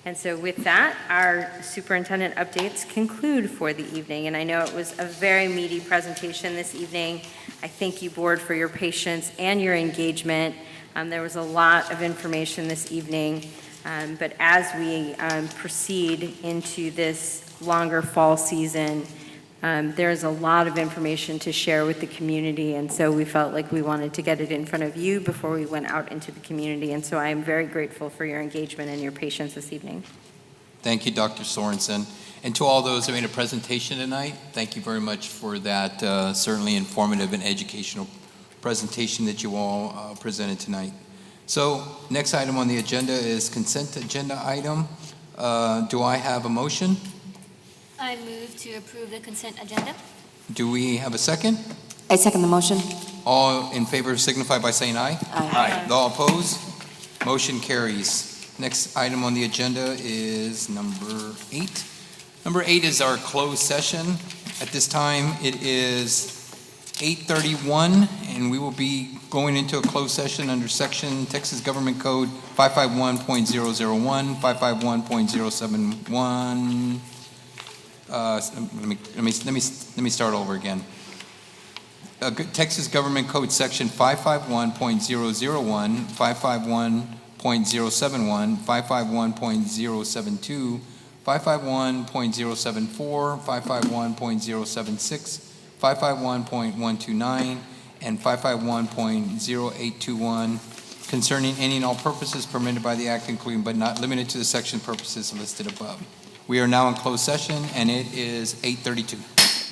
And so with that, our superintendent updates conclude for the evening. And I know it was a very meaty presentation this evening. I thank you, board, for your patience and your engagement. There was a lot of information this evening. But as we proceed into this longer fall season, there's a lot of information to share with the community, and so we felt like we wanted to get it in front of you before we went out into the community, and so I am very grateful for your engagement and your patience this evening. Thank you, Dr. Sorensen. And to all those who made a presentation tonight, thank you very much for that certainly informative and educational presentation that you all presented tonight. So next item on the agenda is consent agenda item. Do I have a motion? I move to approve the consent agenda. Do we have a second? I second the motion. All in favor signify by saying aye. Aye. All opposed? Motion carries. Next item on the agenda is number 8. Number 8 is our closed session. At this time, it is 8:31, and we will be going into a closed session under section Texas Government Code 551.001, 551.071. Let me start over again. Texas Government Code Section 551.001, 551.071, 551.072, 551.074, 551.076, 551.129, and 551.0821 concerning any and all purposes permitted by the Act, including but not limited to the section purposes listed above. We are now in closed session, and it is 8:32.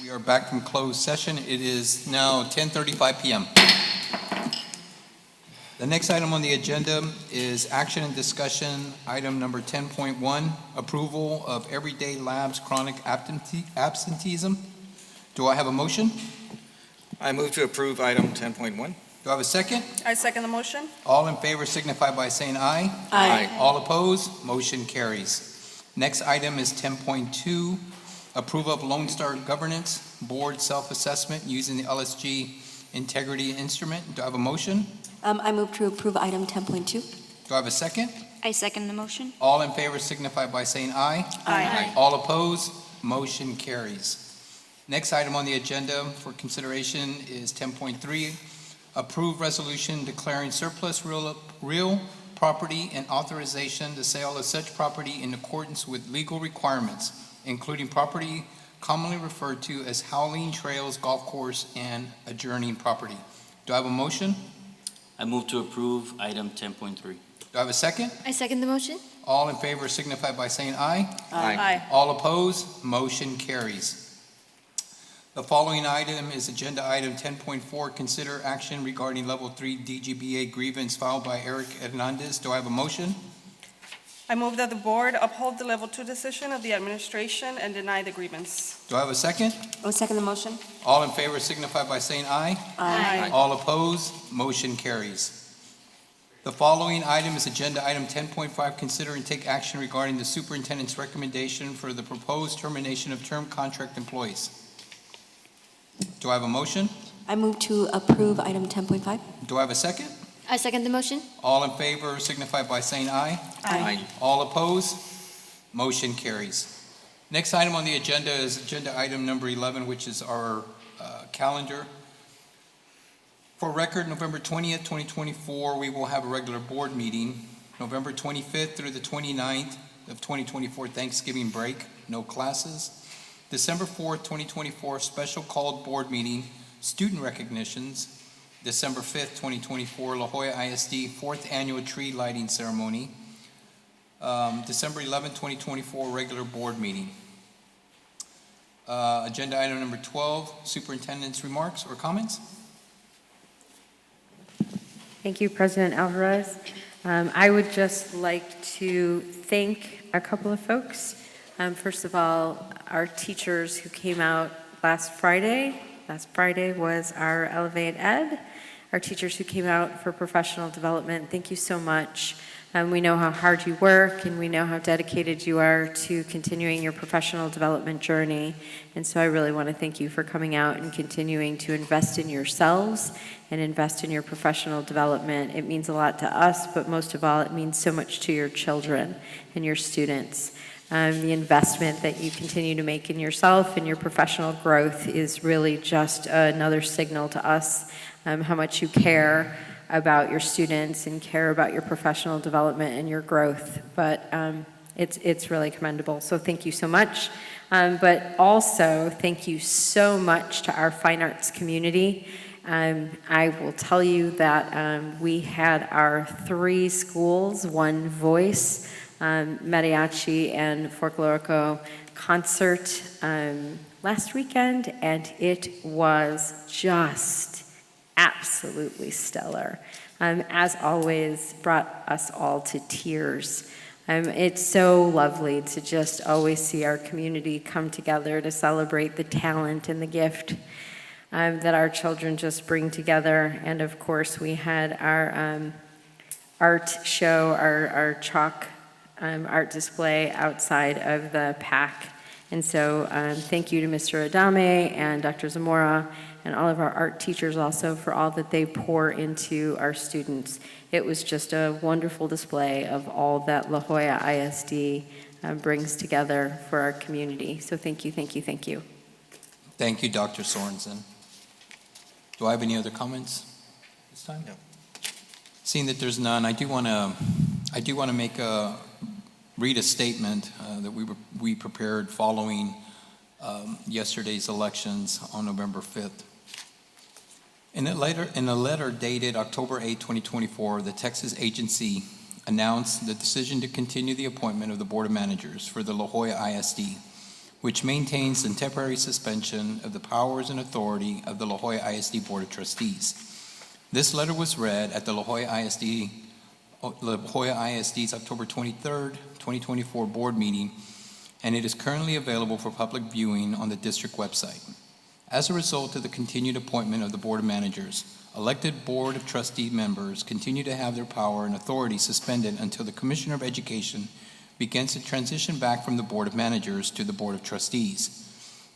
We are back from closed session. It is now 10:35 p.m. The next item on the agenda is action and discussion, item number 10.1, approval of everyday labs chronic absenteeism. Do I have a motion? I move to approve item 10.1. Do I have a second? I second the motion. All in favor signify by saying aye. Aye. All opposed? Motion carries. Next item is 10.2, approval of Lone Star Governance Board Self-Assessment using the LSG Integrity Instrument. Do I have a motion? I move to approve item 10.2. Do I have a second? I second the motion. All in favor signify by saying aye. Aye. All opposed? motion carries. Next item on the agenda for consideration is 10.3, approve resolution declaring surplus real property and authorization the sale of such property in accordance with legal requirements, including property commonly referred to as Howling Trails Golf Course and adjourning property. Do I have a motion? I move to approve item 10.3. Do I have a second? I second the motion. All in favor signify by saying aye. Aye. All opposed, motion carries. The following item is agenda item 10.4, consider action regarding level 3 DGBA grievance filed by Eric Hernandez. Do I have a motion? I move that the board uphold the level 2 decision of the administration and deny the grievance. Do I have a second? I will second the motion. All in favor signify by saying aye. Aye. All opposed, motion carries. The following item is agenda item 10.5, consider and take action regarding the superintendent's recommendation for the proposed termination of term contract employees. Do I have a motion? I move to approve item 10.5. Do I have a second? I second the motion. All in favor signify by saying aye. Aye. All opposed, motion carries. Next item on the agenda is agenda item number 11, which is our calendar. For record, November 20th, 2024, we will have a regular board meeting. November 25th through the 29th of 2024, Thanksgiving break, no classes. December 4th, 2024, special called board meeting, student recognitions. December 5th, 2024, La Jolla ISD 4th Annual Tree Lighting Ceremony. December 11th, 2024, regular board meeting. Agenda item number 12, superintendent's remarks or comments? Thank you, President Alvarez. I would just like to thank a couple of folks. First of all, our teachers who came out last Friday. Last Friday was our Elevate Ed. Our teachers who came out for professional development, thank you so much. We know how hard you work, and we know how dedicated you are to continuing your professional development journey. And so I really want to thank you for coming out and continuing to invest in yourselves and invest in your professional development. It means a lot to us, but most of all, it means so much to your children and your students. The investment that you continue to make in yourself and your professional growth is really just another signal to us how much you care about your students and care about your professional development and your growth. But it's really commendable. So thank you so much. But also thank you so much to our fine arts community. I will tell you that we had our 3 schools, one voice, mariachi and folklorico concert last weekend, and it was just absolutely stellar. As always, brought us all to tears. It's so lovely to just always see our community come together to celebrate the talent and the gift that our children just bring together. And of course, we had our art show, our chalk art display outside of the PAC. And so thank you to Mr. Adame and Dr. Zamora and all of our art teachers also for all that they pour into our students. It was just a wonderful display of all that La Jolla ISD brings together for our community. So thank you, thank you, thank you. Thank you, Dr. Sorensen. Do I have any other comments this time? No. Seeing that there's none, I do want to read a statement that we prepared following yesterday's elections on November 5th. In a letter dated October 8, 2024, the Texas agency announced the decision to continue the appointment of the Board of Managers for the La Jolla ISD, which maintains the temporary suspension of the powers and authority of the La Jolla ISD Board of Trustees. This letter was read at the La Jolla ISD's October 23rd, 2024 board meeting, and it is currently available for public viewing on the district website. As a result of the continued appointment of the Board of Managers, elected Board of Trustee members continue to have their power and authority suspended until the Commissioner of Education begins to transition back from the Board of Managers to the Board of Trustees.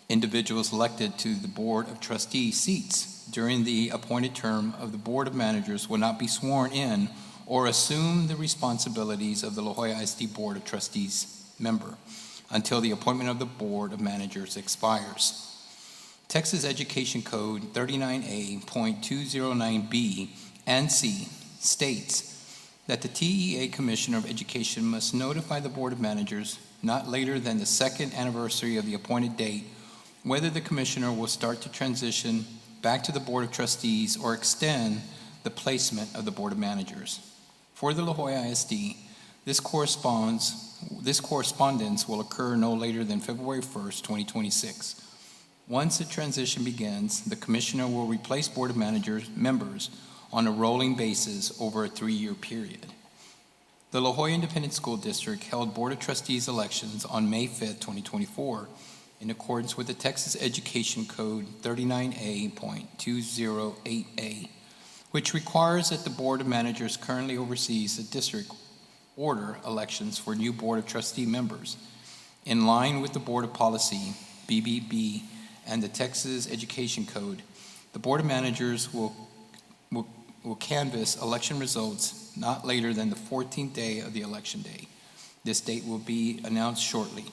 Individuals elected to the Board of Trustee seats during the appointed term of the Board of Managers will not be sworn in or assume the responsibilities of the La Jolla ISD Board of Trustees member. until the appointment of the Board of Managers expires. Texas Education Code 39A.209B and C states that the TEA Commissioner of Education must notify the Board of Managers not later than the second anniversary of the appointed date whether the Commissioner will start to transition back to the Board of Trustees or extend the placement of the Board of Managers. For the La Jolla ISD, this correspondence will occur no later than February 1st, 2026. Once the transition begins, the Commissioner will replace Board of Managers members on a rolling basis over a 3-year period. The La Jolla Independent School District held Board of Trustees elections on May 5th, 2024, in accordance with the Texas Education Code 39A.208A, which requires that the Board of Managers currently oversees the district order elections for new Board of Trustee members. In line with the Board of Policy, BBB, and the Texas Education Code, the Board of Managers will canvass election results not later than the 14th day of the election day. This date will be announced shortly.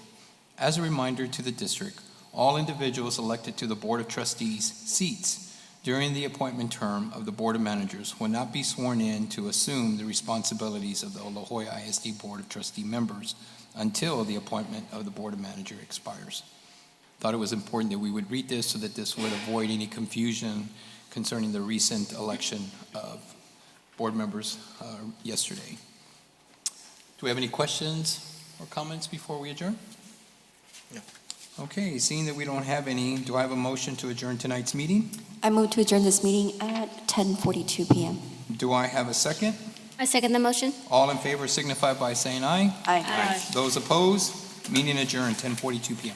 As a reminder to the district, all individuals elected to the Board of Trustees seats during the appointment term of the Board of Managers will not be sworn in to assume the responsibilities of the La Jolla ISD Board of Trustee members until the appointment of the Board of Manager expires. Thought it was important that we would read this so that this would avoid any confusion concerning the recent election of board members yesterday. Do we have any questions or comments before we adjourn? No. Okay, seeing that we don't have any, do I have a motion to adjourn tonight's meeting? I move to adjourn this meeting at 10:42 p.m. Do I have a second? I second the motion. All in favor signify by saying aye. Aye. Those opposed, meeting adjourned, 10:42 p.m.